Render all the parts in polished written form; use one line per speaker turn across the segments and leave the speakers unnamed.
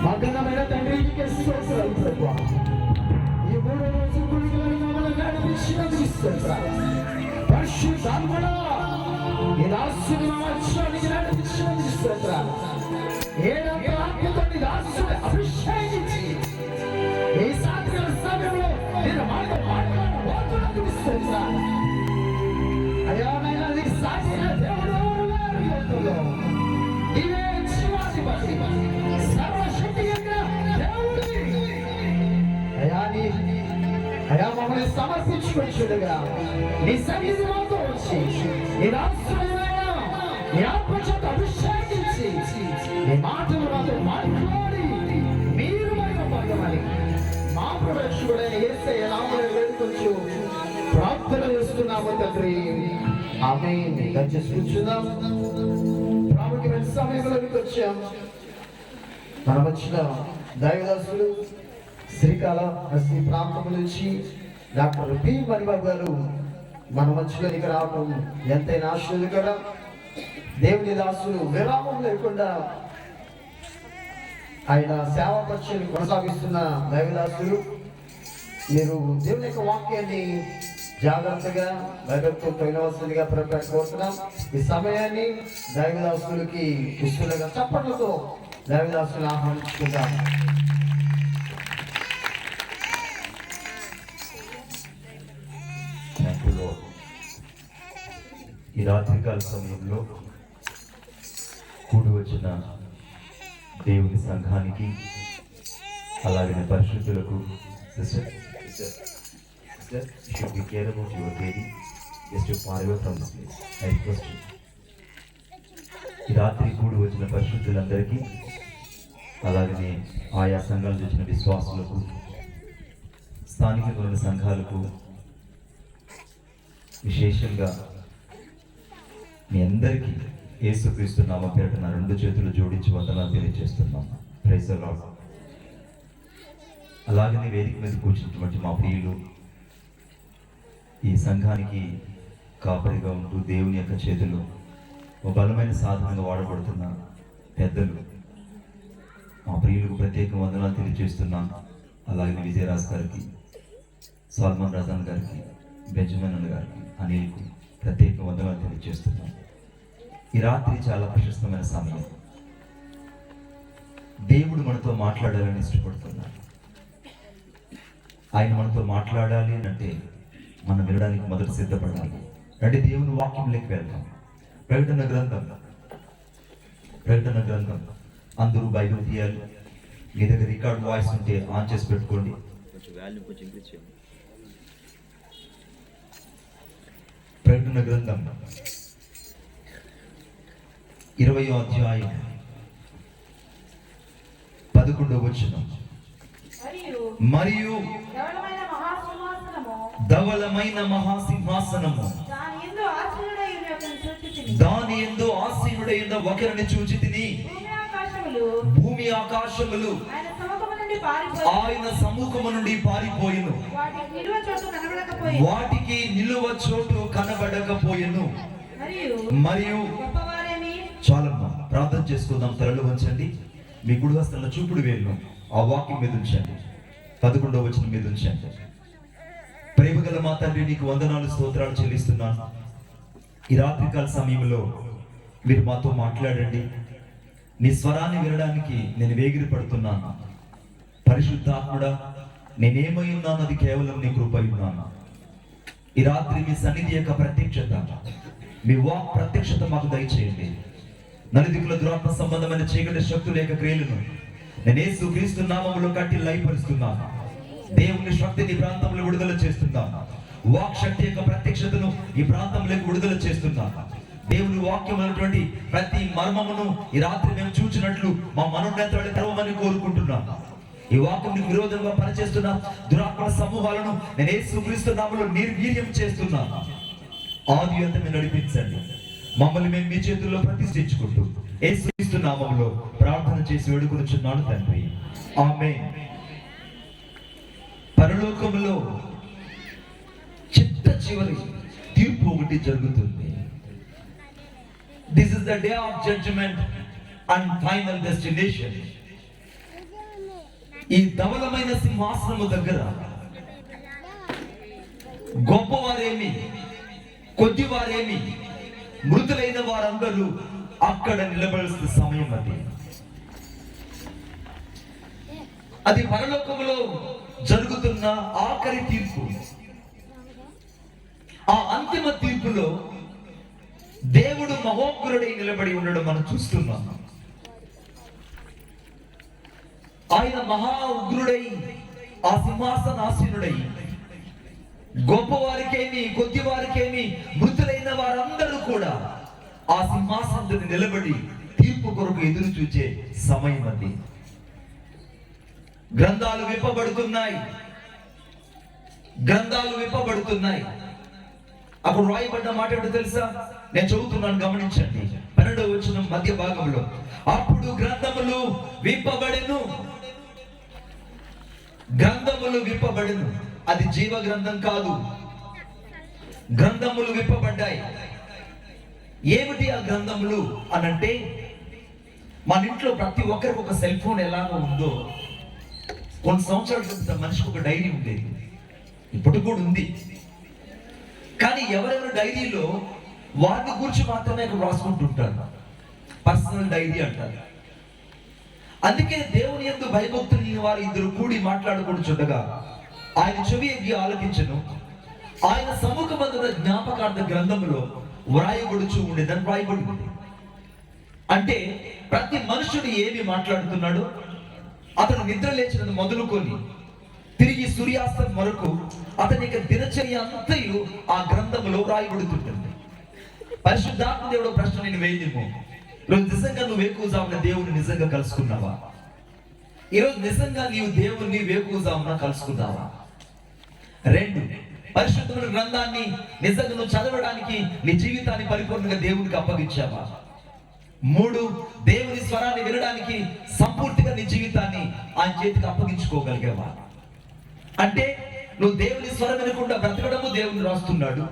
మగనమైన తండ్రికి స్తోత్రాలు ప్రభువా. ఈ 3 రోజు గుడిలో మమ్మల్ని నడిపించినందుకు స్తోత్రాలు. పరిశుద్ధాత్మడా ఈ దాసుని మా మధ్యలోనికి నడిపించినందుకు స్తోత్రాలు. ఏడంత ఆత్మతో నీ దాసుని అభిషేకించి ఈ సాయంత్రం సమయంలో నేను మాట్లాడుతున్నందుకు స్తోత్రాలు. అయ్యా నాయనా, నీ సాక్షిగా దేవుడు ఎవరు నీవే జీవాధిపతి, సర్వశక్తి దేవుడివి. అయ్యా మమ్మల్ని సమర్పించుకొచ్చుడుగా నీ సన్నిధి మాతో వచ్చి నీ దాసుడైన నీ ఆత్మచేత అభిషేకించి నీ మాటలు నాతో మాట్లాడి మీరు మహిమ పొందమని మా ప్రవేశకుడైన యేసయ్య నామములో వేడుకొంచు ప్రార్థన చేస్తున్నాము తండ్రి. ఆమేన్. దయచేసి కూర్చుందాం. ప్రాముఖ్యమైన సమయంలోకి వచ్చాం. మన వచ్చిన దైవదాసులు శ్రీకాళహస్తి ప్రాంతం నుంచి డాక్టర్ పి మణిబాబు గారు మన మధ్యలోనికి రావడం ఎంతైనా ఆశ్చర్యకరం. దేవుని దాసులు విరామం లేకుండా ఆయన సేవా పరిచయం కొనసాగిస్తున్న దైవదాసులు. మీరు దేవుని యొక్క వాక్యాన్ని జాగ్రత్తగా బైబిల్తో వినవలసిందిగా కోరుతున్నాం. ఈ సమయాన్ని దైవదాసులకి ఇస్తున్నగా చప్పట్లతో దైవదాసులు ఆహ్వానించుకుందాం.
ఈ రాత్రికాల సమయంలో కూడి వచ్చిన దేవుని సంఘానికి, అలాగే పరిశుద్ధులకు should be care about your baby just to far away from this place. I request you. ఈ రాత్రి కూడి వచ్చిన పరిశుద్ధులందరికీ, అలాగే ఆయా సంఘాలు వచ్చిన విశ్వాసులకు, స్థానికంగా ఉన్న సంఘాలకు, విశేషంగా మీ అందరికీ యేసుక్రీస్తు నామ పేరిట నా 2 చేతులు జోడించి వందనాలు తెలియజేస్తున్నాం. Praise the Lord. అలాగనే వేదిక మీద కూర్చున్నటువంటి మా ప్రియులు, ఈ సంఘానికి కాపరిగా ఉంటూ దేవుని యొక్క చేతులు ఒక బలమైన సాధనంగా వాడబడుతున్న పెద్దలు, మా ప్రియులకు ప్రత్యేక వందనాలు తెలియజేస్తున్నాను. అలాగే విజయరాజ్ గారికి, సల్మాన్ రజాన్ గారికి, బెంజమిన్ అన్న గారికి, అనిల్కు ప్రత్యేక వందనాలు తెలియజేస్తున్నాను. ఈ రాత్రి చాలా ప్రశస్తమైన సమయం. దేవుడు మనతో మాట్లాడాలని ఇష్టపడుతున్నాడు. ఆయన మనతో మాట్లాడాలి అంటే మనం వినడానికి మొదట సిద్ధపడాలి. అంటే దేవుని వాక్యంలోకి వెళ్తాం. ప్రకటన గ్రంథం అందరూ బైబిల్ తీయాలి. మీ దగ్గర రికార్డ్ వాయిస్ ఉంటే ఆన్ చేసి పెట్టుకోండి. ప్రకటన గ్రంథం 20వ అధ్యాయం 11వ వచనం. మరియు ధవళమైన మహాసింహాసనము, దాని యందు ఆసీనుడై ఉన్న ఒకరిని చూచి తిని, భూమి ఆకాశములు ఆయన సముఖము నుండి పారిపోయిను, వాటికి నిలువ చోటు కనబడకపోయెను. మరియు చాలమ్మా, ప్రార్థన చేసుకుందాం. తలలు వంచండి. మీ కుడి హస్తంలో చూపుడు వేలును ఆ వాక్యం మీద ఉంచండి. 11వ వచనం మీద ఉంచండి. ప్రేమగల మా తండ్రి, నీకు వందనాలు, స్తోత్రాలు చెల్లిస్తున్నాను. ఈ రాత్రికాల సమయంలో మీరు మాతో మాట్లాడండి. నీ స్వరాన్ని వినడానికి నేను వేగిరి పడుతున్నాను. పరిశుద్ధాత్ముడా, నేనేమై ఉన్నాను అది కేవలం నీ కృప ఉన్నాను. ఈ రాత్రి మీ సన్నిధి యొక్క ప్రత్యక్షత, మీ వాక్ ప్రత్యక్షత మాకు దయచేయండి. నలుదిక్కుల దురాత్మ సంబంధమైన చీకటి శక్తుల యొక్క క్రియలను నేను యేసుక్రీస్తు నామములో కట్టి లయపరుస్తున్నాను. దేవుని శక్తిని ప్రాంతంలో విడుదల చేస్తున్నాను. వాక్ శక్తి యొక్క ప్రత్యక్షతను ఈ ప్రాంతంలోకి విడుదల చేస్తున్నాను. దేవుని వాక్యం అనేటువంటి ప్రతి మర్మమును ఈ రాత్రి మేము చూచినట్లు మా మనోన్నతాలు తెరవమని కోరుకుంటున్నాను. ఈ వాక్యం విరోధంగా పనిచేస్తున్న దురాత్మ సమూహాలను నేను యేసుక్రీస్తు నామములో నిర్వీర్యం చేస్తున్నాను. ఆది అంతమే నడిపించండి. మమ్మల్ని మేము మీ చేతుల్లో ప్రతిష్ఠించుకుంటూ యేసుక్రీస్తు నామములో ప్రార్థన చేసి వేడుకొనుచున్నాను తండ్రి. ఆమేన్. పరలోకములో చిట్ట చివరి తీర్పు ఒకటి జరుగుతుంది. This is the day of judgment and final destination. ఈ ధవలమైన సింహాసనము దగ్గర గొప్పవారేమి కొద్దివారేమి మృతులైన వారందరూ అక్కడ నిలబడాల్సిన సమయం అది పరలోకములో జరుగుతున్న ఆఖరి తీర్పు. ఆ అంతిమ తీర్పులో దేవుడు మహోగ్రుడై నిలబడి ఉండడం మనం చూస్తున్నాం. ఆయన మహా ఉగ్రుడై ఆ సింహాసనాసీనుడై గొప్పవారికేమి కొద్దివారికేమి మృతులైన వారందరూ కూడా ఆ సింహాసనం నిలబడి తీర్పు కొరకు ఎదురు చూచే సమయం అది. గ్రంథాలు విప్పబడుతున్నాయి, గ్రంథాలు విప్పబడుతున్నాయి. అప్పుడు రాయబడ్డ మాట ఏంటో తెలుసా? నేను చదువుతున్నాను, గమనించండి. 12వ వచనం మధ్య భాగంలో, అప్పుడు గ్రంథములు విప్పబడెను. గ్రంథములు విప్పబడెను. అది జీవ గ్రంథం కాదు, గ్రంథములు విప్పబడ్డాయి. ఏమిటి ఆ గ్రంథములు అనంటే, మన ఇంట్లో ప్రతి ఒక్కరికి ఒక సెల్ ఫోన్ ఎలాగో ఉందో, కొన్ని సంవత్సరాల క్రితం మనిషికి ఒక డైరీ ఉండేది, ఇప్పటికి కూడా ఉంది. కానీ ఎవరెవరు డైరీలో వారిని గురించి మాత్రమే రాసుకుంటుంటారు, పర్సనల్ డైరీ అంటారు. అందుకే దేవుని యందు భయభక్తులు వారు ఇద్దరు కూడి మాట్లాడుకుంటుండగా ఆయన చెవి ఎగ్గి ఆలకించను. ఆయన సముఖమందున జ్ఞాపకార్థ గ్రంథములో వ్రాయబడుచు ఉండేదని వ్రాయబడి ఉంది. అంటే ప్రతి మనుషుడు ఏమి మాట్లాడుతున్నాడు, అతను నిద్ర లేచినది మొదలుకొని తిరిగి సూర్యాస్తం వరకు అతని యొక్క దినచర్య అంతయు ఆ గ్రంథములో వ్రాయబడుతుంటుంది. పరిశుద్ధాత్మ దేవుడు ప్రశ్న నేను వేయలేము. ఈరోజు నిజంగా నువ్వు వేకువజామున దేవుని నిజంగా కలుసుకున్నావా? ఈరోజు నిజంగా నీవు దేవుణ్ణి వేకువజామున కలుసుకున్నావా? 2, పరిశుద్ధమైన గ్రంథాన్ని నిజంగా నువ్వు చదవడానికి నీ జీవితాన్ని పరిపూర్ణంగా దేవునికి అప్పగించావా? 3, దేవుని స్వరాన్ని వినడానికి సంపూర్తిగా నీ జీవితాన్ని ఆయన చేతికి అప్పగించుకోగలిగావా? అంటే నువ్వు దేవుని స్వరం వినకుండా బ్రతకడము దేవుని రాస్తున్నాడు.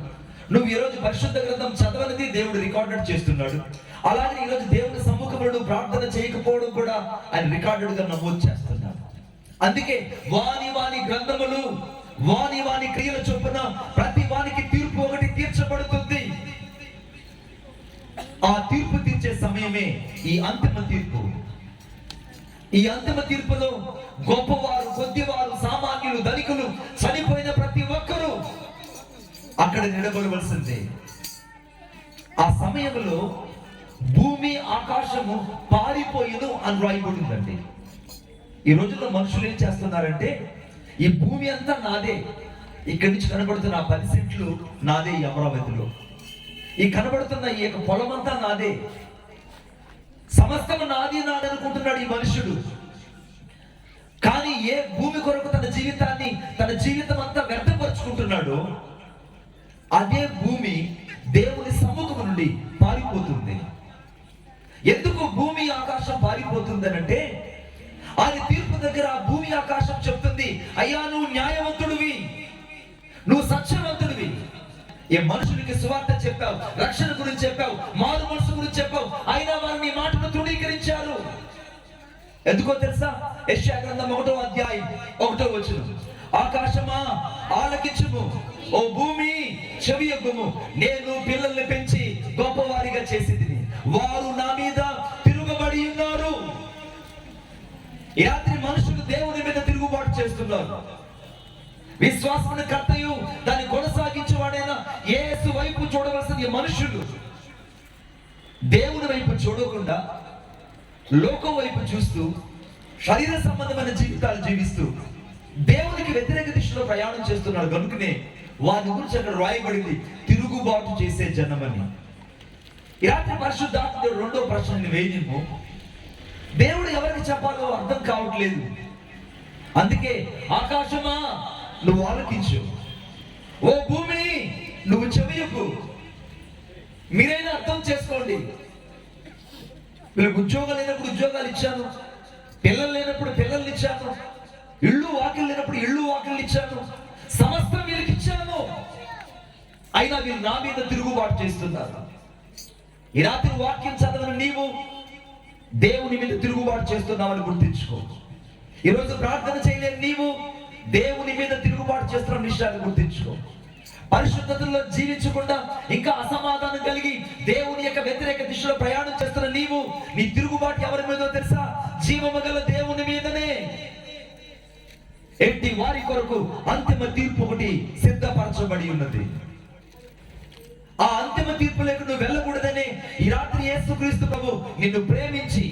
నువ్వు ఈరోజు పరిశుద్ధ గ్రంథం చదవనిది దేవుడు రికార్డెడ్ చేస్తున్నాడు. అలాగే ఈరోజు దేవుని సమ్ముఖంలో నువ్వు ప్రార్థన చేయకపోవడం కూడా ఆయన రికార్డెడ్ గా నమోదు చేస్తున్నాడు. అందుకే వాని గ్రంథములు వాని క్రియల చొప్పున ప్రతి వానికి తీర్పు ఒకటి తీర్చబడుతుంది. ఆ తీర్పు తీర్చే సమయమే ఈ అంతిమ తీర్పు. ఈ అంతిమ తీర్పులో గొప్పవారు కొద్దివారు సామాన్యులు ధనికులు చనిపోయిన ప్రతి ఒక్కరూ అక్కడ నిలబడవలసిందే. ఆ సమయంలో భూమి ఆకాశము పారిపోయిను అని రాయబడిందండి. ఈ రోజుల్లో మనుషులు ఏం చేస్తున్నారంటే, ఈ భూమి అంతా నాదే, ఇక్కడి నుంచి కనబడుతున్న 10 సెంట్లు నాదే, ఈ అమరావతిలో ఈ కనబడుతున్న ఈ యొక్క పొలం అంతా నాదే, సమస్తము నాది అనుకుంటున్నాడు ఈ మనుషుడు. కానీ ఏ భూమి కొరకు తన జీవితం అంతా వ్యర్థపరుచుకుంటున్నాడో అదే భూమి దేవుని సముఖం నుండి పారిపోతుంది. ఎందుకు భూమి ఆకాశం పారిపోతుంది అంటే, ఆయన తీర్పు దగ్గర ఆ భూమి ఆకాశం చెప్తుంది, అయ్యా నువ్వు న్యాయవంతుడివి, నువ్వు సత్యవంతుడివి. ఏ మనుషులకి సువార్త చెప్పావు, రక్షణ గురించి చెప్పావు, మారు మనసు గురించి చెప్పావు, అయినా వారు నీ మాటను తృణీకరించారు. ఎందుకో తెలుసా? యెషయా గ్రంథం 1వ అధ్యాయం 1వ వచనం, ఆకాశమా ఆలకించుము, ఓ భూమి చెవియొగ్గుము, నేను పిల్లల్ని పెంచి గొప్పవారిగా చేసింది, వారు నా మీద తిరుగుబడి ఉన్నారు. ఈ రాత్రి మనుషులు దేవుని మీద తిరుగుబాటు చేస్తున్నారు. విశ్వాసమును కర్తయు దాన్ని కొనసాగించేవాడైనా యేసు వైపు చూడవలసిన మనుషులు దేవుని వైపు చూడకుండా లోకం వైపు చూస్తూ శరీర సంబంధమైన జీవితాలు జీవిస్తూ దేవునికి వ్యతిరేక దిశలో ప్రయాణం చేస్తున్నారు. కనుకనే వారి గురించి అక్కడ రాయబడింది, తిరుగుబాటు చేసే జనమని. ఈ రాత్రి పరిశుద్ధాత్మ 2వ ప్రశ్నని వేయనిము. దేవుడు ఎవరికి చెప్పాలో అర్థం కావట్లేదు. అందుకే ఆకాశమా నువ్వు ఆలకించు, ఓ భూమి నువ్వు చెవియొగ్గు. మీరైనా అర్థం చేసుకోండి. వీళ్ళకి ఉద్యోగాలు లేనప్పుడు ఉద్యోగాలు ఇచ్చాను, పిల్లలు లేనప్పుడు పిల్లల్ని ఇచ్చాను, ఇళ్ళు వాకిలు లేనప్పుడు ఇళ్ళు వాకిళ్ళు ఇచ్చాను, సమస్తం వీళ్ళకి ఇచ్చాను. అయినా వీళ్ళు నా మీద తిరుగుబాటు చేస్తున్నారు. ఈ రాత్రి వాక్యం చదవని నీవు దేవుని మీద తిరుగుబాటు చేస్తున్నావని గుర్తించుకో. ఈరోజు ప్రార్థన చేయలేని నీవు దేవుని మీద తిరుగుబాటు చేస్తున్న విషయాన్ని గుర్తించుకో. పరిశుద్ధతలో జీవించకుండా ఇంకా అసమాధానం కలిగి దేవుని యొక్క వ్యతిరేక దిశలో ప్రయాణం చేస్తున్న నీవు, నీ తిరుగుబాటు ఎవరి మీదో తెలుసా? జీవము గల దేవుని మీదనే. ఎట్టి వారి కొరకు అంతిమ తీర్పు ఒకటి సిద్ధపరచబడి ఉన్నది. ఆ అంతిమ తీర్పులోకి నువ్వు వెళ్ళకూడదనే ఈ రాత్రి యేసుక్రీస్తు ప్రభు నిన్ను ప్రేమించి,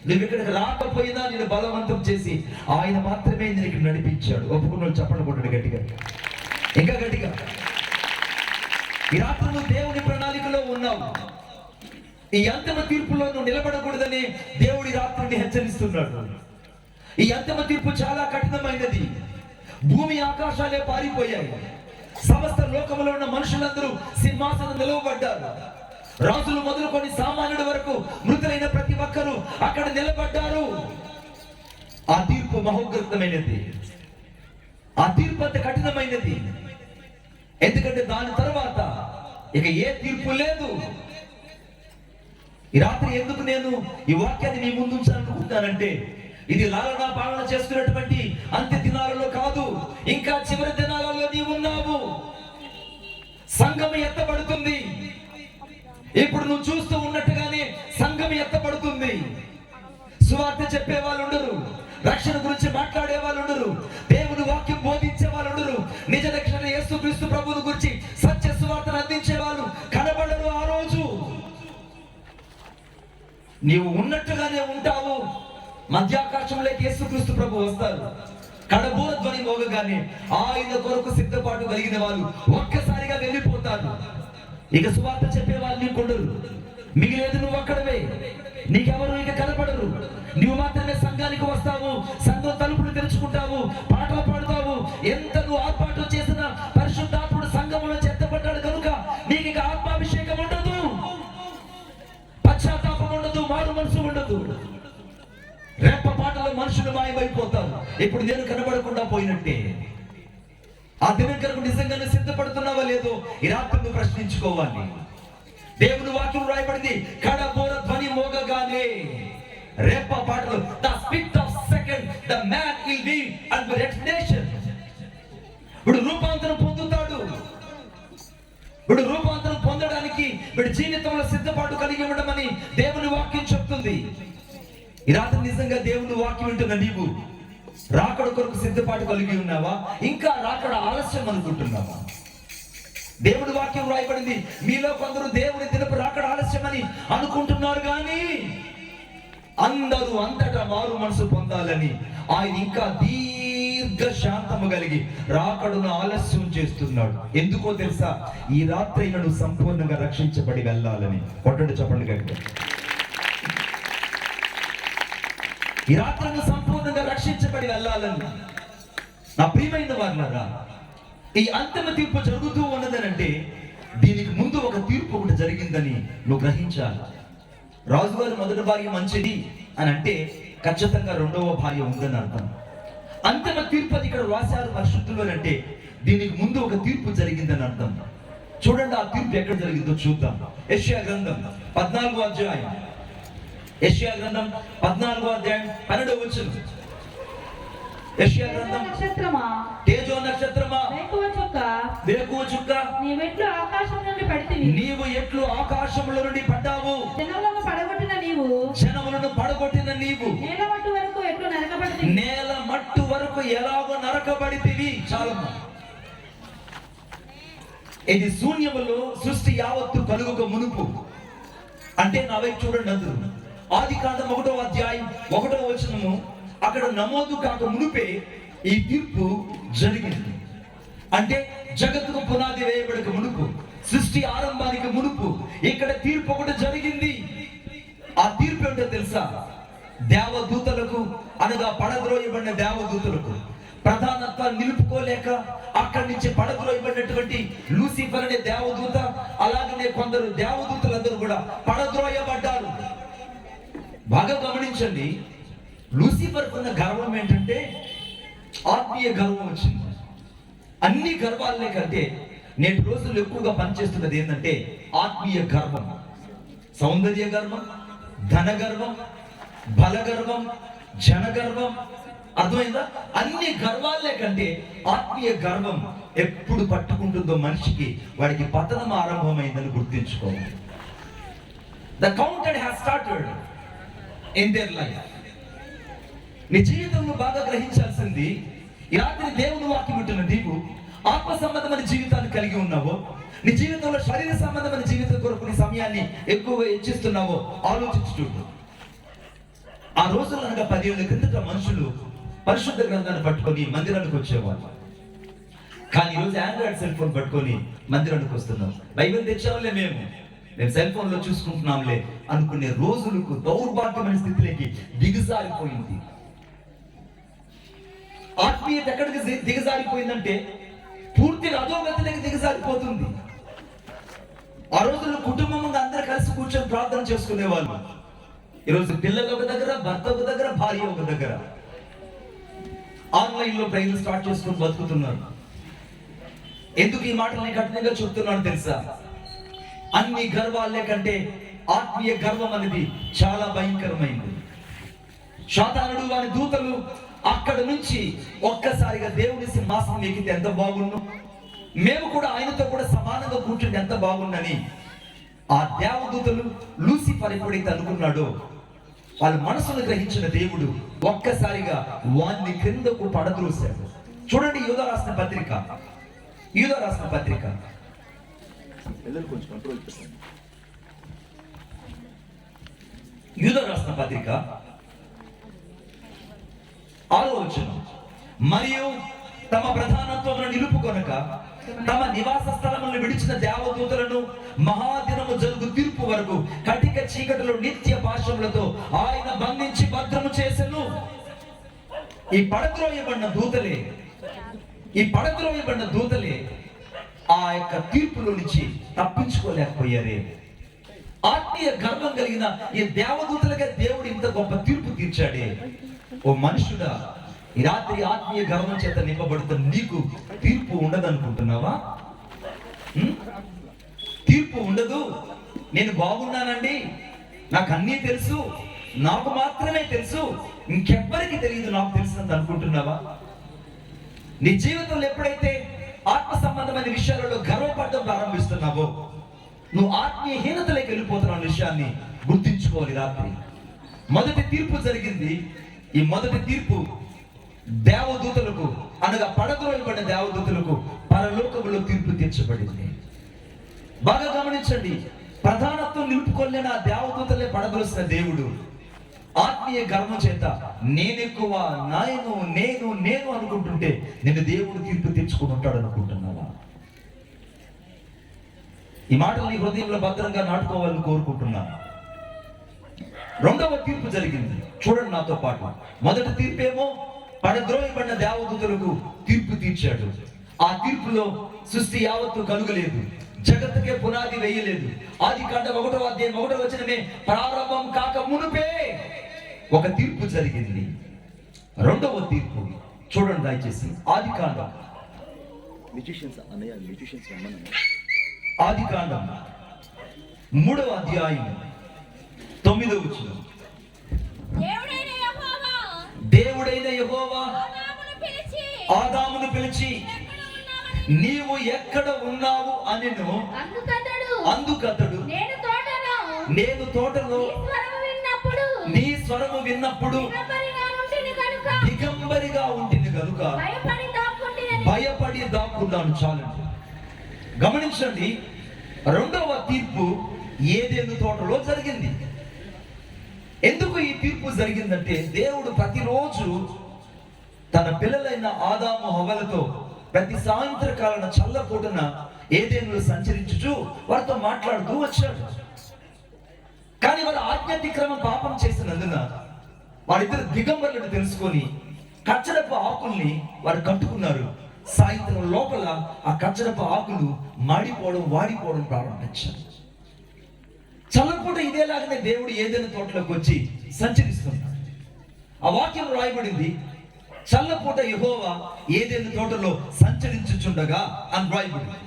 నువ్వు ఇక్కడికి రాకపోయినా నిన్ను బలవంతం చేసి ఆయన మాత్రమే నీకు నడిపించాడు. ఒప్పుకున్న చెప్పనుకుంటాడు గట్టిగా, ఇంకా గట్టిగా. ఈ రాత్రి నువ్వు దేవుని ప్రణాళికలో ఉన్నావు. ఈ అంతిమ తీర్పులో నువ్వు నిలబడకూడదని దేవుడి రాత్రిని హెచ్చరిస్తున్నాడు. ఈ అంతిమ తీర్పు చాలా కఠినమైనది. భూమి ఆకాశాలే పారిపోయాయి. సమస్త లోకములో ఉన్న మనుషులందరూ సింహాసనం నిలవబడ్డారు. రాజులు మొదలుకొని సామాన్యుడి వరకు మృతులైన ప్రతి ఒక్కరూ అక్కడ నిలబడ్డారు. ఆ తీర్పు మహోగ్రతమైనది. ఆ తీర్పు అంత కఠినమైనది. ఎందుకంటే దాని తర్వాత ఇక ఏ తీర్పు లేదు. ఈ రాత్రి ఎందుకు నేను ఈ వాక్యాన్ని మీ ముందు ఉంచాలనుకుంటున్నానంటే, ఇది లాలన పాలన చేసుకున్నటువంటి అంత్య దినాలలో కాదు, ఇంకా చివరి దినాలలో నీవు ఉన్నావు. సంఘం ఎత్తబడుతుంది. ఇప్పుడు నువ్వు చూస్తూ ఉన్నట్టుగానే సంఘం ఎత్తబడుతుంది. సువార్త చెప్పే వాళ్ళు ఉండరు, రక్షణ గురించి మాట్లాడే వాళ్ళు ఉండరు, దేవుని వాక్యం బోధించే వాళ్ళు ఉండరు, నిజ రక్షణ యేసుక్రీస్తు ప్రభువుని గురించి సత్య సువార్తను అందించే వాళ్ళు కనబడరు. ఆ రోజు నీవు ఉన్నట్టుగానే ఉంటావు. మధ్యాకాశంలోకి యేసుక్రీస్తు ప్రభు వస్తారు. కడబూర ధ్వని మోగగానే ఆయన కొరకు సిద్ధపాటు కలిగిన వాళ్ళు ఒక్కసారిగా వెళ్ళిపోతారు. ఇక సువార్త చెప్పే వాళ్ళు నీకుండరు, మిగిలేదు నువ్వు అక్కడవే. నీకెవరు ఇక కనపడరు. నువ్వు మాత్రమే సంఘానికి వస్తావు, సంఘం తలుపులు తెరుచుకుంటావు, పాటలు పాడుతావు. ఎంత నువ్వు ఆర్పాటు చేసిన పరిశుద్ధాత్ముడు సంఘంలో చెత్తపడ్డాడు కనుక నీకు ఇక ఆత్మాభిషేకం ఉండదు, పశ్చాత్తాపం ఉండదు, మారు మనసు ఉండదు. రెప్ప పాటలో మనుషులు మాయమైపోతారు. ఇప్పుడు నేను కనబడకుండా పోయినట్టే. ఆ దినం కొరకు నిజంగానే సిద్ధపడుతున్నావా లేదో ఈ రాత్రి నువ్వు ప్రశ్నించుకోవాలి. దేవుని వాక్యం రాయబడింది, కడబోర ధ్వని మోగగానే రెప్ప పాటలు, the split of second the man will be under recognition. వీడు రూపాంతరం పొందుతాడు. వీడు రూపాంతరం పొందడానికి వీడి జీవితంలో సిద్ధపాటు కలిగి ఉండమని దేవుని వాక్యం చెప్తుంది. ఈ రాత్రి నిజంగా దేవుని వాక్యం వింటున్న నీవు రాకడ కొరకు సిద్ధపాటు కలిగి ఉన్నావా? ఇంకా రాకడ ఆలస్యం అనుకుంటున్నావా? దేవుడి వాక్యం రాయబడింది, మీలో కొందరు దేవుని దినపు రాకడ ఆలస్యం అని అనుకుంటున్నారు, కానీ అందరూ అంతటా మారు మనసు పొందాలని ఆయన ఇంకా దీర్ఘ శాంతము కలిగి రాకడను ఆలస్యం చేస్తున్నాడు. ఎందుకో తెలుసా? ఈ రాత్రి నువ్వు సంపూర్ణంగా రక్షించబడి వెళ్ళాలని. కొట్టండి చెప్పండి గట్టిగా. ఈ రాత్రి సంపూర్ణంగా రక్షించబడి వెళ్ళాలని. నా ప్రియమైన వారులారా, ఈ అంతిమ తీర్పు జరుగుతూ ఉన్నదనంటే దీనికి ముందు ఒక తీర్పు ఒకటి జరిగిందని నువ్వు గ్రహించాలి. రాజుగారు మొదటి భార్య మంచిది అని అంటే ఖచ్చితంగా రెండవ భార్య ఉందని అర్థం. అంతిమ తీర్పు అది ఇక్కడ రాశారు పరిశుద్ధులు అని అంటే దీనికి ముందు ఒక తీర్పు జరిగిందని అర్థం. చూడండి ఆ తీర్పు ఎక్కడ జరిగిందో చూద్దాం. యెషయా గ్రంథం 14వ అధ్యాయం. యెషయా గ్రంథం 14వ అధ్యాయం 12వ వచనం. యెషయా గ్రంథం,
నక్షత్రమా,
తేజో నక్షత్రమా, వేకువ చుక్క,
నీవెట్లు ఆకాశం నుండి పడితివి,
నీవు ఎట్లు ఆకాశములో నుండి పడ్డావు,
జనములను పడగొట్టిన నీవు,
జనములను పడగొట్టిన నీవు,
నేల మట్టు వరకు ఎట్లు నరకబడితివి,
నేల మట్టు వరకు ఎలాగో నరకబడితివి. చాలమ్మా. ఇది శూన్యములో సృష్టి యావత్తు కలుగుక మునుపు. అంటే నా వైపు చూడండి అందరూ. ఆది కాండం 1వ అధ్యాయం 1వ వచనము, అక్కడ నమోదు కాక మునుపే ఈ తీర్పు జరిగింది. అంటే జగత్తుకు పునాది వేయబడక మునుపు, సృష్టి ఆరంభానికి మునుపు ఇక్కడ తీర్పు ఒకటి జరిగింది. ఆ తీర్పు ఏంటో తెలుసా? దేవదూతలకు, అనగా పడద్రోయబడిన దేవదూతలకు ప్రధానత్వాన్ని నిలుపుకోలేక అక్కడి నుంచి పడద్రోయబడినటువంటి లూసిఫర్ అనే దేవదూత, అలాగనే కొందరు దేవదూతలందరూ కూడా పడద్రోయబడ్డారు. బాగా గమనించండి. లూసిఫర్ ఉన్న గర్వం ఏంటంటే ఆత్మీయ గర్వం వచ్చింది. అన్ని గర్వాలనే కంటే నేటి రోజులు ఎక్కువగా పనిచేస్తున్నది ఏంటంటే ఆత్మీయ గర్వం. సౌందర్య గర్వం, ధన గర్వం, బల గర్వం, జన గర్వం, అర్థమైందా? అన్ని గర్వాలే కంటే ఆత్మీయ గర్వం ఎప్పుడు పట్టుకుంటుందో మనిషికి వాడికి పతనం ఆరంభమైందని గుర్తించుకోవాలి. The counted has started in their life. నీ జీవితంలో బాగా గ్రహించాల్సింది, ఈ రాత్రి దేవుని వాక్యం వింటున్న నీవు ఆత్మ సంబంధమైన జీవితాన్ని కలిగి ఉన్నావో, నీ జీవితంలో శరీర సంబంధమైన జీవితం కొరకు నీ సమయాన్ని ఎక్కువగా హెచ్చిస్తున్నావో ఆలోచించి చూడు. ఆ రోజుల్లో అనగా 10 ఏళ్ల క్రిందట మనుషులు పరిశుద్ధ గ్రంథాన్ని పట్టుకొని మందిరానికి వచ్చేవాళ్ళు. కానీ ఈరోజు ఆండ్రాయిడ్ సెల్ ఫోన్ పట్టుకొని మందిరానికి వస్తున్నాం. బైబిల్ తెచ్చావులే మేము సెల్ ఫోన్ లో చూసుకుంటున్నాంలే అనుకునే రోజులకు దౌర్భాగ్యమైన స్థితిలోకి దిగజారిపోయింది. ఆత్మీయత ఎక్కడికి దిగజారిపోయిందంటే పూర్తిగా అధోగతిలోకి దిగజారిపోతుంది. ఆ రోజుల్లో కుటుంబంగా అందరూ కలిసి కూర్చొని ప్రార్థన చేసుకునేవాళ్ళు. ఈరోజు పిల్లలు ఒక దగ్గర, భర్త ఒక దగ్గర, భార్య ఒక దగ్గర ఆన్లైన్ లో ప్రైజ్ స్టార్ట్ చేసుకుని బతుకుతున్నారు. ఎందుకు ఈ మాటలు నేను కఠినంగా చెప్తున్నాను తెలుసా? అన్ని గర్వాలే కంటే ఆత్మీయ గర్వం అనేది చాలా భయంకరమైంది. సాతానుడు వాని దూతలు అక్కడ నుంచి ఒక్కసారిగా దేవుని సింహాసనం ఎక్కితే ఎంత బాగుండు, మేము కూడా ఆయనతో కూడా సమానంగా కూర్చుంటే ఎంత బాగుండని ఆ దేవదూతలు లూసిఫర్ ఎప్పుడైతే అనుకున్నాడో వాళ్ళ మనసును గ్రహించిన దేవుడు ఒక్కసారిగా వాన్ని క్రిందకు పడద్రోశాడు. చూడండి యూదా రాసిన పత్రిక, యూదా రాసిన పత్రిక యూదా రాసిన పత్రిక 6వ వచనం, మరియు తమ ప్రధానత్వమును నిలుపుకొనక తమ నివాస స్థలములను విడిచిన దేవదూతలను మహాదినము జరుగు తీర్పు వరకు కటిక చీకటిలో నిత్య పాశములతో ఆయన బంధించి భద్రము చేసెను. ఈ పడద్రోయబడిన దూతలే ఆ యొక్క తీర్పులో నుంచి తప్పించుకోలేకపోయారే. ఆత్మీయ గర్వం కలిగిన ఈ దేవదూతలకే దేవుడు ఇంత గొప్ప తీర్పు తీర్చాడే. ఓ మనుషుడా, ఈ రాత్రి ఆత్మీయ గర్వం చేత నింపబడుతున్న నీకు తీర్పు ఉండదనుకుంటున్నావా? తీర్పు ఉండదు. నేను బాగున్నానండి, నాకు అన్నీ తెలుసు, నాకు మాత్రమే తెలుసు, ఇంకెవ్వరికి తెలియదు నాకు తెలిసినంత అనుకుంటున్నావా? నీ జీవితంలో ఎప్పుడైతే ఆత్మ సంబంధమైన విషయాలలో గర్వపడడం ప్రారంభిస్తున్నావో నువ్వు ఆత్మీయహీనతలోకి వెళ్ళిపోతున్న విషయాన్ని గుర్తించుకోవాలి. రాత్రి మొదటి తీర్పు జరిగింది. ఈ మొదటి తీర్పు దేవదూతలకు అనగా పడద్రోయబడిన దేవదూతలకు పరలోకములో తీర్పు తీర్చబడింది. బాగా గమనించండి, ప్రధానత్వం నిలుపుకోలేని ఆ దేవదూతలే పడద్రోసిన దేవుడు ఆత్మీయ గర్వం చేత నేనెక్కువ, నేను అనుకుంటుంటే నేను దేవుడు తీర్పు తీర్చుకుని ఉంటాడు అనుకుంటున్నావా? ఈ మాటలు నీ హృదయంలో భద్రంగా నాటుకోవాలని కోరుకుంటున్నాను. రెండవ తీర్పు జరిగింది, చూడండి నాతో పాటు. మొదటి తీర్పేమో పడద్రోయబడిన దేవదూతలకు తీర్పు తీర్చాడు. ఆ తీర్పులో సృష్టి యావత్తు కలుగలేదు, జగత్తుకే పునాది వేయలేదు. ఆదికాండం 1వ అధ్యాయం 1వ వచనమే ప్రారంభం కాక మునుపే ఒక తీర్పు జరిగింది. రెండవ తీర్పు చూడండి దయచేసి. ఆదికాండం 3వ అధ్యాయం 9వ వచనం. దేవుడైన యెహోవా ఆదామును పిలిచి నీవు ఎక్కడ ఉన్నావు అనెను. అందుకతడు నేను తోటలో నీ స్వరము విన్నప్పుడు దిగంబరిగా ఉంటుంది కనుక భయపడి దాక్కున్నాను. చాలండి, గమనించండి. రెండవ తీర్పు ఏదెను తోటలో జరిగింది. ఎందుకు ఈ తీర్పు జరిగిందంటే దేవుడు ప్రతిరోజు తన పిల్లలైన ఆదాము హవ్వలతో ప్రతి సాయంత్రకాలన చల్లపూటన ఏదెనులో సంచరించుచు వారితో మాట్లాడుతూ వచ్చాడు. కానీ వారు ఆజ్ఞాతిక్రమం పాపం చేసినందున వారిద్దరు దిగంబరులను తెలుసుకొని కచ్చడపు ఆకుల్ని వారు కట్టుకున్నారు. సాయంత్రం లోపల ఆ కచ్చడపు ఆకులు మాడిపోవడం, వాడిపోవడం ప్రారంభించారు. చల్లపూట ఇదేలాగానే దేవుడు ఏదైనా తోటలోకి వచ్చి సంచరిస్తున్నాడు. ఆ వాక్యం రాయబడింది, చల్లపూట యెహోవా ఏదైనా తోటలో సంచరించుచుండగా అని రాయబడింది.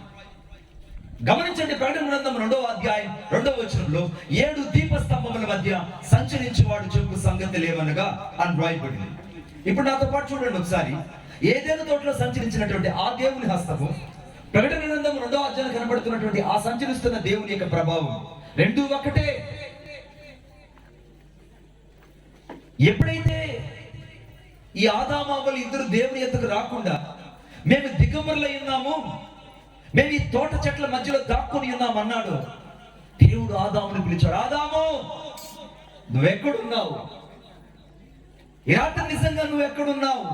గమనించండి, ప్రకటన గ్రంథం 2వ అధ్యాయం 2వ వచనంలో 7 దీపస్తంభముల మధ్య సంచరించేవాడు చెప్పు సంగతి లేవనగా అని రాయబడింది. ఇప్పుడు నాతో పాటు చూడండి ఒకసారి. ఏదైనా తోటలో సంచరించినటువంటి ఆ దేవుని హస్తము, ప్రకటన గ్రంథం 2వ అధ్యాయం కనబడుతున్నటువంటి ఆ సంచరిస్తున్న దేవుని యొక్క ప్రభావం రెండూ ఒకటే. ఎప్పుడైతే ఈ ఆదామావలు ఇద్దరు దేవుని ఎద్దకు రాకుండా మేము దిగంబరులై ఉన్నాము, మేము ఈ తోట చెట్ల మధ్యలో దాక్కుని ఉన్నాం అన్నాడు, దేవుడు ఆదాముని పిలిచాడు, ఆదాము నువ్వెక్కడున్నావు? ఈ రాత్రి నిజంగా నువ్వెక్కడున్నావు?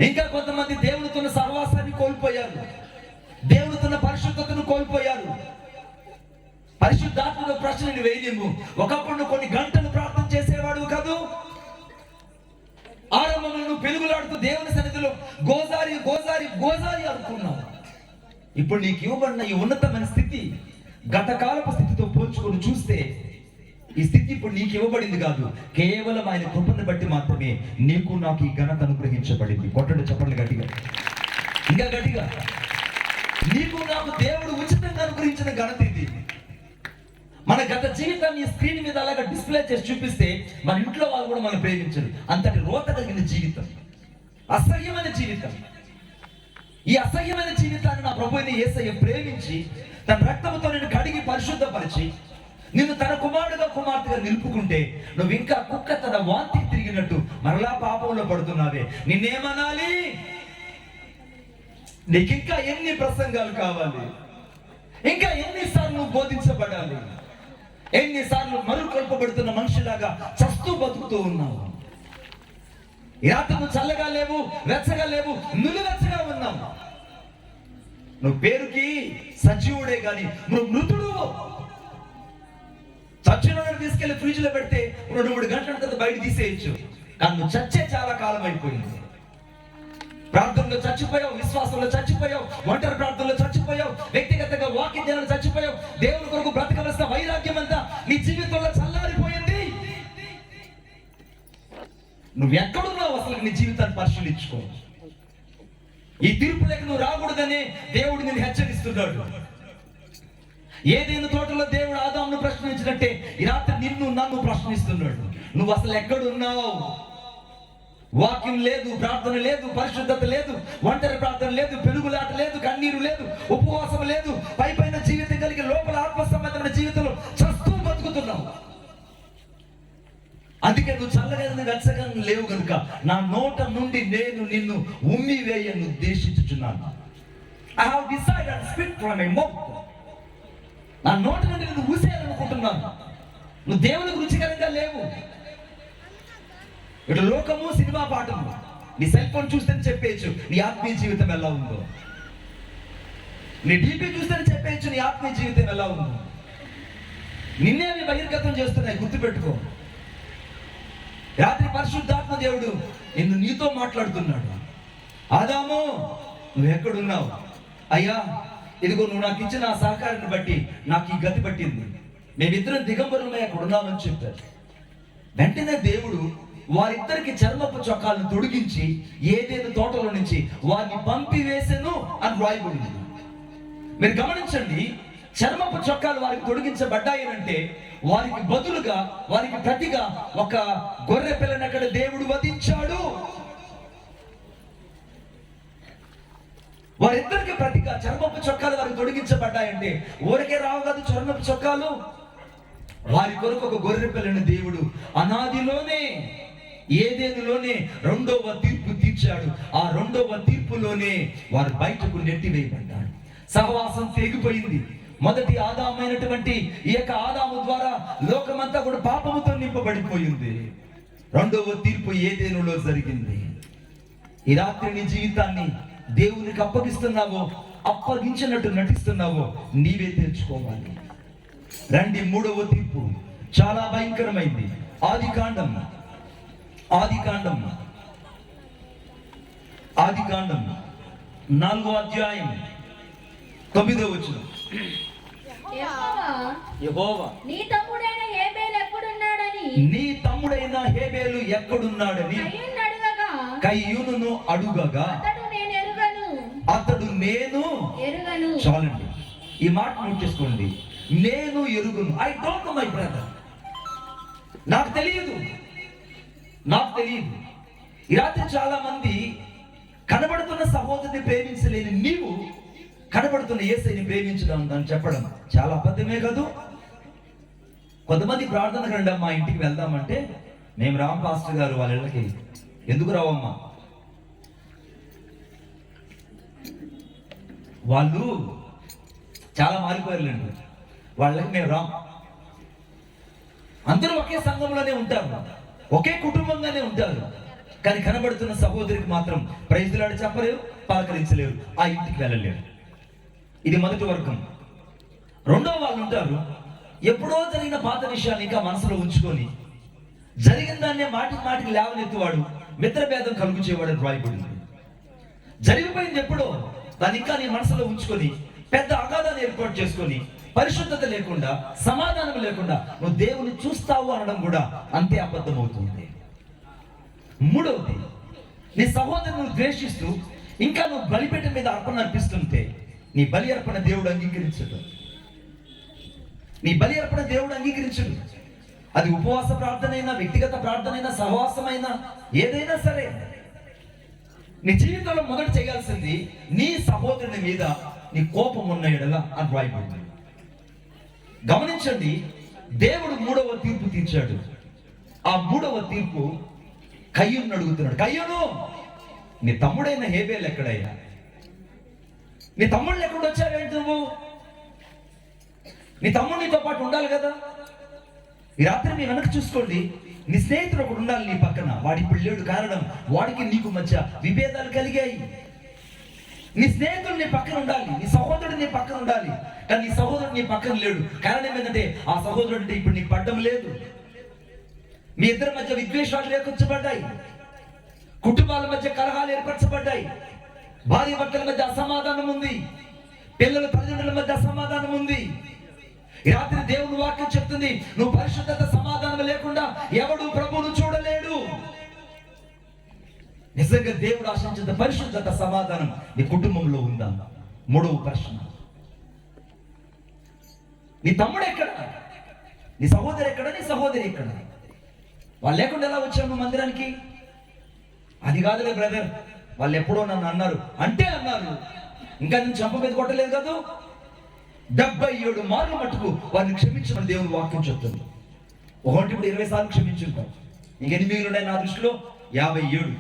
ఇంకా కొంతమంది దేవునితో సహవాసాన్ని కోల్పోయారు, దేవునితో పరిశుద్ధతను కోల్పోయారు. పరిశుద్ధాత్మక ప్రశ్నలు వేయలేము. ఒకప్పుడు నువ్వు కొన్ని గంటలు ప్రార్థన చేసేవాడు కాదు. ఆరంభంలో నువ్వు పెరుగులాడుతూ దేవుని సన్నిధిలో గోజారి గోజారి గోజారి అనుకున్నావు. ఇప్పుడు నీకు ఇవ్వబడిన ఈ ఉన్నతమైన స్థితి గతకాలపు స్థితితో పోల్చుకొని చూస్తే ఈ స్థితి ఇప్పుడు నీకు ఇవ్వబడింది కాదు, కేవలం ఆయన కృపను బట్టి మాత్రమే నీకు నాకు ఈ ఘనత అనుగ్రహించబడింది. కొట్టండి చెప్పండి గట్టిగా, ఇంకా గట్టిగా. నీకు నాకు దేవుడు ఉచితంగా అనుగ్రహించిన ఘనత ఇది. మన గత జీవితాన్ని స్క్రీన్ మీద అలాగా డిస్ప్లే చేసి చూపిస్తే మన ఇంట్లో వాళ్ళు కూడా మనం ప్రేమించరు. అంతటి రోత కలిగిన జీవితం, అసహ్యమైన జీవితం. ఈ అసహ్యమైన జీవితాన్ని నా ప్రభువుని యేసయ్య ప్రేమించి తన రక్తంతో నేను కడిగి పరిశుద్ధపరిచి నిన్ను తన కుమారుడుగా కుమార్తెగా నిలుపుకుంటే నువ్వు ఇంకా కుక్క తన వాంతి తిరిగినట్టు మరలా పాపంలో పడుతున్నావే. నిన్నేమనాలి? నీకు ఇంకా ఎన్ని ప్రసంగాలు కావాలి? ఇంకా ఎన్నిసార్లు నువ్వు బోధించబడాలి? ఎన్నిసార్లు మరుకొల్పబడుతున్న మనిషిలాగా చస్తూ బతుకుతూ ఉన్నావు? ఈ రాత్రి నువ్వు చల్లగా లేవు, వెచ్చగా లేవు, నులివెచ్చగా ఉన్నావు. నువ్వు పేరుకి సజీవుడే గాని నువ్వు మృతుడు. చచ్చిన తీసుకెళ్లి ఫ్రిడ్జ్ లో పెడితే 2-3 గంటల తర్వాత బయట తీసేయచ్చు, కానీ నువ్వు చచ్చే చాలా కాలం అయిపోయింది. ప్రార్థనలో చచ్చిపోయావు, విశ్వాసంలో చచ్చిపోయావు, ఒంటరి ప్రార్థనలో చచ్చిపోయావు, వ్యక్తిగతంగా వాక్య ధ్యానంలో చచ్చిపోయావు. దేవుని కొరకు బ్రతకవలసిన వైరాగ్యం అంతా నీ జీవితంలో చల్లారిపోయింది. నువ్వు ఎక్కడున్నావు? అసలు నీ జీవితాన్ని పరిశీలించుకో. ఈ తీర్పులకు నువ్వు రాకూడదని దేవుడు నిన్ను హెచ్చరిస్తున్నాడు. ఏదైనా తోటలో దేవుడు ఆదామును ప్రశ్నించినట్టే ఈ రాత్రి నిన్ను నన్ను ప్రశ్నిస్తున్నాడు. నువ్వు అసలు ఎక్కడున్నావు? వాక్యం లేదు, ప్రార్థన లేదు, పరిశుద్ధత లేదు, ఒంటరి ప్రార్థన లేదు, పెరుగులాట లేదు, కన్నీరు లేదు, ఉపవాసం లేదు, పైపైన జీవితం కలిగి లోపల ఆత్మ సంబంధమైన జీవితంలో చస్తూ బతుకుతున్నావు. అందుకే నువ్వు చల్లగా వెచ్చగా లేవు కనుక నా నోట నుండి నేను నిన్ను ఉమ్మి వేయను ఉద్దేశించుచున్నాను. I have decided to speak from my mouth. నా నోట నుండి నిన్ను ఊసేయాలనుకుంటున్నాను. నువ్వు దేవునికి రుచికరంగా లేవు. ఇటు లోకము, సినిమా పాటము, నీ సెల్ ఫోన్ చూస్తే చెప్పేయచ్చు నీ ఆత్మీయ జీవితం ఎలా ఉందో, నీ డీపీ చూస్తే చెప్పేయచ్చు నీ ఆత్మీయ జీవితం ఎలా ఉందో. నిన్నే అవి బహిర్గతం చేస్తున్నాయి, గుర్తుపెట్టుకో. రాత్రి పరిశుద్ధాత్మ దేవుడు నీతో మాట్లాడుతున్నాడు. ఆదాము నువ్వు ఎక్కడున్నావు? అయ్యా ఇదిగో నువ్వు నాకు ఇచ్చిన ఆ సహకారాన్ని బట్టి నాకు ఈ గతి పట్టింది, మేమిద్దరం దిగంబరులమై అక్కడ ఉన్నామని చెప్పారు. వెంటనే దేవుడు వారిద్దరికి చర్మపు చొక్కాలను తొడిగించి ఏదేదో తోటలో నుంచి వారిని పంపివేసెను అని రాయబడింది. మీరు గమనించండి, చర్మపు చొక్కాలు వారికి తొడిగించబడ్డాయనంటే వారికి బదులుగా, వారికి ప్రతిగా ఒక గొర్రె పిల్లని అక్కడ దేవుడు వధించాడు. వారిద్దరికి ప్రతిగా చర్మపు చొక్కాలు వారికి తొడిగించబడ్డాయంటే ఊరికే రావు కాదు చర్మపు చొక్కాలు. వారి కొరకు ఒక గొర్రె పిల్లని దేవుడు అనాదిలోనే ఏదేనులోనే 2వ తీర్పు తీర్చాడు. ఆ 2వ తీర్పులోనే వారు బయటకు నెట్టివేయబడ్డాడు. సహవాసం తెగిపోయింది. మొదటి ఆదామైనటువంటి ఈ యొక్క ఆదాము ద్వారా లోకమంతా కూడా పాపముతో నింపబడిపోయింది. 2వ తీర్పు ఏదేనులో జరిగింది. ఈ రాత్రి నీ జీవితాన్ని దేవునికి అప్పగిస్తున్నావో, అప్పగించినట్టు నటిస్తున్నావో నీవే తెలుసుకోవాలి. రండి, 3వ తీర్పు చాలా భయంకరమైంది. ఆదికాండం 4వ అధ్యాయం 9వ వచనం. యెహోవా
నీ తమ్ముడైన హేబేలు ఎక్కడున్నాడని కయీనును అడుగగా అతడు నేను ఎరుగను.
చాలండి, ఈ మాట నోట్ చేసుకోండి. నేను ఎరుగును. I don't know my brother. నాకు తెలియదు.
ఈ రాత్రి చాలా మంది కనబడుతున్న సహోదరుని ప్రేమించలేని నీవు కనబడుతున్న యేసయ్యని ప్రేమించడం అని చెప్పడం చాలా అబద్ధమే కాదు. కొంతమంది ప్రార్థనకు రండి మా ఇంటికి వెళ్దామంటే, మేము రామ్ పాస్టర్ గారు వాళ్ళ ఇళ్ళకి. ఎందుకు రావమ్మా? వాళ్ళు చాలా మారిపోయారులేండి, వాళ్ళకి మేము రాం. అందరూ ఒకే సంఘంలోనే ఉంటారు, ఒకే కుటుంబంగానే ఉంటారు, కానీ కనబడుతున్న సహోదరికి మాత్రం ప్రైజులాడి చెప్పలేరు, పలకరించలేరు, ఆ ఇంటికి వెళ్ళలేరు. ఇది మొదటి వర్గం. రెండో వాళ్ళు ఉంటారు, ఎప్పుడో జరిగిన పాత విషయాన్ని ఇంకా మనసులో ఉంచుకొని జరిగిన దాన్నే మాటికి లేవనెత్తువాడు, మిత్రభేదం కలుగుచేవాడు రాయబడింది. జరిగిపోయింది ఎప్పుడో దాన్ని ఇంకా నీ మనసులో ఉంచుకొని పెద్ద అగాధాన్ని ఏర్పాటు చేసుకొని పరిశుద్ధత లేకుండా, సమాధానం లేకుండా నువ్వు దేవుని చూస్తావు అనడం కూడా అంతే అబద్ధం అవుతుంది. మూడవది, నీ సహోదరుని ద్వేషిస్తూ ఇంకా నువ్వు బలిపీఠ మీద అర్పణ అర్పిస్తుంటే నీ బలి అర్పణ దేవుడు అంగీకరించడు. నీ బలి అర్పణ దేవుడు అంగీకరించడు. అది ఉపవాస ప్రార్థనైనా, వ్యక్తిగత ప్రార్థనైనా, సహవాసమైనా, ఏదైనా సరే నీ జీవితంలో మొదట చేయాల్సింది నీ సహోదరుని మీద నీ కోపం ఉన్న ఎడల అని రాయబడింది. గమనించండి, దేవుడు 3వ తీర్పు తీర్చాడు. ఆ 3వ తీర్పు కయ్యూను అడుగుతున్నాడు, కయ్యూను నీ తమ్ముడైన హేబేలు ఎక్కడయ్యా? నీ తమ్ముళ్ళు ఎక్కడ వచ్చావేంటి? నువ్వు నీ తమ్ముడు నీతో పాటు ఉండాలి కదా. ఈ రాత్రి నీ వెనక చూసుకోండి, నీ స్నేహితుడు ఒకడు ఉండాలి నీ పక్కన. వాడి ఇప్పుడు లేడు, కారణం వాడికి నీకు మధ్య విభేదాలు కలిగాయి. నీ స్నేహితుడు నీ పక్కన ఉండాలి, నీ సహోదరుడు నీ పక్కన ఉండాలి, కానీ నీ సహోదరుడు నీ పక్కన లేడు. కారణం ఏంటంటే ఆ సహోదరుడు అంటే ఇప్పుడు నీకు పడ్డం లేదు. మీ ఇద్దరి మధ్య విద్వేషాలు రేకొచ్చబడ్డాయి, కుటుంబాల మధ్య కలహాలు ఏర్పరచబడ్డాయి, భార్య భర్తల మధ్య అసమాధానం ఉంది, పిల్లల తల్లిదండ్రుల మధ్య అసమాధానం ఉంది. ఈ రాత్రి దేవుని వాక్యం చెప్తుంది, నువ్వు పరిశుద్ధత, సమాధానం లేకుండా ఎవడు ప్రభువును చూడలేడు. నిజంగా దేవుడు ఆశించిన పరిశుద్ధత, సమాధానం నీ కుటుంబంలో ఉందా? 3వ ప్రశ్న, నీ తమ్ముడు ఎక్కడ? నీ సహోదరు ఎక్కడ? నీ సహోదరి ఎక్కడ? వాళ్ళు లేకుండా ఎలా వచ్చావు నువ్వు మందిరానికి? అది కాదులే బ్రదర్, వాళ్ళు ఎప్పుడో నన్ను అన్నారు అంటే అన్నారు, ఇంకా నేను చంప మీద కొట్టలేదు కదా. 77 మార్లు మట్టుకు వారిని క్షమించమని దేవుని వాక్యం చెప్తుంది. ఒకటి ఇప్పుడు 20 సార్లు క్షమించుంటావు, ఇంకెన్ని మిగిలి ఉన్నాయి నా దృష్టిలో? 57.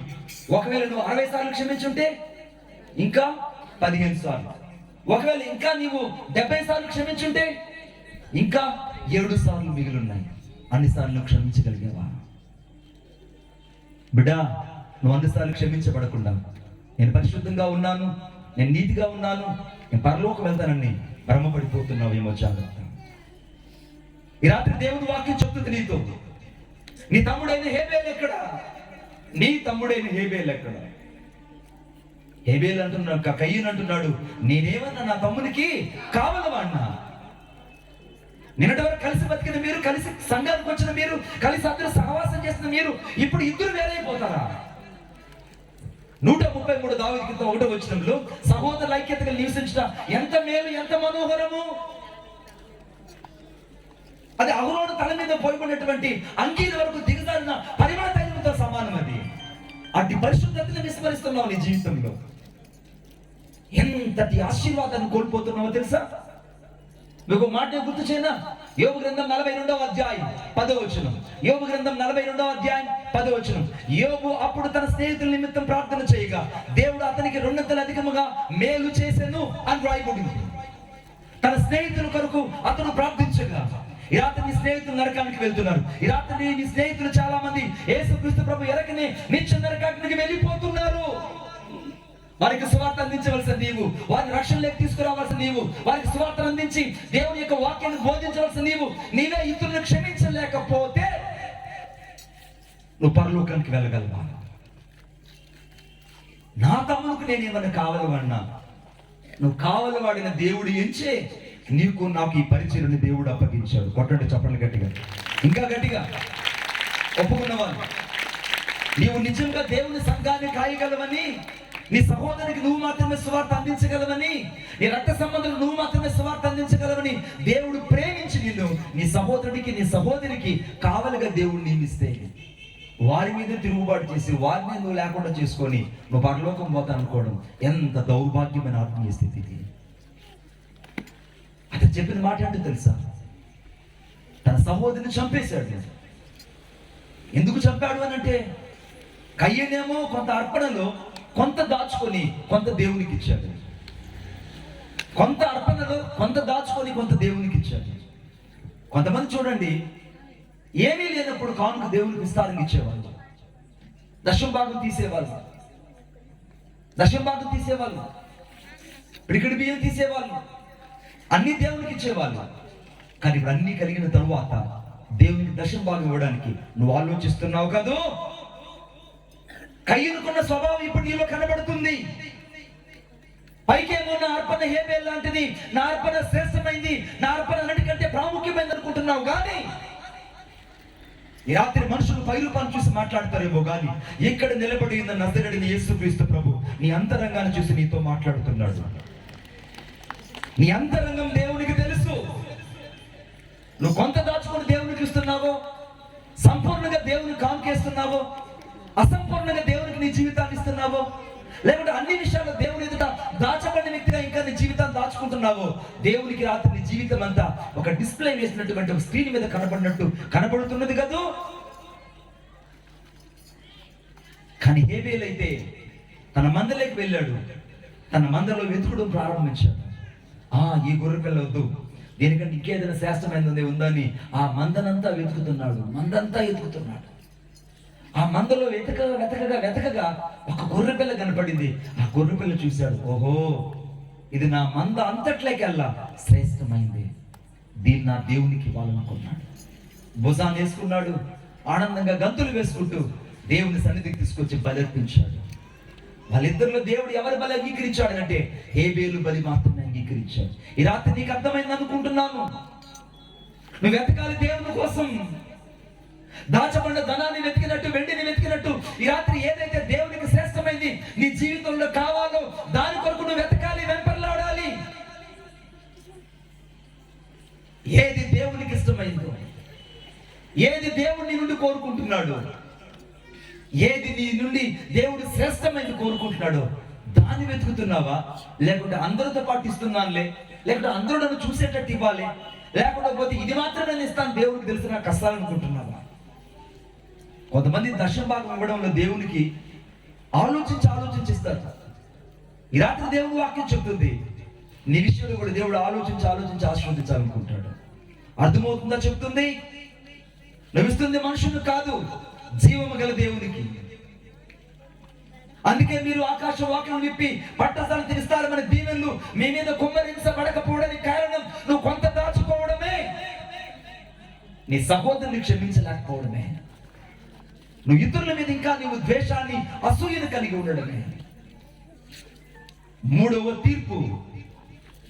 ఒకవేళ నువ్వు 60 సార్లు క్షమించుంటే ఇంకా 15 సార్లు. ఒకవేళ ఇంకా నీవు 70 సార్లు క్షమించుంటే ఇంకా 7 సార్లు మిగిలి ఉన్నాయి. అన్ని సార్లు క్షమించగలిగేవా? బిడ్డా, నువ్వు అన్నిసార్లు క్షమించబడకుండా నేను పరిశుద్ధంగా ఉన్నాను, నేను నీతిగా ఉన్నాను, నేను పరలోకం వెళ్తానని భ్రమపడిపోతున్నావు ఏమో, జాగ్రత్త. ఈ రాత్రి దేవుని వాక్యం చెప్తుంది నీతో, నీ తమ్ముడైన హేబేలు ఎక్కడ? నీ తమ్ముడైన హేబేలు ఎక్కడ? హేబేలు అంటున్నాడు, కయ్యూను అంటున్నాడు, నేనేమన్నా నా తమ్మునికి కావాలవాడినా? నిన్నటి వరకు కలిసి బతికిన మీరు, కలిసి సంఘానికి వచ్చిన మీరు, కలిసి అందరూ సహవాసం చేసిన మీరు ఇప్పుడు ఇద్దరు వేరైపోతారా? 133 దావీదు కీర్తన 1వ వచనంలో సహోదరుల ఐక్యతగా నివసించడం ఎంత మేలు, ఎంత మనోహరము. అది అహరోను తల మీద పోయబడినటువంటి అంగీల వరకు దిగజారిన పరిమళ తైలంతో సమానం. అది అట్టి పరిశుద్ధతను విస్మరిస్తున్నావు నీ జీవితంలో. ఎంతటి ఆశీర్వాదాన్ని కోల్పోతున్నావో తెలుసా? మీకు మాట గుర్తు చేయనా? యోబు గ్రంథం 42వ అధ్యాయం 10వ వచనం. యోబు గ్రంథం 42వ అధ్యాయం 10వ వచనం. యోబు అప్పుడు తన స్నేహితుల నిమిత్తం ప్రార్థన చేయగా దేవుడు అతనికి 2 అధికముగా మేలు చేసెను అని రాయబడింది. తన స్నేహితుల కొరకు అతను ప్రార్థించగా, ఈ రాత్రి నీ స్నేహితులు నరకానికి వెళ్తున్నారు. ఈ రాత్రి నీ స్నేహితులు చాలా మంది యేసుక్రీస్తు ప్రభు ఎరకనే నిత్య నరకానికి వెళ్ళిపోతున్నారు. వారికి సువార్త అందించవలసిన నీవు, వారిని రక్షణలోకి తీసుకురావాల్సిన నీవు, వారికి సువార్త అందించి దేవుని యొక్క వాక్యాన్ని బోధించవలసిన నీవు, నీవే ఇతరులను క్షమించలేకపోతే నువ్వు పరలోకానికి వెళ్ళగలవా? నా తమ్మునికి నేనేమన్నా కావాలవన్నా? నువ్వు కావాలవాడిన దేవుడు ఎంచే నీకు నాకు ఈ పరిచయని దేవుడు అప్పగించాడు. కొట్టండి చప్పట్లు గట్టిగా, ఇంకా గట్టిగా. ఒప్పుకున్నవారు, నీవు నిజంగా దేవుని సంఘాన్ని కాయగలవని, నీ సహోదరికి నువ్వు మాత్రమే సువార్త అందించగలవని, నీ రక్త సంబంధులు నువ్వు మాత్రమే సువార్త అందించగలవని దేవుడు ప్రేమించి నిన్ను నీ సహోదరుడికి, నీ సహోదరికి కావలిగా దేవుడు నియమిస్తే వారి మీద తిరుగుబాటు చేసి వారిని నువ్వు లేకుండా చేసుకొని నువ్వు పరలోకం పోతా అనుకోవడం ఎంత దౌర్భాగ్యమైన ఆత్మీయ స్థితి ఇది. అతను చెప్పిన మాట ఏంటో తెలుసా? తన సహోదరిని చంపేశాడు. ఎందుకు చంపాడు అని అంటే, కయ్యనేమో కొంత అర్పణలో కొంత దాచుకొని కొంత దేవునికి ఇచ్చాడు. కొంత అర్పణలో కొంత దాచుకొని కొంత దేవునికి ఇచ్చాడు. కొంతమంది చూడండి, ఏమీ లేనప్పుడు కానుక దేవునికి విస్తారంగా ఇచ్చేవాళ్ళు, దశమ భాగం తీసేవాళ్ళు, పిడికిడి బియ్యం తీసేవాళ్ళు, అన్ని దేవునికి ఇచ్చేవాళ్ళు. కానీ ఇప్పుడు అన్ని కలిగిన తరువాత దేవునికి దశమ భాగం ఇవ్వడానికి నువ్వు ఆలోచిస్తున్నావు కాదు. కయ్యనుకున్న స్వభావం ఇప్పుడు నీలో కనబడుతుంది. పైకేమో నా అర్పణ హేబేల్ లాంటిది, నా అర్పణ శ్రేష్టమైంది, నా అర్పణ అన్నిటికంటే ప్రాముఖ్యమైంది అనుకుంటున్నావు. కానీ ఈ రాత్రి మనుషులు పై రూపాన్ని చూసి మాట్లాడతారేమో, కానీ ఇక్కడ నిలబడి ఉన్న నజరేయుడైన యేసుక్రీస్తు ప్రభు నీ అంతరంగాన్ని చూసి నీతో మాట్లాడుతున్నాడు. నీ అంతరంగం దేవునికి తెలుసు. నువ్వు కొంత దాచుకొని దేవునికి ఇస్తున్నావో, సంపూర్ణంగా దేవునికి కాంకేస్తున్నావో, అసంపూర్ణంగా దేవునికి నీ జీవితాన్ని ఇస్తున్నావో, లేకుంటే అన్ని విషయాల్లో దేవుని ఎదుట దాచబడిన వ్యక్తిగా ఇంకా నీ జీవితాన్ని దాచుకుంటున్నావో, దేవునికి రాత్రి నీ జీవితం అంతా ఒక డిస్ప్లే వేసినటువంటి ఒక స్క్రీన్ మీద కనబడినట్టు కనబడుతున్నది కదూ. కానీ హేబేల్ అయితే తన మందలోకి వెళ్ళాడు, తన మందలో వెతుకుడు ప్రారంభించాడు. ఈ గొర్రె పిల్ల వద్దు, దీనికంటే ఇంకేదైనా శ్రేష్టమైనది ఉందని ఆ మందనంతా వెతుకుతున్నాడు. ఆ మందలో వెతకగా ఒక గొర్రె పిల్ల కనపడింది. ఆ గొర్రె పిల్ల చూశాడు, ఓహో ఇది నా మంద అంతట్లేకెల్లా శ్రేష్టమైంది, దీన్ని నా దేవునికి ఇవ్వాలనుకున్నాడు. భుజాన్ని వేసుకున్నాడు, ఆనందంగా గంతులు వేసుకుంటూ దేవుని సన్నిధికి తీసుకొచ్చి బలర్పించాడు. వాళ్ళిద్దరిలో దేవుడు ఎవరి బలి అంగీకరించాడు అంటే హేబేలు బలి మాత్రమే అంగీకరించాడు. ఈ రాత్రి నీకు అర్థమైంది అనుకుంటున్నాను. నువ్వు వెతకాలి దేవుని కోసం. దాచబడిన ధనాన్ని వెతికినట్టు, వెండిని వెతికినట్టు ఈ రాత్రి ఏదైతే దేవునికి శ్రేష్టమైంది నీ జీవితంలో కావాలో దాని కొరకు నువ్వు వెతకాలి, వెంపర్లాడాలి. ఏది దేవునికి ఇష్టమైందో, ఏది దేవుడు నీ నుండి కోరుకుంటున్నాడు, ఏది నీ నుండి దేవుడు శ్రేష్టమైంది కోరుకుంటున్నాడో దాన్ని వెతుకుతున్నావా? లేకుంటే అందరితో పాటు ఇస్తున్నానులే, లేకుంటే అందరూ నన్ను చూసేటట్టు ఇవ్వాలి, లేకపోతే ఇది మాత్రం నేను ఇస్తాను దేవుడికి తెలిసిన కష్టాలనుకుంటున్నావా? కొంతమంది దశమ భాగం ఇవ్వడంలో దేవునికి ఆలోచించిస్తారు. ఈ రాత్రి దేవుడు వాక్యం చెప్తుంది, నీ విషయంలో కూడా దేవుడు ఆలోచించి ఆశీర్వదించాలనుకుంటాడు. అర్థమవుతుందా? చెప్తుంది, నవ్విస్తుంది మనుషులు కాదు, జీవము గల దేవునికి. అందుకే మీరు ఆకాశ వాక్యం విప్పి పట్టణాలు తిరిస్తారని దీవెనలు మీ మీద కుమ్మరించబడకపోవడానికి కారణం నువ్వు కొంత దాచుకోవడమే, నీ సహోదరుని క్షమించలేకపోవడమే, నువ్వు ఇతరుల మీద ఇంకా నీవు ద్వేషాన్ని, అసూయను కలిగి ఉండడమే. మూడవ తీర్పు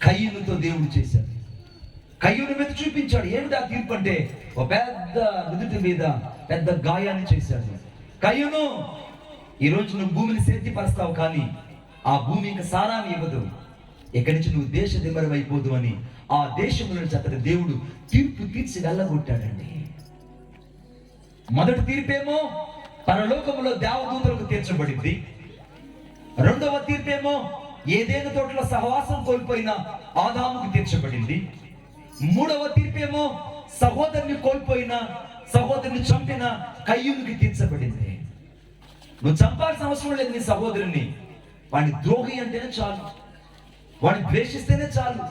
కయ్యూనుతో దేవుడు చేశాడు. కయ్యూను మీద చూపించాడు. ఏమిటి ఆ తీర్పు అంటే, ఒక పెద్ద నుదుటి మీద పెద్ద గాయాన్ని చేశాడు. కయ్యూను, ఈరోజు నువ్వు భూమిని సేద్యపరుస్తావు, కానీ ఆ భూమి ఇంకా సారాన్ని ఇవ్వదు, ఇక్కడి నుంచి నువ్వు దేశ దిమ్మరం అయిపోదు అని ఆ దేశంలో నుంచి అతని దేవుడు తీర్పు తీర్చి వెళ్ళగొట్టాడండి. మొదటి తీర్పేమో పరలోకములో దేవదూతలకు తీర్చబడింది. రెండవ తీర్పేమో ఏదేను తోటలో సహవాసం కోల్పోయిన ఆదాముకు తీర్చబడింది. మూడవ తీర్పేమో సహోదరుని కోల్పోయిన, సహోదరుని చంపిన కయ్యూనుకి తీర్చబడింది. నువ్వు చంపాల్సిన అవసరం లేదు నీ సహోదరుని, వాడిని ద్రోహి అంటేనే చాలు, వాడిని ద్వేషిస్తేనే చాలు,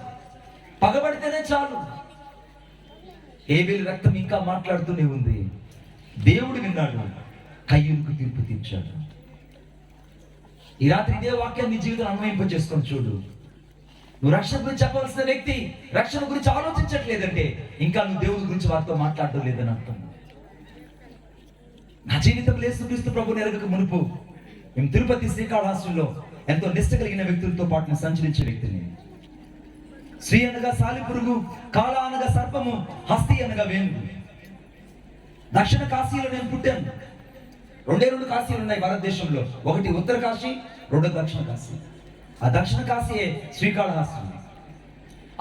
పగబడితేనే చాలు. హేబేలు రక్తం ఇంకా మాట్లాడుతూనే ఉంది. దేవుడు విన్నాడు, కయ్యూనుకు తీర్పు తీర్చాడు. ఈ రాత్రి ఇదే వాక్యాన్ని నీ జీవితం అన్వయింప చేసుకొని చూడు. నువ్వు రక్షణ గురించి చెప్పవలసిన వ్యక్తి రక్షణ గురించి ఆలోచించట్లేదంటే ఇంకా నువ్వు దేవుడి గురించి వారితో మాట్లాడటం లేదని అర్థం. నా జీవితంలో యేసుక్రీస్తు ప్రభువుని ఎరగక మునుపు మేము తిరుపతి శ్రీకాళహస్తిలో ఎంతో నిష్ట కలిగిన వ్యక్తులతో పాటు నేను సంచరించే వ్యక్తిని. శ్రీ అనగా సాలిపురుగు, కాళ అనగా సర్పము, హస్తి అనగా వేణుగు. దక్షిణ కాశీలో నేను పుట్టాను. రెండు కాశీలు ఉన్నాయి భారతదేశంలో, ఒకటి ఉత్తర కాశీ, రెండో దక్షిణ కాశీ. ఆ దక్షిణ కాశీయే శ్రీకాళహస్తి.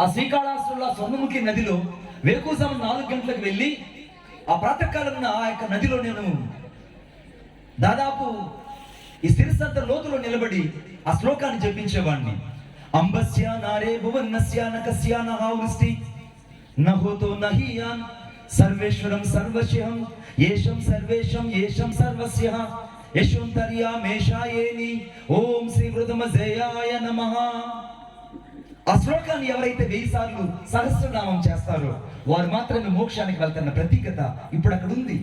ఆ శ్రీకాళహస్తిలో ఆ స్వర్ణముఖి నదిలో వేకువజాము 4 గంటలకు వెళ్ళి ఆ ప్రాతకాలం ఆ యొక్క నదిలో నేను దాదాపు ఈ శిరస్సంత లోతులో నిలబడి ఆ శ్లోకాన్ని జపించేవాడిని. అంబస్య నారే భువన్నస్య నకస్య నహావృష్టి నహోతో నహియాన్ సర్వేశ్వరం సర్వస్యం ఏషం సర్వేషం ఏషం సర్వస్య యశోంతర్యామేషాయేని ఓం శ్రీ వృధమజయాయ నమః. ఆ శ్లోకాన్ని ఎవరైతే 1000 సార్లు సహస్రనామం చేస్తారో వారు మాత్రమే మోక్షానికి వెళ్తున్న ప్రతీకత ఇప్పుడు అక్కడ ఉంది,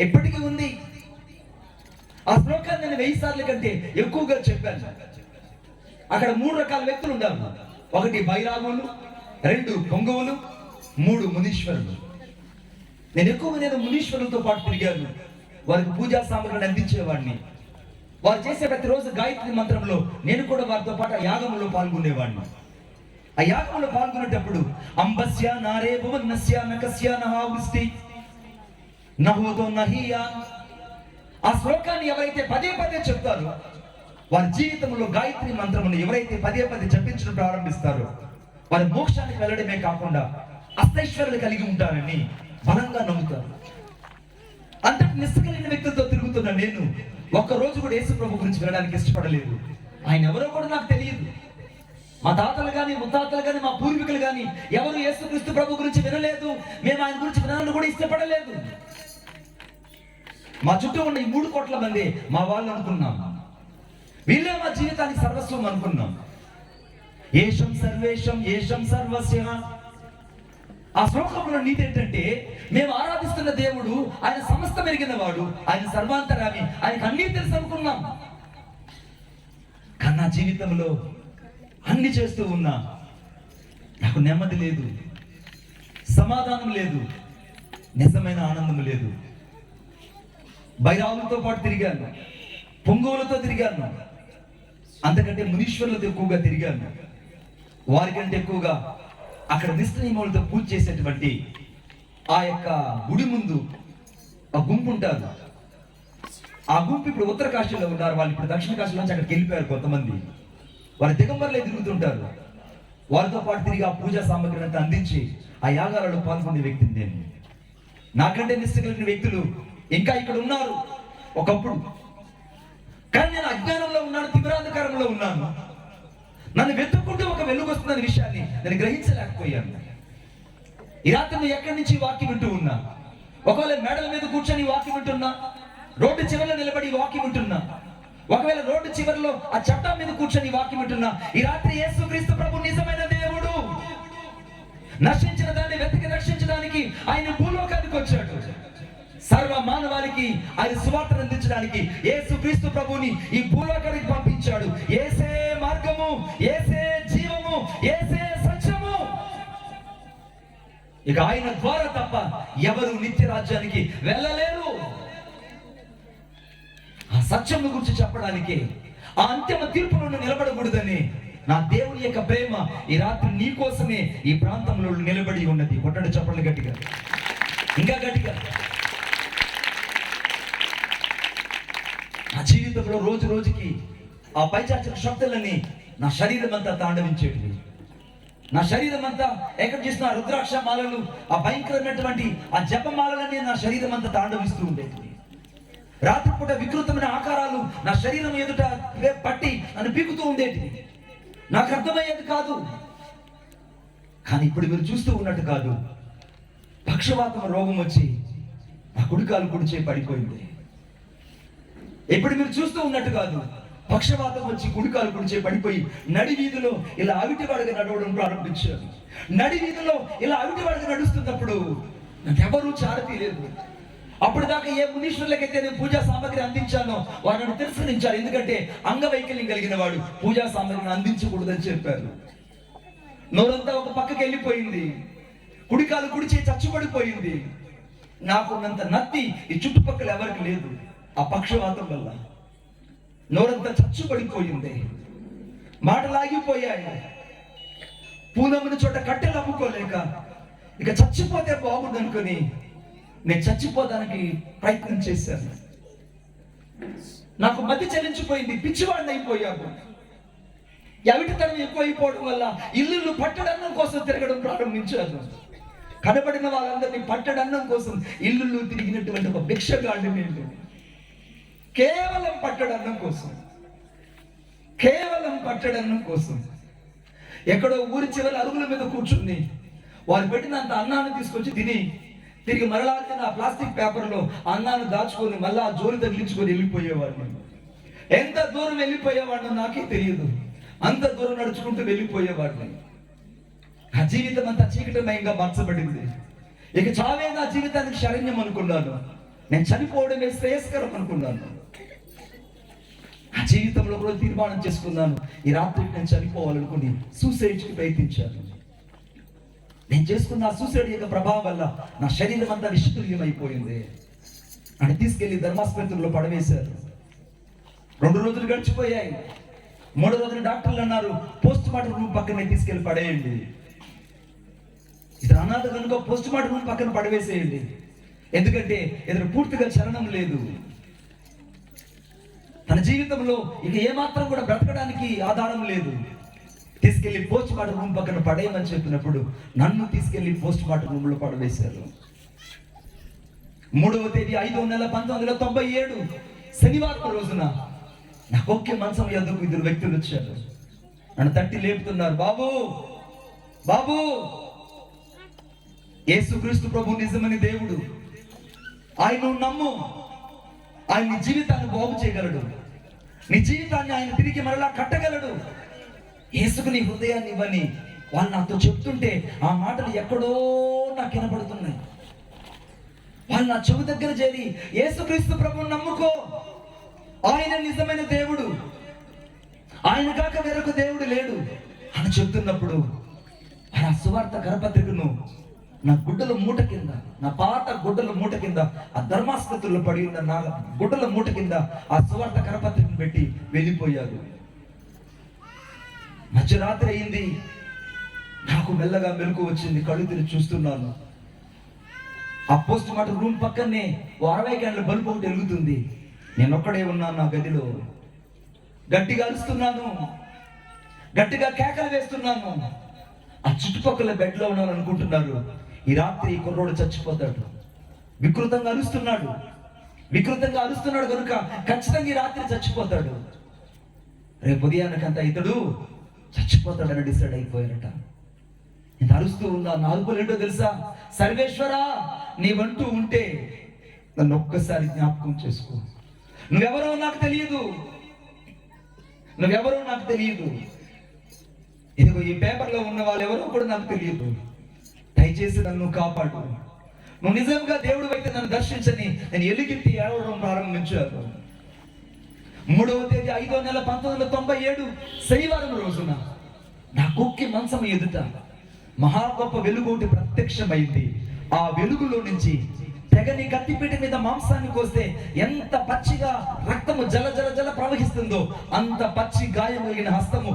ఎప్పటికీ ఉంది. ఆ శ్లోకాన్ని నేను 1000 సార్ల కంటే ఎక్కువగా చెప్పాను. అక్కడ 3 రకాల వ్యక్తులు ఉన్నారు. 1 బైరాగులు, 2 పొంగవులు, 3 మునీశ్వరులు. నేను మునీశ్వరులతో పాటు తిరిగాను. వారికి పూజా సామగ్రిని అందించేవాడిని. వారు చేసే ప్రతిరోజు గాయత్రి మంత్రంలో నేను కూడా వారితో పాటు ఆ యాగంలో పాల్గొనేవాడిని. ఆ యాగంలో పాల్గొనేటప్పుడు అంబస్య నారే భువన్నస్య నకస్య నహావృష్టి నహోతో నహియాన్, ఆ శ్లోకాన్ని ఎవరైతే పదే పదే చెప్తారో వారి జీవితంలో గాయత్రి మంత్రమును ఎవరైతే పదే పదే జపించడం ప్రారంభిస్తారో వారి మోక్షానికి వెళ్ళడమే కాకుండా అష్టైశ్వర్యాలు కలిగి ఉంటారని బలంగా నమ్ముతారు. అంతటి నిస్సకలిగిన వ్యక్తులతో తిరుగుతున్న నేను ఒక్కరోజు కూడా యేసు ప్రభు గురించి వినడానికి ఇష్టపడలేదు. ఆయన ఎవరో కూడా నాకు తెలియదు. మా తాతలు కానీ ముత్తాతలు కానీ మా పూర్వీకులు కానీ ఎవరు యేసుక్రీస్తు ప్రభు గురించి వినలేదు. మేము ఆయన గురించి వినాలని కూడా ఇష్టపడలేదు. మా చుట్టూ ఉన్న ఈ 3 కోట్ల మంది మా వాళ్ళు అనుకున్నాం. వీళ్ళే మా జీవితానికి సర్వస్వం అనుకున్నాం. ఏషం సర్వేషం ఏషం సర్వస్య. ఆ శ్లోకంలో నీతి ఏంటంటే మేము ఆరాధిస్తున్న దేవుడు ఆయన సమస్త మెరిగిన వాడు, ఆయన సర్వాంతరామి, ఆయనకు అన్నీ తెలుసు అనుకున్నాం. కానీ నా జీవితంలో అన్ని చేస్తూ ఉన్నా నాకు నెమ్మది లేదు, సమాధానం లేదు, నిజమైన ఆనందం లేదు. బైరావులతో పాటు తిరిగాను, పొంగోలతో తిరిగాను, అంతకంటే మునీశ్వరులతో ఎక్కువగా తిరిగాను. వారికంటే ఎక్కువగా అక్కడ నిష్ఠనియమాలతో పూజ చేసేటువంటి ఆ యొక్క గుడి ముందు ఆ గుంపు ఉంటారు. ఆ గుంపు ఇప్పుడు ఉత్తర కాశీలో ఉన్నారు. వాళ్ళు ఇప్పుడు దక్షిణ కాశీలో నుంచి అక్కడికి వెళ్ళిపోయారు. కొంతమంది వారి దిగంబర్లే తిరుగుతుంటారు. వారితో పాటు తిరిగి ఆ పూజా సామగ్రిని అంతా అందించి ఆ యాగాలలో పాల్గొనే వ్యక్తిని నేను. నాకంటే నిష్ఠ కలిగిన వ్యక్తులు ఇంకా ఇక్కడ ఉన్నారు ఒకప్పుడు. కానీ నేను అజ్ఞానంలో ఉన్నాను, తిమిరాంధకారంలో ఉన్నాను. నన్ను వెతుక్కుంటూ ఒక వెలుగు వస్తున్న విషయాన్ని నేను గ్రహించలేకపోయాను. ఈ రాత్రి నువ్వు ఎక్కడి నుంచి వాక్యం వింటూ ఉన్నా, ఒకవేళ మేడల మీద కూర్చొని వాక్యం వింటున్నా, రోడ్డు చివరిలో నిలబడి వాక్యం వింటున్నా, ఒకవేళ రోడ్డు చివరిలో ఆ చట్టం మీద కూర్చొని వాక్యం వింటున్నా, ఈ రాత్రి యేసుక్రీస్తు ప్రభు నిజమైన దేవుడు. నశించిన దాన్ని వెతికి రక్షించడానికి ఆయన భూలోకానికి వచ్చాడు. సర్వ మానవాళికి ఆయన సువార్తను అందించడానికి యేసుక్రీస్తు ప్రభుని ఈ భూలోకానికి పంపించాడు. యేసే మార్గము, యేసే జీవము, యేసే సత్యము. ఇక ఆయన ద్వారా తప్ప ఎవరు నిత్య రాజ్యానికి వెళ్ళలేరు. ఆ సత్యం గురించి చెప్పడానికి, ఆ అంతిమ తీర్పులను నిలబడకూడదని నా దేవుని యొక్క ప్రేమ ఈ రాత్రి నీ కోసమే ఈ ప్రాంతంలో నిలబడి ఉన్నది. కొట్టండి చెప్పండి గట్టిగా, ఇంకా గట్టిగా. నా జీవితంలో రోజు రోజుకి ఆ పైచాచిక శక్తులన్నీ నా శరీరం అంతా తాండవించేటివి. నా శరీరం అంతా ఎక్కడ చూసిన రుద్రాక్ష మాలలు, ఆ భయంకరమైనటువంటి ఆ జపమాలలన్నీ నా శరీరం అంతా తాండవిస్తూ ఉండేది. రాత్రిపూట వికృతమైన ఆకారాలు నా శరీరం ఎదుట పట్టి నన్ను పీకుతూ ఉండేది. నాకు అర్థమయ్యేది కాదు. కానీ ఇప్పుడు మీరు చూస్తూ ఉన్నట్టు కాదు. పక్షవాతం రోగం వచ్చి నా కుడికాలు కుడిచే పడిపోయింది. ఇప్పుడు మీరు చూస్తూ ఉన్నట్టు కాదు. పక్షవాతం వచ్చి కుడికాలు కుడిచే పడిపోయి నడి వీధిలో ఇలా అవిటివాడిగా నడవడం ప్రారంభించారు. నడి వీధిలో ఇలా అవిటివాడిగా నడుస్తున్నప్పుడు నాకెవరూ చారతీ లేదు. అప్పుడు దాకా ఏ మునీశ్వరులకైతే నేను పూజా సామగ్రి అందించానో వారు నన్ను తిరస్కరించారు. ఎందుకంటే అంగవైకల్యం కలిగిన వాడు పూజా సామగ్రిని అందించకూడదని చెప్పారు. నోరంతా ఒక పక్కకి వెళ్ళిపోయింది, కుడికాలు కుడిచే చచ్చుపడిపోయింది. నాకున్నంత నత్తి ఈ చుట్టుపక్కల ఎవరికి లేదు. ఆ పక్షవాతం వల్ల నోరంతా చచ్చుపడిపోయింది, మాటలు ఆగిపోయాయి. పూనముని చోట కట్టెలు అమ్ముకోలేక ఇక చచ్చిపోతే బాగుండు అనుకుని నేను చచ్చిపోదానికి ప్రయత్నం చేశాను. నాకు మతి చెల్లించిపోయింది, పిచ్చివాడిని అయిపోయాను. ఎవిటితనం ఎక్కువైపోవడం వల్ల ఇల్లు పట్టడన్నం కోసం తిరగడం ప్రారంభించాను. కనబడిన వాళ్ళందరినీ పట్టడన్నం కోసం ఇల్లు తిరిగినటువంటి ఒక భిక్షగాడిని నేను. కేవలం పట్టడన్నం కోసం, కేవలం పట్టడన్నం కోసం ఎక్కడో ఊరి చివరి అరుగుల మీద కూర్చుని వారు పెట్టినంత అన్నాన్ని తీసుకొచ్చి తిని తిరిగి మరలా ఆ ప్లాస్టిక్ పేపర్లో అన్నాన్ని దాచుకొని మళ్ళా ఆ జోలి తగిలించుకొని వెళ్ళిపోయేవాడిని. ఎంత దూరం వెళ్ళిపోయేవాడిని నాకే తెలియదు. అంత దూరం నడుచుకుంటూ వెళ్ళిపోయేవాడిని. నా జీవితం అంతా చీకటమయంగా మార్చబడింది. ఇక చావే నా జీవితానికి శరణ్యం అనుకున్నాను. నేను చనిపోవడమే శ్రేయస్కరం అనుకున్నాను. నా జీవితంలో కూడా తీర్మానం చేసుకున్నాను, ఈ రాత్రి నేను చనిపోవాలనుకుని సూసైడ్కి ప్రయత్నించాను. నేను చేసుకున్న సూసైడ్ యొక్క ప్రభావం వల్ల నా శరీరం అంతా నిష్క్రియం అని తీసుకెళ్లి ధర్మాస్పత్రిలో పడవేశారు. 2 రోజులు గడిచిపోయాయి. 3వ రోజున డాక్టర్లు అన్నారు, పోస్ట్ మార్టం రూమ్ పక్కనే తీసుకెళ్లి పడేయండి. ఇది అనాథ కనుక పోస్ట్ మార్టం రూమ్ పక్కన పడవేసేయండి, ఎందుకంటే ఇతను పూర్తిగా చలనం లేదు. తన జీవితంలో ఇక ఏమాత్రం కూడా బ్రతకడానికి ఆధారం లేదు. తీసుకెళ్లి పోస్ట్ మార్టం రూమ్ పక్కన పడేయమని చెప్పినప్పుడు నన్ను తీసుకెళ్లి పోస్ట్ మార్టం రూమ్ లో పడవేశారు. 3వ తేదీ 5వ నెల 1997 శనివారం రోజున నాకు ఒకే మంచం ఎదుగు 2 వ్యక్తులు వచ్చారు. నన్ను తట్టి లేపుతున్నారు, బాబు బాబు, యేసుక్రీస్తు ప్రభు నిజమని దేవుడు, ఆయన నమ్ము, ఆయన నీ జీవితాన్ని బాగు చేయగలడు, నీ జీవితాన్ని ఆయన తిరిగి మరలా కట్టగలడు, యేసుకు నీ హృదయాన్ని ఇవ్వని వాళ్ళు నాతో చెప్తుంటే ఆ మాటలు ఎక్కడో నాకు వినపడుతున్నాయి. వాళ్ళు నా చెవి దగ్గర చేరి యేసుక్రీస్తు ప్రభువుని నమ్ముకో, ఆయన నిజమైన దేవుడు, ఆయన కాక వేరొక దేవుడు లేడు అని చెప్తున్నప్పుడు ఆ సువార్త కరపత్రికను నా గుడ్డల మూట కింద, నా పాత గుడ్డల మూట కింద, ఆ ధర్మాస్పత్రుల్లో పడి ఉన్న నా గుడ్డల మూట కింద ఆ సువార్త కరపత్రికను పెట్టి వెళ్ళిపోయారు. మధ్యరాత్రి అయింది. నాకు మెల్లగా మెలకు వచ్చింది. కళ్ళు తెరిచి చూస్తున్నాను. ఆ పోస్ట్ మార్టం రూమ్ పక్కనే 60 క్యాండ్ల బల్బు ఒకటి వెలుగుతుంది. నేను ఒక్కడే ఉన్నాను నా గదిలో. గట్టిగా అరుస్తున్నాను, గట్టిగా కేకలు వేస్తున్నాను. ఆ చుట్టుపక్కల బెడ్లో ఉన్నాను అనుకుంటున్నారు ఈ రాత్రి ఈ కుర్రోడు చచ్చిపోతాడు. వికృతంగా అరుస్తున్నాడు, వికృతంగా అరుస్తున్నాడు కనుక ఖచ్చితంగా ఈ రాత్రి చచ్చిపోతాడు. రేపు ఉదయానికంతా ఇతడు చచ్చిపోతాడని డిసైడ్ అయిపోయారట. నేను అరుస్తూ ఉన్నా. నా అరుపులు ఏంటో తెలుసా? సర్వేశ్వరా, నీవంటూ ఉంటే నన్ను ఒక్కసారి జ్ఞాపకం చేసుకో. నువ్వెవరో నాకు తెలియదు, నువ్వెవరో నాకు తెలియదు. ఇదిగో ఈ పేపర్లో ఉన్న వాళ్ళు ఎవరో కూడా నాకు తెలియదు. దయచేసి నన్ను కాపాడు. నువ్వు నిజంగా దేవుడు అయితే నన్ను దర్శించని నేను ఎలుగెత్తి ఏడవడం ప్రారంభించాను. 3వ తేదీ 5వ నెల 1997 శనివారం రోజున నా కుక్కి మంచం ఎదుట మహా గొప్ప వెలుగు ఒకటి ప్రత్యక్షమైంది. ఆ వెలుగులో నుంచి తెగని కత్తిపీట మీద మాంసాన్ని కోస్తే ఎంత పచ్చిగా రక్తము జల జల జల ప్రవహిస్తుందో అంత పచ్చి గాయమగిన హస్తము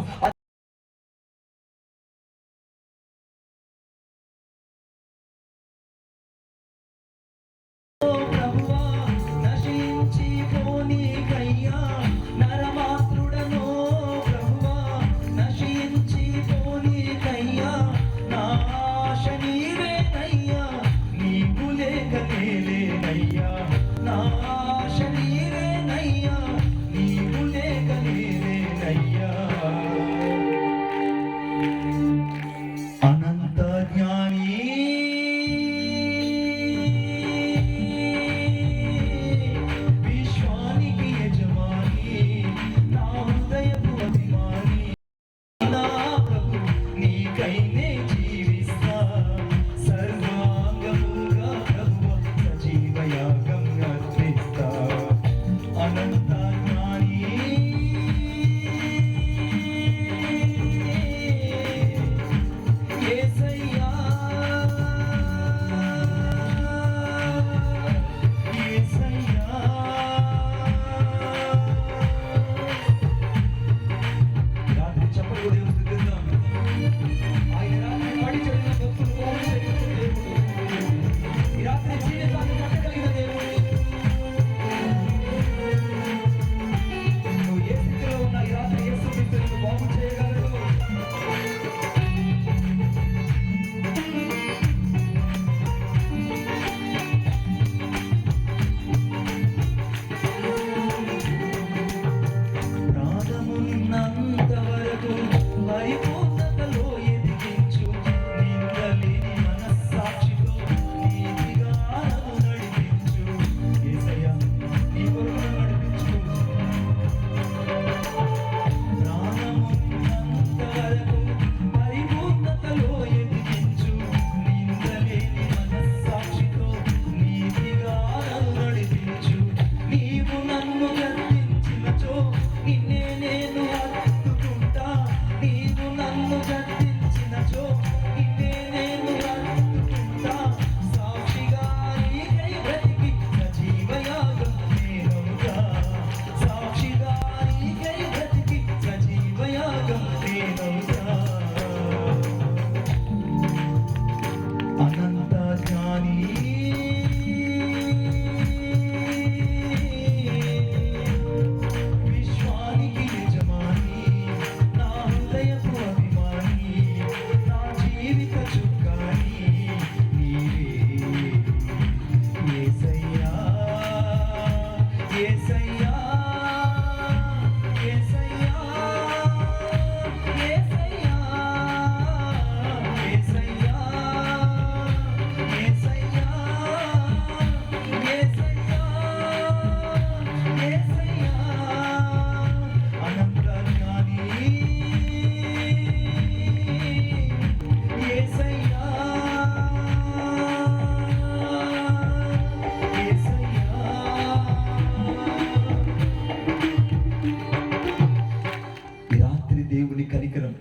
దేవుని కనికరం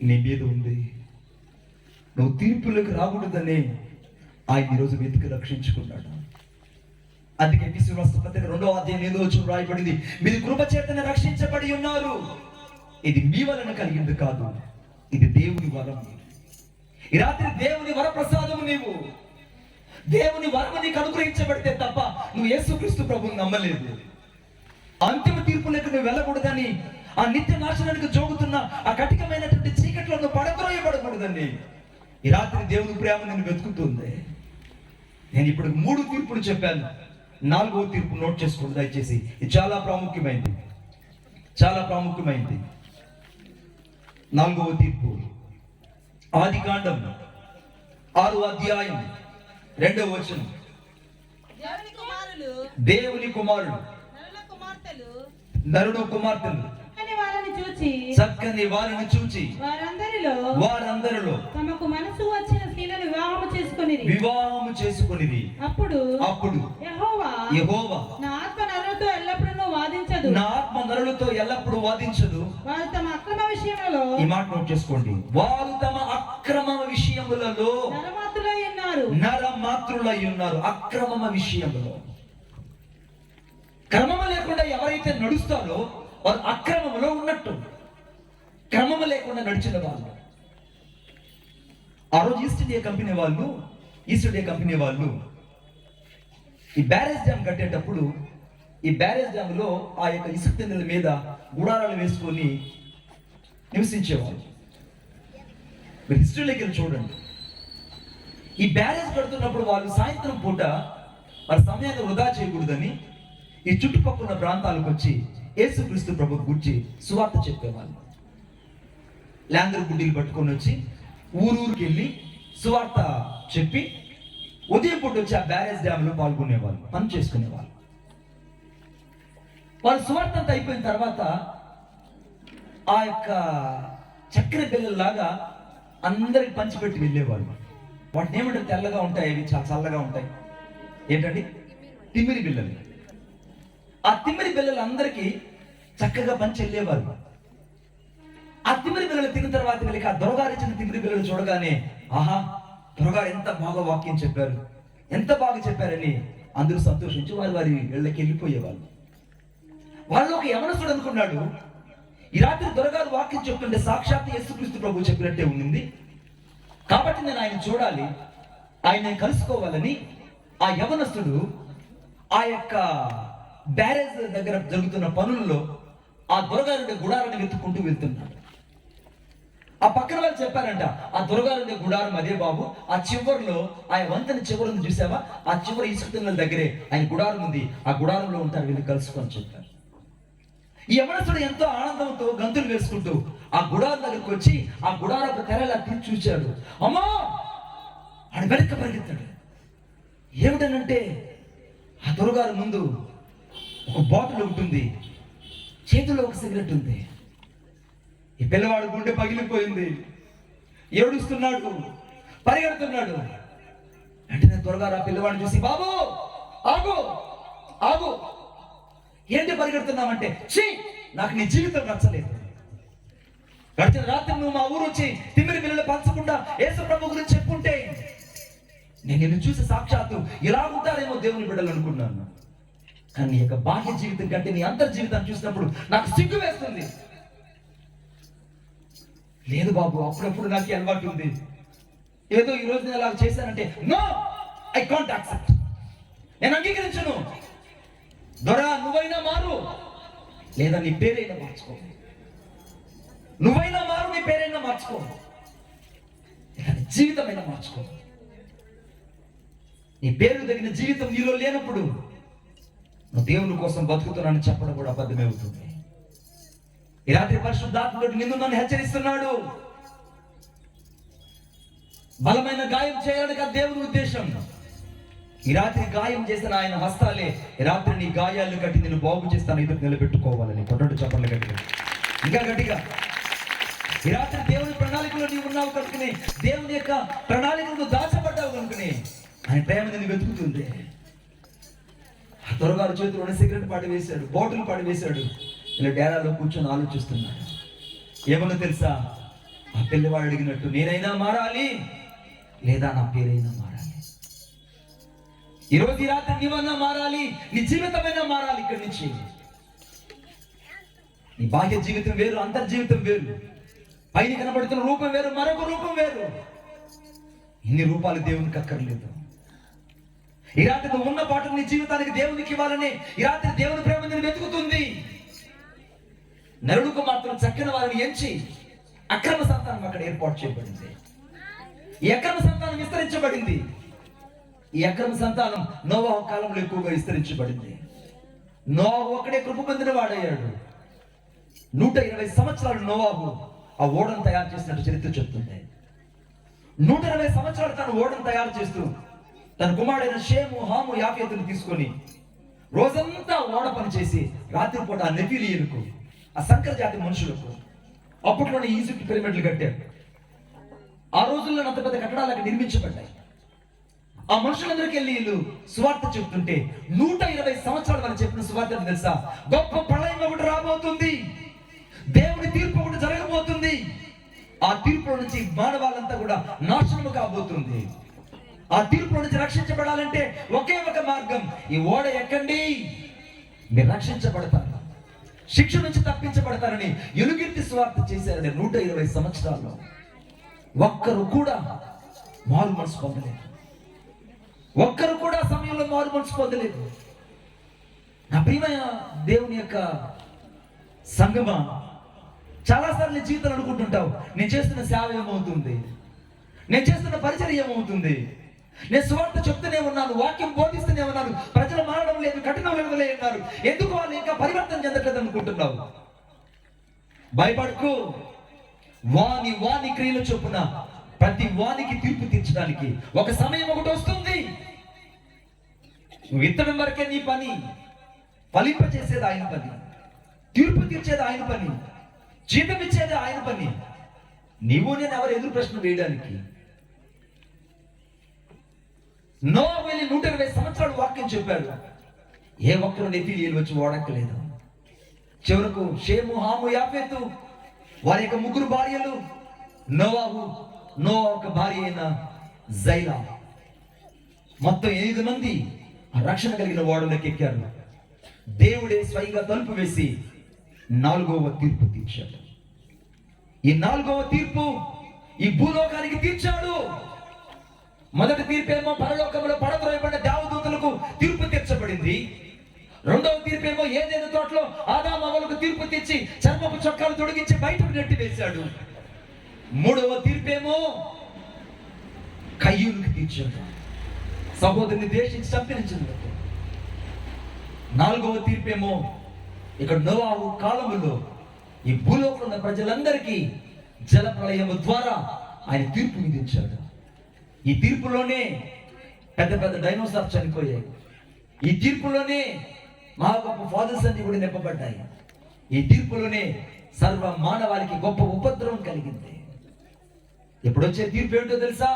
నీ మీద ఉంది. నువ్వు తీర్పులకు రాకూడదనే ఆయన ఈరోజు వెతికి రక్షించుకున్నాడు. అందుకే ఎఫెసీయుల పత్రిక 2వ అధ్యాయం 8వ వచనం రాయబడింది, మీరు కృప చేతనే రక్షించబడి ఉన్నారు. ఇది మీ వలన కలిగింది కాదు, ఇది దేవుని వరం. ఈ రాత్రి దేవుని వరప్రసాదము నీవు. దేవుని వరము నీకు అనుగ్రహించబడితే తప్ప నువ్వు యేసుక్రీస్తు ప్రభువుని నమ్మలేదు. అంతిమ తీర్పులకు నువ్వు వెళ్ళకూడదని, ఆ నిత్య నాశనానికి జోగుతున్న ఆ కఠినమైనటువంటి చీకట్లో నువ్వు పడద్రోయబడకూడదండి. ఈ రాత్రి దేవుని ప్రేమ నేను వెతుకుతుంది. నేను ఇప్పుడు 3 తీర్పులు చెప్పాను. 4వ తీర్పు నోట్ చేసుకోండి దయచేసి. ఇది చాలా ప్రాముఖ్యమైనది, చాలా ప్రాముఖ్యమైనది. 4వ తీర్పు ఆదికాండం 6వ అధ్యాయం 2వ వచనం. దేవుని కుమారులు నరుడు కుమార్తెలు చక్కని వారిని చూచి వారందరిలో
తమకు మనసు వచ్చిన స్త్రీలను వివాహము చేసుకొనిరి. అప్పుడు
యెహోవా
నా ఆత్మ నరులతో ఎల్లప్పుడూ వాదించదు. వారు తమ అక్రమ విషయములలో,
ఈ మాట నోట్ చేసుకోండి, వారు తమ అక్రమ విషయములలో నరమాత్రులై ఉన్నారు. అక్రమ విషయములో క్రమము లేకుండా ఎవరైతే నడుస్తారో వారు అక్రమములో ఉన్నట్టు. క్రమము లేకుండా నడిచిన వాళ్ళు. ఆ రోజు ఈస్ట్ ఇండియా కంపెనీ వాళ్ళు ఈ బ్యారేజ్ డ్యామ్ కట్టేటప్పుడు ఈ బ్యారేజ్ డ్యామ్ లో ఆ యొక్క ఇసుక తిన్నెల మీద గుడారాలు వేసుకొని నివసించేవాళ్ళు. మీరు హిస్టరీలోకి వెళ్ళి చూడండి. ఈ బ్యారేజ్ కడుతున్నప్పుడు వాళ్ళు సాయంత్రం పూట వారి సమయాన్ని వృధా చేయకూడదని ఈ చుట్టుపక్కల ప్రాంతాలకు వచ్చి యేసుక్రీస్తు ప్రభు గురించి సువార్త చెప్పేవాళ్ళు. ల్యాంగర్ గుడ్డీలు పట్టుకొని వచ్చి ఊరూరికి వెళ్ళి సువార్త చెప్పి ఉదయం పూట వచ్చి ఆ బ్యారేజ్ డ్యామ్ లో పాల్గొనేవాళ్ళు, పని చేసుకునేవాళ్ళు. వాళ్ళు సువార్త అంతా అయిపోయిన తర్వాత ఆ యొక్క చక్కెర బిళ్ళలాగా అందరికి పంచిపెట్టి వెళ్ళేవాళ్ళు. వాటిని ఏమంటారు? తెల్లగా ఉంటాయి, అవి చాలా చల్లగా ఉంటాయి. ఏంటండి? తిమ్మిరి బిళ్ళలు. ఆ తిమ్మిరి బిళ్ళలు అందరికీ చక్కగా పంచి వెళ్ళేవాళ్ళు. ఆ తిమ్మిరి బిళ్ళలు తిన్న తర్వాత వీళ్ళకి ఆ దొరగారు ఇచ్చిన తిమ్మిరి బిళ్ళలు చూడగానే, ఆహా, దొరగారు ఎంత బాగా వాక్యం చెప్పారు, ఎంత బాగా చెప్పారని అందరూ సంతోషించి వారి ఇళ్ళకి వెళ్ళిపోయేవాళ్ళు. వాళ్ళు ఒక యవనస్తుడు అనుకున్నాడు, ఈ రాత్రి దొరగారు వాక్యం చెప్తుంటే సాక్షాత్ యేసుక్రీస్తు ప్రభు చెప్పినట్టే ఉంది, కాబట్టి నేను ఆయన చూడాలి, ఆయన కలుసుకోవాలని ఆ యవనస్తుడు ఆ యొక్క బ్యారేజ్ దగ్గర జరుగుతున్న పనుల్లో ఆ దొరగారుడి గుడారాన్ని వెతుక్కుంటూ వెళ్తున్నాడు. ఆ పక్కన వాళ్ళు చెప్పారంట, ఆ దొరగారుడి గుడారం అదే బాబు, ఆ చివరిలో ఆ వంతెన చివరిని చూసావా, ఆ చివరి ఇసుక తిన్నెల దగ్గరే ఆయన గుడారం ఉంది, ఆ గుడారంలో ఉంటారు, వీళ్ళు కలుసుకొని చెప్పారు. ఈ యవనస్తుడు ఎంతో ఆనందంతో గంతులు వేసుకుంటూ ఆ గుడారం దగ్గరికి వచ్చి ఆ గుడారపు తెరలా తీసి చూశాడు. అమ్మా ఆడ వెనక్కి పరిగెత్తాడు. ఏమిటనంటే ఆ దొరగారు ముందు ఒక బాటిల్ ఉంటుంది, చేతిలో ఒక సిగరెట్ ఉంది. ఈ పిల్లవాడు గుండె పగిలిపోయింది, ఏడుస్తున్నాడు, పరిగెడుతున్నాడు. వెంటనే దొరగారు ఆ పిల్లవాడిని చూసి, బాబు ఆగు ఆగు, ఏంటి పరిగెడుతున్నామంటే, ఛీ నాకు నీ జీవితం నచ్చలేదు. గడిచిన రాత్రి నువ్వు మా ఊరు వచ్చి తిమ్మిరి బిళ్ళలు పంచకుండా యేసు ప్రభు గురించి చెప్పుంటే నేను నిన్ను చూసి సాక్షాత్తు ఇలా ఉంటారేమో దేవుని బిడ్డలు అనుకున్నాను. కానీ నీ యొక్క బాహ్య జీవితం కంటే నీ అంతర్ జీవితాన్ని చూసినప్పుడు నాకు సిగ్గు వేస్తుంది. లేదు బాబు, అప్పుడప్పుడు నాకు అలవాటు ఉంది, ఏదో ఈ రోజు నేను అలా చేశానంటే నో, ఐ కాంట్ యాక్సెప్ట్, నేను అంగీకరించను. దొర నువ్వైనా మారు, లేదా నీ పేరైనా మార్చుకో. నువ్వైనా మారు, నీ పేరైనా మార్చుకో, లేదా నీ జీవితమైనా మార్చుకో. నీ పేరు తగిన జీవితం నీలో లేనప్పుడు నువ్వు దేవుని కోసం బతుకుతున్నానని చెప్పడం కూడా అబద్ధమే అవుతుంది. ఈ రాత్రి పరిశుద్ధాత్ముడు నిన్ను నన్ను హెచ్చరిస్తున్నాడు. బలమైన గాయం చేయాలి కదా దేవుని ఉద్దేశం. ఈ రాత్రి గాయం చేసిన ఆయన హస్తాలే ఈ రాత్రి నీ గాయాలను కట్టి నేను బాగు చేస్తాను, ఎదురు నిలబెట్టుకోవాలని కొట్టడు చెప్పండి గట్టిగా, ఇంకా గట్టిగా. ఈ రాత్రి దేవుని ప్రణాళికలో నీవు ఉన్నావు కనుకనే, దేవుని యొక్క ప్రణాళికలు దాచబడ్డావు కనుకనే ఆయన ప్రేమ నిన్ను వెతుకుతుంది. ఆ దొరగారు చేతిలో సిగరెట్ పాడి వేశాడు, బాటిల్ పాడి వేశాడు. ఇలా డేరాలో కూర్చొని ఆలోచిస్తున్నాడు, ఏమన్నా తెలుసా? ఆ పిల్లవాడు అడిగినట్టు నేనైనా మారాలి లేదా నా పేరైనా మారాలి. ఈరోజు ఈ రాత్రి నీవన్నా మారాలి, నీ జీవితమైనా మారాలి. ఇక్కడి నుంచి నీ బాహ్య జీవితం వేరు, అంతర్జీవితం వేరు. పైన కనబడుతున్న రూపం వేరు, మరొక రూపం వేరు. ఇన్ని రూపాలు దేవునికి అక్కర్లేదు. ఈ రాత్రి నువ్వు ఉన్న పాటలు నీ జీవితానికి దేవునికి ఇవ్వాలని ఈ రాత్రి దేవుని ప్రేమ నేను వెతుకుతుంది. నరుడుకు మాత్రం చక్కని వారిని ఎంచి అక్రమ సంతానం అక్కడ ఏర్పాటు చేయబడింది. ఈ అక్రమ సంతానం విస్తరించబడింది. ఈ అక్రమ సంతానం నోవాహు కాలంలో ఎక్కువగా విస్తరించబడింది. నోవాహు ఒక్కడే కృప పొందిన వాడయ్యాడు. 120 సంవత్సరాలు నోవాహు ఆ ఓడను తయారు చేసినట్టు చరిత్ర చెప్తుంది. 120 సంవత్సరాలు తను ఓడను తయారు చేస్తూ తన కుమారుడైన షేము, హాము, యాఫెతును తీసుకొని రోజంతా ఓడ పని చేసి రాత్రిపూట ఆ నెఫిలీయులకు, ఆ సంకర జాతి మనుషులకు అప్పట్లోనే ఈజిప్ట్ పిరమిడ్లు కట్టారు. ఆ రోజుల్లో అంత పెద్ద కట్టడాలు అక్కడ నిర్మించబడ్డాయి. ఆ మనుషులందరికీ వెళ్ళి వీళ్ళు సువార్త చెప్తుంటే 120 సంవత్సరాలు వాళ్ళు చెప్పిన సువార్త తెలుసా? గొప్ప ప్రళయం ఒకటి రాబోతుంది, దేవుని తీర్పు ఒకటి జరగబోతుంది. ఆ తీర్పుల నుంచి మానవాళ్ళంతా కూడా నాశనము కాబోతుంది. ఆ తీర్పుల నుంచి రక్షించబడాలంటే ఒకే ఒక మార్గం, ఈ ఓడ ఎక్కండి, మీరు రక్షించబడతారు, శిక్ష నుంచి తప్పించబడతారని ఎలుగెత్తి సువార్త చేశారని 120 సంవత్సరాల్లో ఒక్కరు కూడా మారు మనసు పొందలేదు. ఒక్కరు కూడా సమయంలో మారు మనసు పొందలేదు. నా ప్రియమైన దేవుని యొక్క సంగమా, చాలాసార్లు నీ జీవితం అనుకుంటుంటావు, నేను చేస్తున్న సేవ ఏమవుతుంది, నేను చేస్తున్న పరిచర్య ఏమవుతుంది, నేను సువార్త చెప్తూనే ఉన్నాను, వాక్యం బోధిస్తూనే ఉన్నాను, ప్రజలు మారడం లేదు, కఠినం లేదులే అన్నారు, ఎందుకు వాళ్ళు ఇంకా పరివర్తన చెందట్లేదు అనుకుంటున్నావు? భయపడకు. వాని క్రియల చొప్పున ప్రతి వానికి తీర్పు తీర్చడానికి ఒక సమయం ఒకటి వస్తుంది. నువ్వు ఇత్తడం వరకే నీ పని, ఫలింప చేసేది ఆయన పని, తీర్పు తీర్చేది ఆయన పని, జీతం ఇచ్చేది ఆయన పని. నీవు నేను ఎవరు ఎదురు ప్రశ్న వేయడానికి? నోవహు వెళ్ళి 120 సంవత్సరాలు వాక్యం చెప్పాడు. ఏ ఒక్కరు నెఫిలీయులు వచ్చి ఓడక్కలేదు. చివరకు షేము, హాము, యాఫెతు వారి యొక్క 3 భార్యలు, నోవహు ఒక భార్య అయిన జైలా, మొత్తం 8 మంది రక్షణ కలిగిన ఓడలోకి ఎక్కారు. దేవుడే స్వయంగా తలుపు వేసి 4వ తీర్పు తీర్చాడు. ఈ 4వ తీర్పు ఈ భూలోకానికి తీర్చాడు. మొదటి తీర్పేమో పరలోకంలో పడద్రోయబడిన దేవదూతలకు తీర్పు తీర్చబడింది. 2వ తీర్పేమో ఏదైనా తోటలో ఆదాము అవ్వలకు తీర్పు తెచ్చి చర్మపు చొక్కాలు తొడిగించి బయటకు నెట్టి వేశాడు. 3వ తీర్పేమో కయ్యూనికి తీర్చాడు, సహోదరుని ద్వేషించి చంపించింది. 4వ తీర్పేమో ఇక్కడ నోవహు కాలములో ఈ భూలోకంలో ఉన్న ప్రజలందరికీ జల ప్రళయము ద్వారా ఆయన తీర్పు విధించాడు. ఈ తీర్పులోనే పెద్ద పెద్ద డైనోసార్ చనిపోయాయి. ఈ తీర్పులోనే మహా గొప్ప ఫాదర్స్ అన్ని కూడా నింపబడ్డాయి. ఈ తీర్పులోనే సర్వ మానవాళికి గొప్ప ఉపద్రవం కలిగింది. ఇప్పుడు వచ్చే తీర్పు ఏంటో తెలుసా?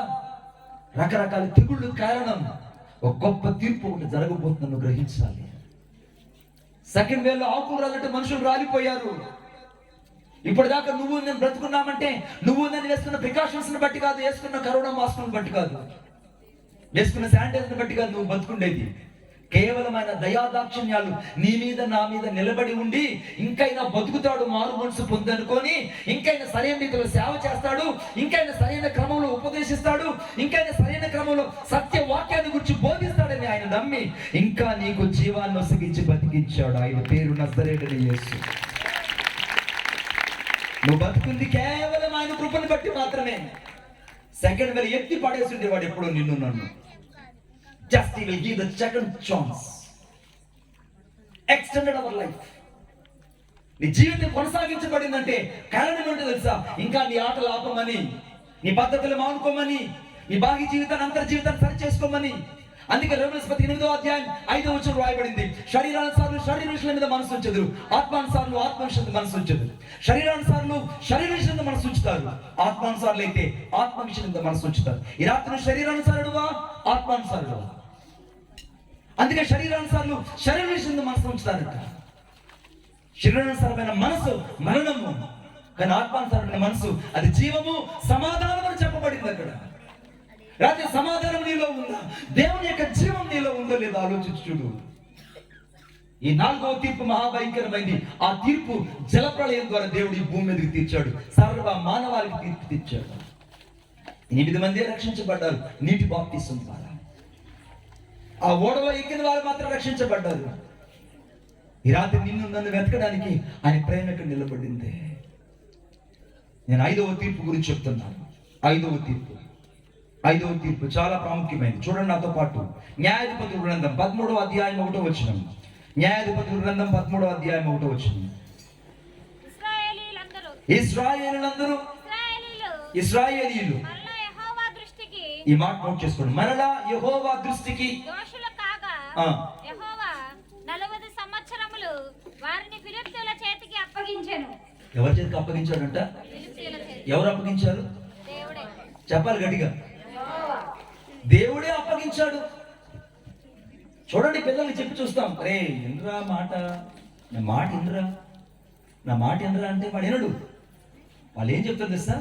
రకరకాల తెగుళ్ళు కారణం ఒక గొప్ప తీర్పు ఒకటి జరగబోతుందని గ్రహించాలి. సెకండ్ వేలో ఆకులు రాలంటే మనుషులు రాలిపోయారు. ఇప్పటిదాకా నువ్వు నేను బ్రతుకున్నామంటే నువ్వు నేను వేసుకున్న ప్రికాషన్స్ బట్టి కాదు, వేసుకున్న కరోనా మాస్కులను బట్టి కాదు, వేసుకున్న శానిటైజర్ని బట్టి కాదు నువ్వు బతుకుండేది. కేవలం ఆయన దయాదాక్షిణ్యాలు నీ మీద నా మీద నిలబడి ఉండి ఇంకైనా బతుకుతాడు, మారు మనసు పొందనుకొని ఇంకైనా సరైన రీతిలో సేవ చేస్తాడు, ఇంకైనా సరైన క్రమంలో ఉపదేశిస్తాడు, ఇంకైనా సరైన క్రమంలో సత్య వాక్యాన్ని గురించి బోధిస్తాడని ఆయన నమ్మి ఇంకా నీకు జీవాన్ని ఒసగించి బతికించాడు. ఆయన పేరు నజరేయుడైన యేసు. నువ్వు బతుకుంది కేవలం ఆయన కృపను బట్టి మాత్రమే. సెకండ్ వేళ ఎత్తి పడేసి ఉండేవాడు ఎప్పుడో నిన్ను నన్ను. Just he will give the second chance. Extended our life. నీ జీవితం కొనసాగించబడిందంటే కారణం ఏంటో తెలుసా? ఇంకా నీ ఆటలు ఆపమని, నీ పద్ధతులు మానుకోమని, నీ బాహ్య జీవితాన్ని అంతర్ జీవితాన్ని సరి చేసుకోమని. అందుకే రోమన్స్పతి 8వ అధ్యాయం 5వ వచనం రాయబడింది, శరీరానుసారులు శరీర విషయాల మీద మనసు ఉంచదు, ఆత్మానుసారులు ఆత్మ విషయం మీద మనసు ఉంచదు. శరీరానుసారులు శరీర విషయం మీద మనసు ఉంచుతారు, ఆత్మానుసారులు అయితే ఆత్మ విషయం మీద మనసు ఉంచుతారు. ఈ రాత్రి శరీరానుసారుడువా ఆత్మానుసారుడువా? అందుకే శరీరానుసారులు శరీర విషయం మీద మనసు ఉంచుతారట. శరీరానుసారమైన మనసు మరణము, కానీ ఆత్మానుసారమైన మనసు అది జీవము సమాధానం అని చెప్పబడింది అక్కడ. రాత్రి సమాధానం నీలో ఉందా? దేవుని యొక్క జీవం నీలో ఉందో లేదో ఆలోచించి చూడు. ఈ 4వ తీర్పు మహాభయంకరమైంది. ఆ తీర్పు జలప్రళయం ద్వారా దేవుడు ఈ భూమి మీదకి తీర్చాడు. సర్వ మానవాళికి తీర్పు తీర్చాడు. 8 మంది రక్షించబడ్డారు నీటి బాప్తిసం ద్వారా. ఆ ఓడలో ఎక్కిన వారు మాత్రం రక్షించబడ్డారు. ఈ రాత్రి నిన్ను నన్ను వెతకడానికి ఆయన ప్రేమ ఇక్కడ నిలబడింది. నేను 5వ తీర్పు గురించి చెప్తున్నాను. 5వ తీర్పు చాలా ప్రాముఖ్యమైనది. చూడండి నాతో పాటు. న్యాయాధిపతుల గ్రంథం 13వ అధ్యాయం 1వ వచనం. న్యాయాధిపతుల గ్రంథం 13వ అధ్యాయం 1వ వచనం. ఇశ్రాయేలీయులు ఈ మాట నోట్ చేసుకోండి. మరలా యెహోవా దృష్టికి
దోషులు కాగా యెహోవా 40 సంవత్సరములు వారిని ఫిలిష్తీయుల చేతికి అప్పగించెను.
ఎవరి చేతికి అప్పగించాడంట?
ఫిలిష్తీయుల చేతికి.
ఎవరు అప్పగించారు?
దేవుడే.
చెప్పాలి గట్టిగా. దేవుడే అప్పగించాడు. చూడండి, పిల్లల్ని చెప్పి చూస్తాం, రే ఎంద్రా మాట, నా మాట ఎంద్రా అంటే వాడు వినడు. వాళ్ళు ఏం చెప్తారు తెలుసా?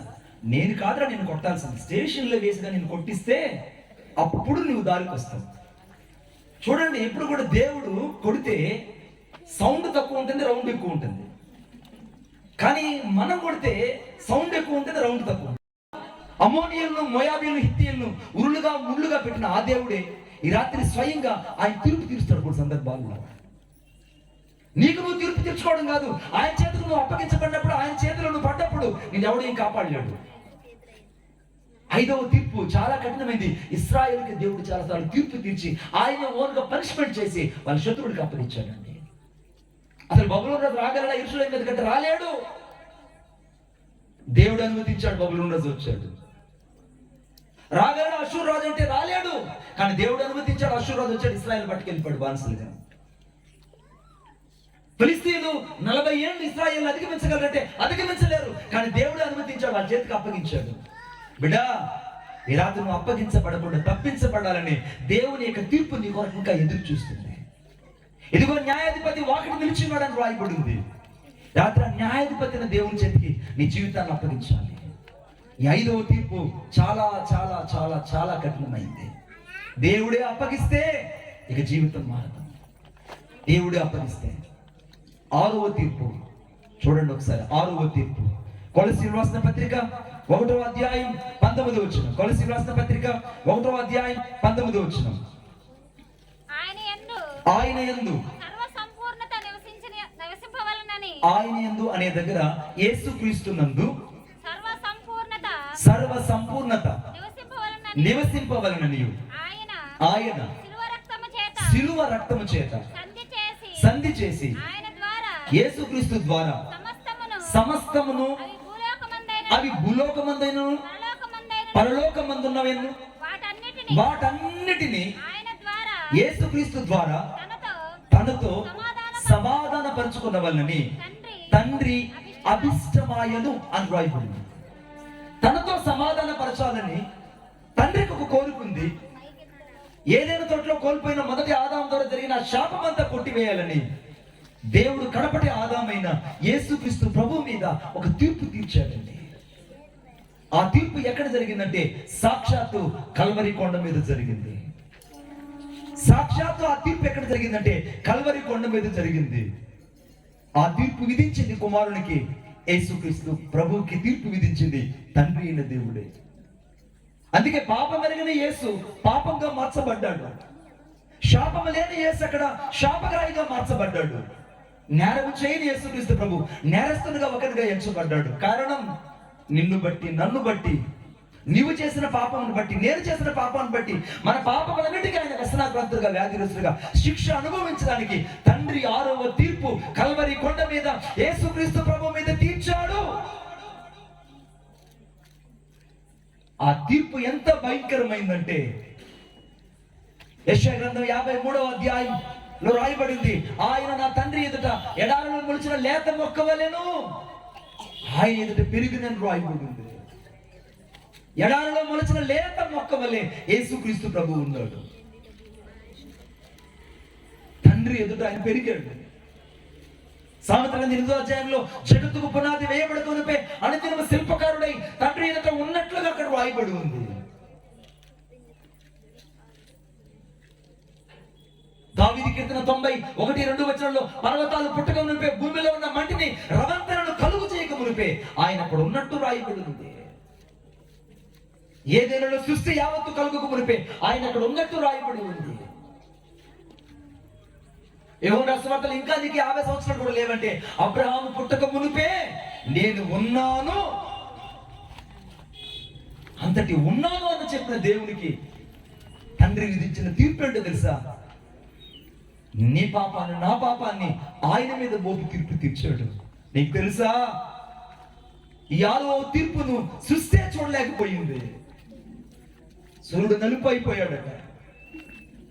నేను కాదురా నిన్ను కొట్టాల్సింది, స్టేషన్లో వేసిగా నేను కొట్టిస్తే అప్పుడు నువ్వు దారికి వస్తావు. చూడండి, ఎప్పుడు కూడా దేవుడు కొడితే సౌండ్ తక్కువ ఉంటుంది, రౌండ్ ఎక్కువ ఉంటుంది. కానీ మనం కొడితే సౌండ్ ఎక్కువ ఉంటుంది, రౌండ్ తక్కువ ఉంటుంది. అమోనియలను, మోయాబీలను, హిత్తీయులను ఉరులుగా ముళ్ళుగా పెట్టిన ఆ దేవుడే ఈ రాత్రి స్వయంగా ఆయన తీర్పు తీరుస్తాడు కొన్ని సందర్భాల్లో. నీకు నువ్వు తీర్పు తీర్చుకోవడం కాదు, ఆయన చేతులు నువ్వు అప్పగించబడినప్పుడు, ఆయన చేతులు నువ్వు పడ్డప్పుడు నేను ఎవడు ఏం కాపాడలేడు. 5వ తీర్పు చాలా కఠినమైంది. ఇశ్రాయేలుకి దేవుడు చాలాసార్లు తీర్పు తీర్చి ఆయన ఓన్గా పనిష్మెంట్ చేసి వాళ్ళ శత్రువుడికి అప్పగించాడండి. అసలు బబులోను రాజు రాగలడా? యెరూషలేము మీదకంటే రాలేడు. దేవుడు అనుమతించాడు, బబులోను రాజు వచ్చాడు. రాగలడా అష్షూరు రాజు అంటే? రాలేడు. కానీ దేవుడు అనుమతించాడు, అష్షూరు రాజు వచ్చాడు, ఇశ్రాయేలు పట్టుకెళ్ళిపోయాడు బానిసలుగా. ఫిలిష్తీయులు 40 ఏళ్ళు ఇశ్రాయేలు అధిగమించగలరంటే అధిగమించలేరు. కానీ దేవుడు అనుమతించాడు, వాళ్ళ చేతికి అప్పగించాడు. బిడ్డా, ఈ రాత్రి నువ్వు అప్పగించబడకుండా తప్పించబడాలని దేవుని యొక్క తీర్పు నీ కొరకు ఇంకా ఎదురు చూస్తుంది. ఇదిగో న్యాయాధిపతి వాకిటి నిలిచిన్నాడని రాయబడింది. రాత్రి న్యాయాధిపతిని దేవుని చేతికి నీ జీవితాన్ని అప్పగించాలి. ఈ 5వ తీర్పు చాలా చాలా చాలా చాలా కఠినమైంది. దేవుడే అప్పగిస్తే ఇక జీవితం మారదు. దేవుడే అప్పగిస్తే. 6వ తీర్పు చూడండి ఒకసారి. 6వ తీర్పు కొలస్సీయులకు రాసిన పత్రిక 1వ అధ్యాయం 19వ వచనం. కొలస్సీయులకు రాసిన పత్రిక 1వ అధ్యాయం 19వ వచనం. ఆయన యందు
సర్వ సంపూర్ణత నివసింపవలెనని.
ఆయన యందు అనే దగ్గర యేసుక్రీస్తునందు
సర్వ సంపూర్ణత
నివసింపవలెనని ఆయన శిలువ రక్తము చేత సంధి చేసి యేసుక్రీస్తు ద్వారా సమస్తమును అవి భూలోకమందైనను పరలోకమందున్నవెను వాటన్నిటిని యేసుక్రీస్తు ద్వారా తనతో సమాధాన పరుచుకున్న వలనని తండ్రి అభిష్టమాయను అని రాయబడింది. తనతో సమాధాన పరచాలని తండ్రికి ఒక కోరుకుంది. ఏదైనా తోటలో కోల్పోయిన మొదటి ఆదాము ద్వారా జరిగిన శాపమంతా కొట్టివేయాలని దేవుడు కడపటి ఆదామైన యేసుక్రీస్తు ప్రభు మీద ఒక తీర్పు తీర్చాడండి. ఆ తీర్పు ఎక్కడ జరిగిందంటే సాక్షాత్తు కల్వరి కొండ మీద జరిగింది. సాక్షాత్తు ఆ తీర్పు ఎక్కడ జరిగిందంటే కల్వరి కొండ మీద జరిగింది. ఆ తీర్పు విధించింది కుమారునికి, యేసుక్రీస్తు ప్రభువుకి తీర్పు విధించింది తండ్రి అయిన దేవుడే. అందుకే పాపం ఎరిగిన యేసు పాపంగా మార్చబడ్డాడు. శాపం లేని యేసు అక్కడ శాపగ్రాహిగా మార్చబడ్డాడు. నేరం చేయని యేసుక్రీస్తు ప్రభు నేరస్తునిగా ఒకరిగా ఎంచబడ్డాడు. కారణం నిన్ను బట్టి, నన్ను బట్టి, నీవు చేసిన పాపమును బట్టి, నేను చేసిన పాపాన్ని బట్టి, మన పాపములన్నిటికీ ఆయన వ్యసనాక్రాంతులుగా, వ్యాధిగ్రస్తులుగా శిక్ష అనుభవించడానికి తండ్రి 6వ తీర్పు కల్వరి కొండ మీద యేసుక్రీస్తు ప్రభు మీద తీర్చాడు. ఆ తీర్పు ఎంత భయంకరమైందంటే యెషయా గ్రంథం 53వ అధ్యాయంలో రాయబడింది, ఆయన నా తండ్రి ఎదుట ఎడారిలో మొలిచిన లేత మొక్క వలెను ఆయన ఎదుట పెరిగినని రాయబడింది. ఎడారిలో మొలిచిన లేత మొక్క వలె యేసుక్రీస్తు ప్రభు ఉన్నాడు. తండ్రి ఎదుట ఆయన పెరిగాడు. సామెతల 8వ అధ్యాయంలో జగత్తుకు పునాది వేయబడుతున్నపై శిల్పకారుడై తండ్రి ఎదుట ఉన్నట్లుగా అక్కడ రాయబడి ఉంది. దావీదు కీర్తన 91-2 వచనంలో పర్వతాలు పుట్టక మునిపే, భూమిలో ఉన్న మంటిని రవంతలను కలుగు చేయక మునిపే ఆయన అక్కడ ఉన్నట్టు రాయబడి ఉంది. ఏదేలో సృష్టి యావత్తు కలుగుకు మునిపే ఆయన అక్కడ ఉన్నట్టు రాయబడి ఉంది. యోహాను సువార్తలో ఇంకా నీకు 50 సంవత్సరాలు కూడా లేవంటే, అబ్రహాము పుట్టక మునిపే నేను ఉన్నాను, అంతటి ఉన్నాను అని చెప్పిన దేవునికి తండ్రి విధించిన తీర్పు ఏంటో తెలుసా? నీ పాపాన్ని నా పాపాన్ని ఆయన మీద మోపి తీర్పు తీర్చాడు. నీకు తెలుసా, ఈ 6వ తీర్పును సృష్టి చూడలేకపోయింది. సూర్యుడు నలుపు అయిపోయాడట,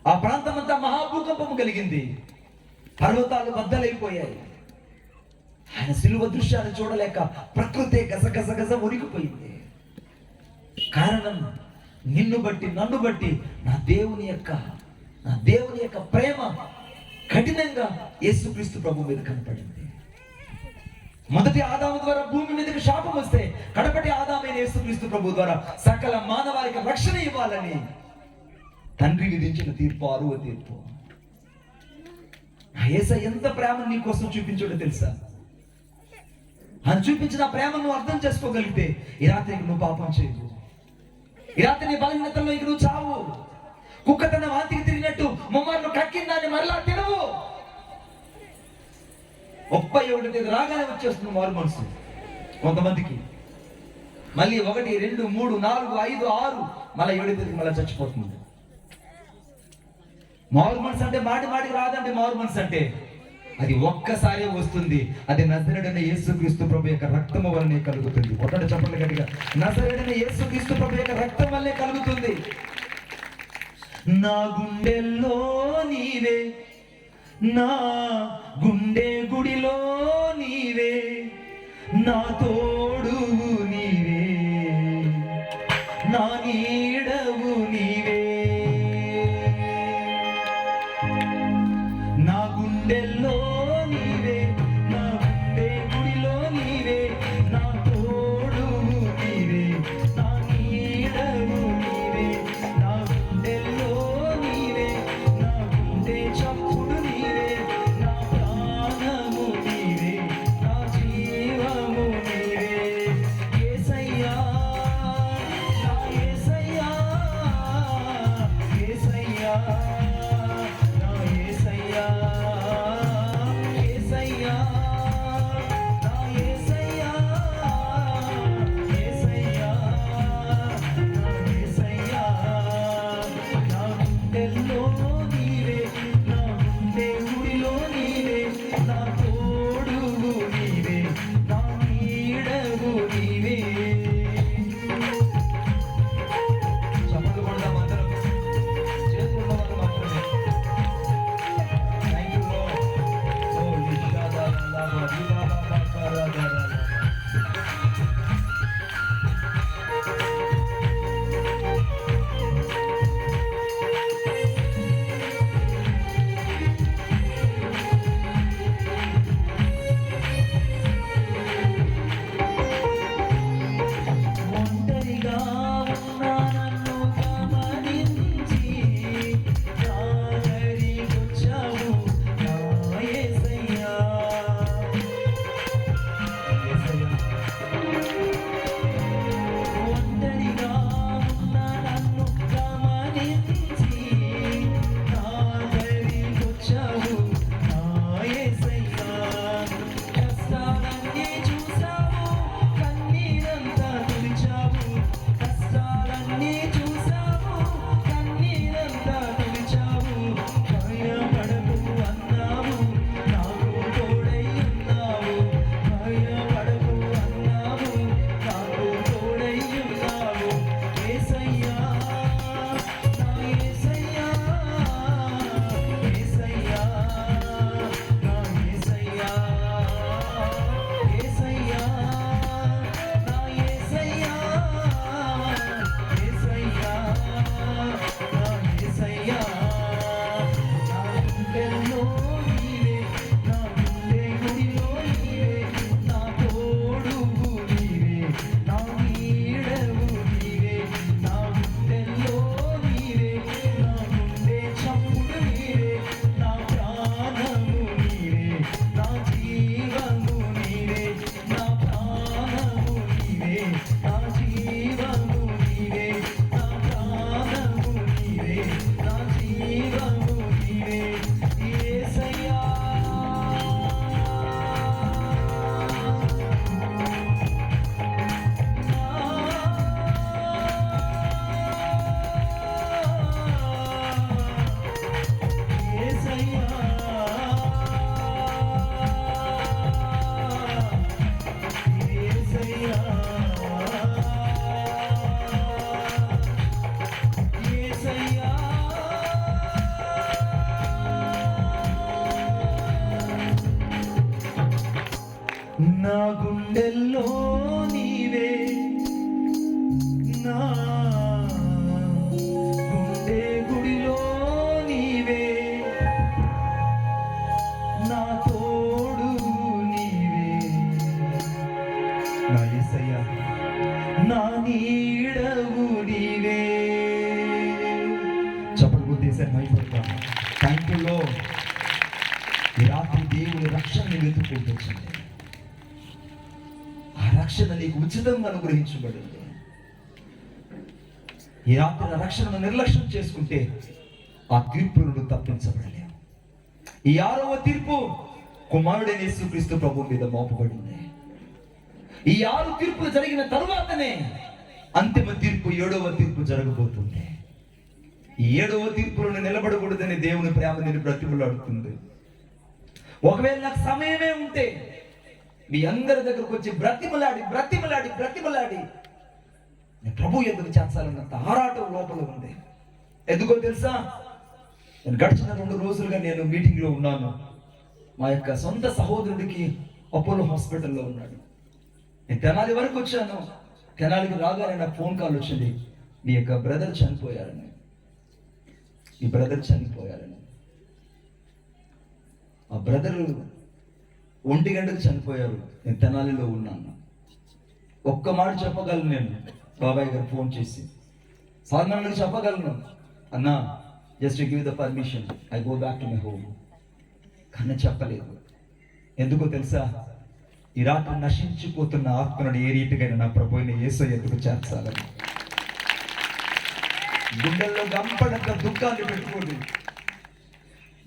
ఆ ప్రాంతం అంతా మహాభూకంపము కలిగింది, పర్వతాలు బద్దలైపోయాయి. ఆయన సిలువ దృశ్యాన్ని చూడలేక ప్రకృతి గజ ఉరికిపోయింది. కారణం నిన్ను బట్టి నన్ను బట్టి నా దేవుని యొక్క ప్రేమ కఠినంగా యేసుక్రీస్తు ప్రభు మీద కనపడింది. మొదటి ఆదాము ద్వారా భూమి మీదకి శాపం వస్తే, కడపటి ఆదామైన యేసుక్రీస్తు ప్రభు ద్వారా సకల మానవాళికి రక్షణ ఇవ్వాలని తండ్రి విధించిన తీర్పు 6వ తీర్పు. ఆ యేసయ్య ఎంత ప్రేమ నీ కోసం చూపించాడో తెలుసా? ఆయన చూపించిన ప్రేమను నువ్వు అర్థం చేసుకోగలిగితే ఈ రాత్రికి నువ్వు పాపం చేయవు. ఈ రాత్రి నీ బలహీనతల్లో ఇక నువ్వు చావు. కుక్క తన వాంతికి తిరిగినట్టు ముమ్మార్లు కక్కిందాన్ని మరలా తినవు. 31 తేదీ రాగానే వచ్చేస్తుంది మారు మనసు కొంతమందికి. మళ్ళీ 1, 2, 3, 4, 5, 6 మళ్ళీ 7 తేదీకి మళ్ళీ చచ్చిపోతుంది. మారు మనసు అంటే మాటికి రాదండి. మారు మనసు అంటే అది ఒక్కసారి వస్తుంది. అది నజరేయుడైన యేసుక్రీస్తు ప్రభు యొక్క రక్తము వల్లనే కలుగుతుంది. ఒకటి చెప్పండి గట్టిగా, నజరేయుడైన యేసుక్రీస్తు ప్రభు యొక్క రక్తం వల్లే కలుగుతుంది. నా గుండెల్లో నీవే, నా గుండె గుడిలో నీవే, నా తోడు నీవే, నా నీడవు నీవే. నా గుండెల్లో నీవే, నా గుండె గుడిలో నీవే, నా తోడు నీవే, నా నీడవు నీవే. నా గుండెల్లో నీవే, నా గుండె చప్పుడు నీవే, నా ప్రాణము నీవే, నా జీవము నీవే. నా యేసయ్య నా నీడవు నీవే. చప్పుడు గుర్తేసారి మైపడతాం. Thank you lord. ఈ రాత్రి దేవుని రక్షణ వెతుక్కుంటూ వచ్చింది. ఆ రక్షణ నీకు ఉచితంగా అనుగ్రహించబడింది. ఈ రాత్రి ఆ రక్షణను నిర్లక్ష్యం చేసుకుంటే ఆ తీర్పు నుండి తప్పించబడలేవు. ఈ 6వ తీర్పు కుమారుడైన యేసుక్రీస్తు ప్రభువు మీద మోపబడింది. ఈ 6 తీర్పులు జరిగిన తరువాతనే అంతిమ తీర్పు 7వ తీర్పు జరగబోతుంది. ఈ 7వ తీర్పులను నిలబడకూడదని దేవుని ప్రేమ నేను బ్రతిమలాడుతుంది. ఒకవేళ నాకు సమయమే ఉంటే మీ అందరి దగ్గరకు వచ్చి బ్రతిమలాడి బ్రతిమలాడి బ్రతిమలాడి నేను ప్రభు ఎందుకు చేర్చాలన్నంత ఆరాటం లోపల ఉంది. ఎందుకో తెలుసా, నేను గడిచిన 2 రోజులుగా నేను మీటింగ్లో ఉన్నాను. మా యొక్క సొంత సహోదరుడికి అపోలో హాస్పిటల్లో ఉన్నాడు. నేను తెనాలి వరకు వచ్చాను. తెనాలికి రాగానే నాకు ఫోన్ కాల్ వచ్చింది, మీ యొక్క బ్రదర్ చనిపోయారని. ఈ బ్రదర్ చనిపోయారని. ఆ బ్రదరు 1 గంటకు చనిపోయారు. నేను తెనాలిలో ఉన్నాను. ఒక్క మాట చెప్పగలను నేను, బాబాయ్ గారు ఫోన్ చేసి సాధారణంగా చెప్పగలను, అన్నా just give the permission, I go back to my home. కానీ చెప్పలేదు. ఎందుకో తెలుసా, ఈ రాత్రి నశించిపోతున్న ఆత్మను ఏ రీతికైనా నా ప్రభు అయిన యేసయ్య ఎదుగు చేర్చాలని. గుండెల్లో గంపడంత దుఃఖాన్ని పెట్టుకోండి.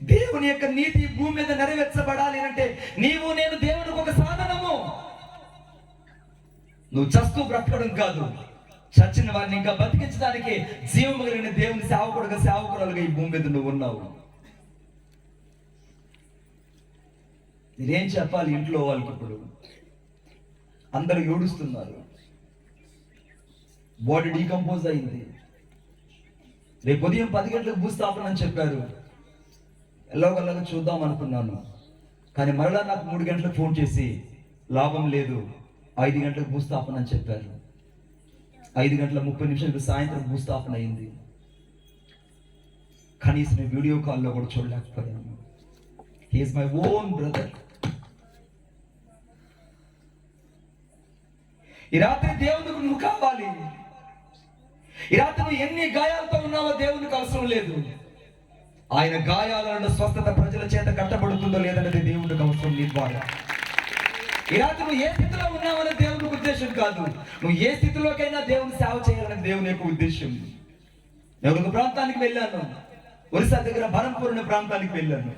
దేవుని యొక్క నీతి భూమి మీద నెరవేర్చబడాలి అంటే నీవు నేను దేవునికి ఒక సాధనము. నువ్వు చస్తూ బ్రతకడం కాదు, చచ్చిన వారిని ఇంకా బతికించడానికి జీవము కలిగిన దేవుని సేవకుడుగా సేవకురాలుగా ఈ భూమి మీద నువ్వు ఉన్నావు. నేనేం చెప్పాలి ఇంట్లో వాళ్ళకి? ఇప్పుడు అందరూ ఏడుస్తున్నారు. బాడీ డీకంపోజ్ అయింది. రేపు ఉదయం 10 గంటలకు భూస్థాపన అని చెప్పారు. ఎలాగోలాగా చూద్దాం అనుకున్నాను. కానీ మరలా నాకు 3 గంటలకు ఫోన్ చేసి లాభం లేదు, 5 గంటలకు భూస్థాపన అని చెప్పారు. 5 గంటల 30 నిమిషాలకు సాయంత్రం భూస్థాపన అయింది. కనీసం వీడియో కాల్లో కూడా చూడలేకపోయాను. He is my own brother. ఈ రాత్రి దేవునికి నువ్వు కావాలి. ఈ రాత్రి నువ్వు ఎన్ని గాయాలతో ఉన్నావో దేవునికి అవసరం లేదు. ఆయన గాయాలను స్వస్థత ప్రజల చేత కట్టబడుతుందో లేదనేది దేవునికి అవసరం నీ ద్వారా. ఈ రాత్రి నువ్వు ఏ స్థితిలో ఉన్నావనే దేవునికి ఉద్దేశం కాదు, నువ్వు ఏ స్థితిలోకైనా దేవుని సేవ చేయాలని దేవుని యొక్క ఉద్దేశం. నేను ఒక ప్రాంతానికి వెళ్ళాను, ఒరిస్సా దగ్గర బరంపూర్ అనే ప్రాంతానికి వెళ్ళాను.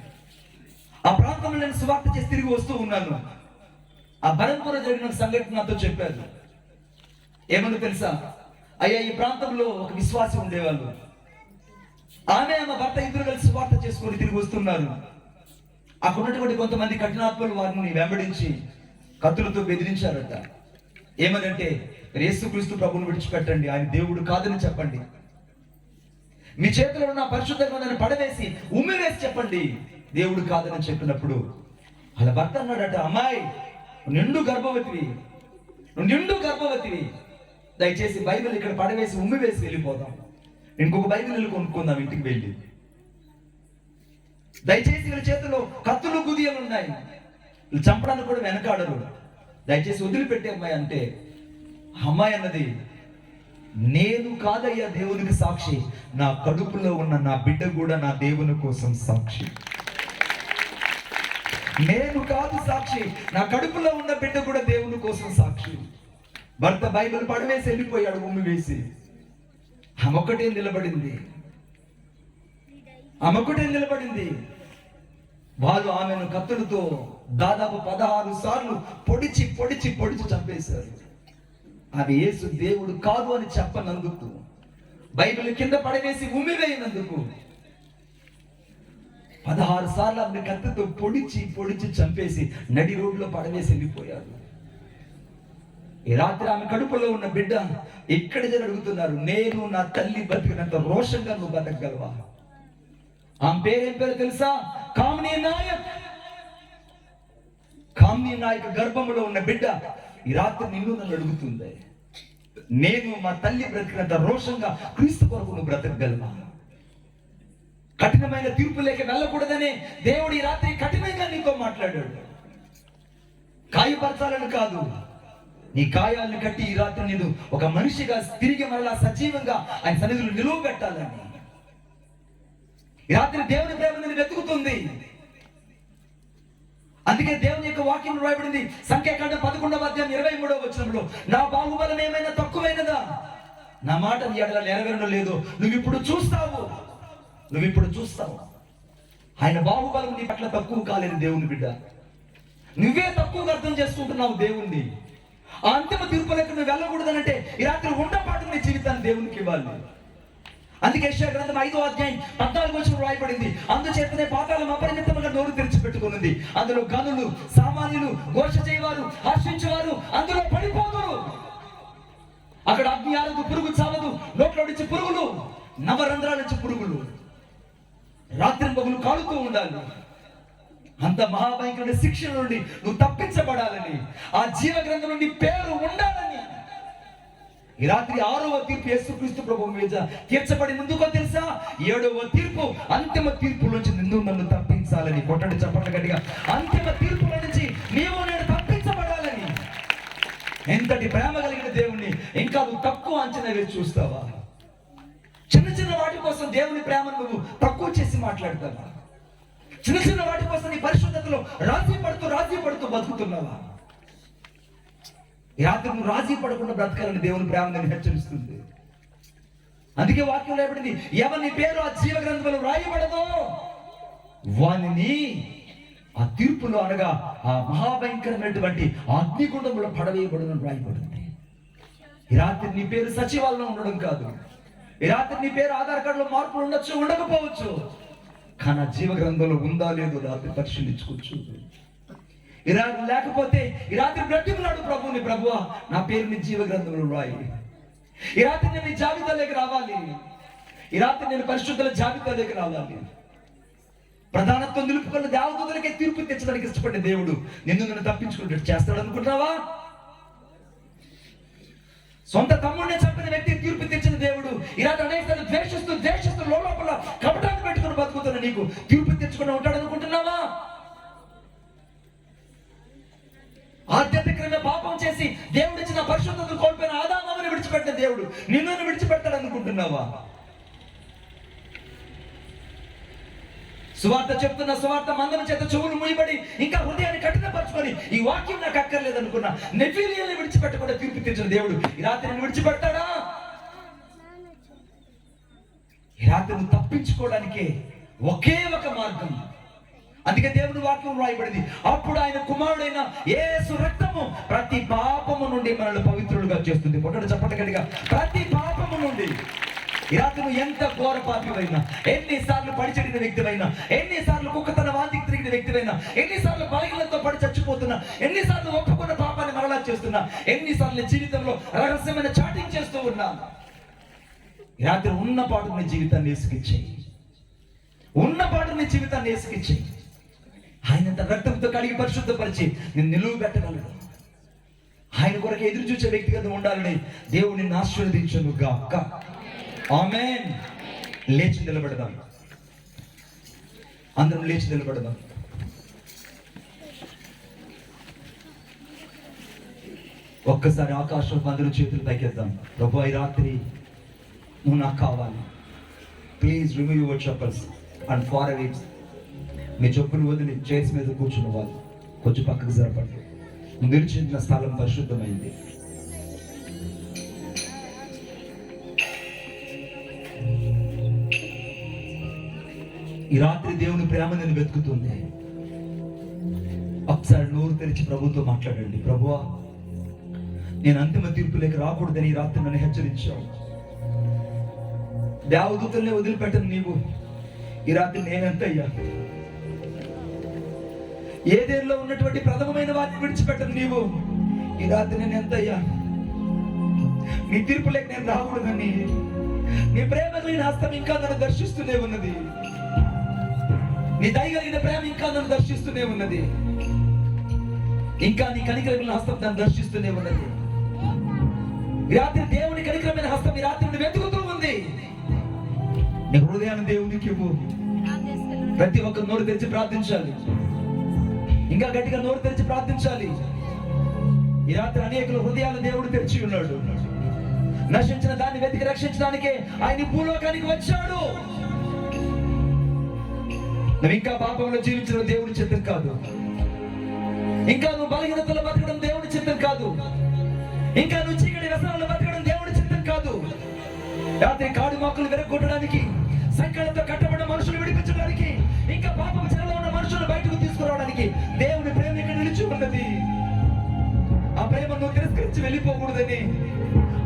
ఆ ప్రాంతంలో నేను సువార్త చేసి తిరిగి వస్తూ ఉన్నాను. ఆ బరంపూర్ జరిగిన సంఘటన నాతో చెప్పారు. ఏమన్నా తెలుసా, అయ్యా ఈ ప్రాంతంలో ఒక విశ్వాసి ఉండేవాళ్ళు. ఆమె భర్త ఇద్దరు కలిసి సువార్త చేసుకొని తిరిగి వస్తున్నారు. అక్కడ ఉన్నటువంటి కొంతమంది కఠినాత్మలు వారిని వెంబడించి కత్తులతో బెదిరించారట. ఏమనంటే, యేసుక్రీస్తు ప్రభువును విడిచిపెట్టండి, ఆయన దేవుడు కాదని చెప్పండి. మీ చేతిలో ఉన్న పరిశుద్ధ గ్రంథాన్ని పడవేసి ఉమ్మివేసి చెప్పండి దేవుడు కాదని చెప్పినప్పుడు వాళ్ళ భర్త అన్నాడట, అమ్మాయి నిండు గర్భవతివి, నువ్వు నిండు గర్భవతివి, దయచేసి బైబిల్ ఇక్కడ పడవేసి ఉమ్మివేసి వెళ్ళిపోదాం, ఇంకొక బైబిల్ కొనుక్కుందాం ఇంటికి వెళ్ళి. దయచేసి వీళ్ళ చేతిలో కత్తులు గుదియలు ఉన్నాయి, వీళ్ళు చంపడానికి కూడా వెనకాడరు, దయచేసి వదిలిపెట్టే అమ్మాయి అంటే, అమ్మాయి అన్నది, నేను కాదయ్యా దేవునికి సాక్షి, నా కడుపులో ఉన్న నా బిడ్డ కూడా నా దేవుని కోసం సాక్షి. నేను కాదు సాక్షి, నా కడుపులో ఉన్న బిడ్డ కూడా దేవుని కోసం సాక్షి. భర్త బైబిల్ పడవేసి వెళ్ళిపోయాడు ఉమ్మి వేసి. ఆమెొక్కటే నిలబడింది, ఆమెొక్కటే నిలబడింది. వాళ్ళు ఆమెను కత్తులతో దాదాపు 16 సార్లు పొడిచి పొడిచి పొడిచి చంపేశారు. ఆమె యేసు దేవుడు కాదు అని చెప్పనందుకు, బైబిల్ కింద పడవేసి ఉమ్మివేయనందుకు 16 సార్లు ఆమె కత్తితో పొడిచి పొడిచి చంపేసి నడి రోడ్లో పడవేసి వెళ్ళిపోయారు. ఈ రాత్రి ఆమె కడుపులో ఉన్న బిడ్డ ఇక్కడ అడుగుతున్నారు, నేను నా తల్లి బతికినంత రోషంగా నువ్వు బతకగలవా? ఆమె పేరేం పేరు తెలుసా? కామినీ నాయక్. కామినీ నాయక్ గర్భంలో ఉన్న బిడ్డ ఈ రాత్రి నిన్ను నన్ను అడుగుతుంది, నేను మా తల్లి బ్రతికినంత రోషంగా క్రీస్తు కొరకు నువ్వు బ్రతకగలవా? కఠినమైన తీర్పులేక వెళ్ళకూడదనే దేవుడు ఈ రాత్రి కఠినంగా నీతో మాట్లాడాడు. గాయపరచాలని కాదు, నీ గాయాలను కట్టి ఈ రాత్రి నేను ఒక మనిషిగా తిరిగి మరలా సజీవంగా ఆయన సన్నిధిలో నిలువ పెట్టాలని. ఈ రాత్రి దేవుని ప్రేమ నేను వెతుకుతుంది. అందుకే దేవుని యొక్క వాక్యం రాయబడింది సంఖ్యాకాండం 11వ అధ్యాయం 23వ వచనంలో, నా బాహుబలం ఏమైనా తక్కువైనదా, నా మాట నీ ఎడల నెరవేరడం లేదు. నువ్వు ఇప్పుడు చూస్తావు. ఆయన బాహుబలం నీ పట్ల తక్కువ కాలేదు దేవుని బిడ్డ. నువ్వే తక్కువగా అర్థం చేసుకుంటున్నావు దేవుణ్ణి. ఆ అంతిమ తీర్పులకు నువ్వు వెళ్ళకూడదనంటే ఈ రాత్రి ఉండపాటు నీ జీవితాన్ని దేవునికి ఇవ్వాలి. అందుకే యెషయా గ్రంథం 5వ అధ్యాయం 14వ వచనం రాయబడింది, అందుచేతనే పాతాళం అపరిమితముగా నోరు తెరిచిపెట్టుకున్నది, అందులో గనులు, సామాన్యులు, ఘోష చేయవారు, హర్షించేవారు అందులో పడిపోదురు. అక్కడ అగ్ని ఆరదు, పురుగు చావదు, నోట్లో నుంచి పురుగులు, నవరంధ్రాల నుంచి పురుగులు రాత్రి పగులు కాలుతూ ఉండాలి. అంత మహాభయంకర శిక్షణ నుండి నువ్వు తప్పించబడాలని, ఆ జీవ గ్రంథం నుండి పేరు ఉండాలని ఈ రాత్రి 6వ తీర్పు యేసుక్రీస్తు ప్రభువు మీద తీర్చబడి ముందుకో తెలుసా? 7వ తీర్పు, అంతిమ తీర్పు నుంచి నిన్ను నన్ను తప్పించాలని. కొట్టండి చప్పట్లు గట్టిగా. అంతిమ తీర్పుల నుంచి నీవు నేను తప్పించబడాలని. ఎంతటి ప్రేమ కలిగిన దేవుణ్ణి ఇంకా నువ్వు తక్కువ అంచనా వేసి చూస్తావా? చిన్న చిన్న వాటి కోసం దేవుని ప్రేమను నువ్వు తక్కువ చేసి మాట్లాడతావా? చిన్న చిన్న వాటి కోసం నీ పరిశుద్ధతలో రాజీ పడుతూ బతుకుతున్నావా? ఈ రాత్రి నువ్వు రాజీ పడకుండా బ్రతకాలని దేవుని ప్రేమ నేను హెచ్చరిస్తుంది. అందుకే వాక్యం రాయబడింది, ఎవరి పేరు ఆ జీవ గ్రంథంలో రాయబడదో వానిని ఆ తీర్పులో అనగా ఆ మహాభయంకరమైనటువంటి అగ్నిగుండంలో పడవేయబడును రాయబడింది. ఈ రాత్రి నీ పేరు సచివాలయంలో ఉండడం కాదు. ఈ రాత్రి నీ పేరు ఆధార్ కార్డులో మార్పులు ఉండొచ్చు, ఉండకపోవచ్చు. కానీ ఆ జీవ గ్రంథంలో ఉందా లేదో రాత్రి పరిశీలించుకోవచ్చు. ఈ రాత్రి లేకపోతే ఈ రాత్రి బ్రతికున్నాడు ప్రభుని, ప్రభువా నా పేరు నీ జీవ గ్రంథంలో రాయి. ఈ రాత్రి నేను నీ జాబితాలోకి రావాలి. ఈ రాత్రి నేను పరిశుద్ధుల జాబితాలోకి రావాలి. ప్రధానత్వం నిలుపుకున్న దేవదూతలకే తీర్పు తెచ్చడానికి ఇష్టపడే దేవుడు నిన్ను నన్ను తప్పించుకుంటాడు. చేస్తాడు అనుకుంటున్నావా? సొంత తమ్ముడిని చంపిన వ్యక్తి తీర్పు తెచ్చిన దేవుడు ఈ రాత్రి అనేక ద్వేషిస్తూ లోపల కపటాన్ని పెట్టుకుని బతుకుతున్న నీకు తీర్పు తెచ్చుకుని ఉంటాడు అనుకుంటున్నావా? ఆధ్యాత్మికంగా పాపం చేసి దేవుడు ఇచ్చిన పరిశుద్ధతను కోల్పోయిన ఆదాముని విడిచిపెట్టిన దేవుడు నిన్ను విడిచిపెట్టాడు అనుకుంటున్నావా? సువార్త చెప్తున్న సువార్త మందన చేత చెవులు మూయబడి ఇంకా హృదయాన్ని కఠినపరచుకొని ఈ వాక్యం నాకు అక్కర్లేదు అనుకున్న నెఫీలియల్ని విడిచిపెట్టకుండా తీర్పు తెచ్చిన దేవుడు ఈ రాత్రి నిన్ను విడిచిపెడతాడా? ఈ రాత్రి నువ్వు తప్పించుకోవడానికి ఒకే ఒక మార్గం. అందుకే దేవుని వాక్యం రాయబడింది, అప్పుడు ఆయన కుమారుడైన యేసు రక్తము ప్రతి పాపము నుండి మనల్ని పవిత్రులుగా చేస్తుంది. పొట్టడు చప్పటి గట్టిగా, ప్రతి పాపము నుండి. ఈ రాత్రి నువ్వు ఎంత ఘోర పాపివైనా, ఎన్నిసార్లు పడిచెడిన వ్యక్తివైనా, ఎన్నిసార్లు కుక్కతన వాంతికి తిరిగిన వ్యక్తివైనా, ఎన్నిసార్లు బలహీనతతో పడి చచ్చిపోతున్నా, ఎన్నిసార్లు ఒప్పుకున్న పాపాన్ని మరలా చేస్తున్నా, ఎన్నిసార్లు జీవితంలో రహస్యమైన చాటింగ్ చేస్తూ ఉన్నా, ఈ రాత్రి ఉన్నపాటు నీ జీవితాన్ని వేసుకిచ్చేయి. ఉన్నపాటు నీ జీవితాన్ని వేసుకిచ్చేయి. ఆయన తన రక్తంతో కడిగి పరిశుద్ధపరిచి నేను నిలువ పెట్టగలడు. ఆయన కొరకు ఎదురు చూసే వ్యక్తిగా ఉండాలని దేవుడు నిన్ను ఆశీర్వదించును గాక. ఆమేన్. లేచి నిలబడదాం, అందరం లేచి నిలబడదాం. ఒక్కసారి ఆకాశం అందరూ చేతులు పైకెద్దాం. ప్రభు ఈ రాత్రి నువ్వు నాకు కావాలి. Please remove your chappals and far away. మీ చెప్పులు వదిలి చైర్స్ మీద కూర్చున్న వాళ్ళు కొంచెం పక్కకు జరపండి. నువ్వు నిలిచిన స్థలం పరిశుద్ధమైంది. ఈ రాత్రి దేవుని ప్రేమ నేను వెతుకుతుంది. ఒకసారి నోరు తెరిచి ప్రభుతో మాట్లాడండి. ప్రభువా, నేను అంతిమ తీర్పులోకి రాకూడదని ఈ రాత్రి నన్ను హెచ్చరించావు. దేవదూతల్ని వదిలిపెట్టను నీవు. ఈ రాత్రి నేనెంతయ్యా? ఏదేలో ఉన్నటువంటి ప్రథమమైన వాటిని విడిచిపెట్టను నీవు. ఈ రాత్రి నేను ఎంతయ్యా? నీ తీర్పులోకి నేను రాకూడదని నీ ప్రేమ కలిగిన హస్తం ఇంకా నన్ను దర్శిస్తూనే ఉన్నది. నీ దయ కలిగిన ప్రేమ ఇంకా నన్ను దర్శిస్తూనే ఉన్నది. ఇంకా నీ కనికరమైన హస్తం నన్ను దర్శిస్తూనే ఉన్నది. ఈ రాత్రి దేవుని కనికరమైన హస్తం ఈ రాత్రి నుండి వెతుకుతూ ఉంది. నీ హృదయాన్ని దేవునికి ఇవ్వు. ప్రతి ఒక్కరు నోరు తెరిచి ప్రార్థించాలి. ఇంకా గట్టిగా నోరు తెరిచి ప్రార్థించాలి. ఈ రాత్రి అనేకుల హృదయాలు దేవుడు తెరిచి ఉన్నాడు. నశించిన దాన్ని వెతికి రక్షించడానికే ఆయన ఈ భూలోకానికి వచ్చాడు. నువ్వు ఇంకా పాపంలో జీవించడం దేవుడి చిత్తం కాదు. ఇంకా నువ్వు బలహీనతలో బతకడం దేవుడి చిత్తం కాదు. ఇంకా నువ్వు చీకటి వ్యసనాల్లో బతకడం దేవుడి చిత్తం కాదు. రాత్రి కాడు మొక్కలు విరగొట్టడానికి, సంకటంతో కట్టబడిన మనుషులు విడిపించడానికి, ఇంకా పాపం చెరలో ఉన్న మనుషులు బయటకు తీసుకురావడానికి దేవుని ప్రేమ ఇక్కడ నిలిచి ఉన్నది. ఆ ప్రేమ నువ్వు తిరస్కరించి వెళ్ళిపోకూడదని,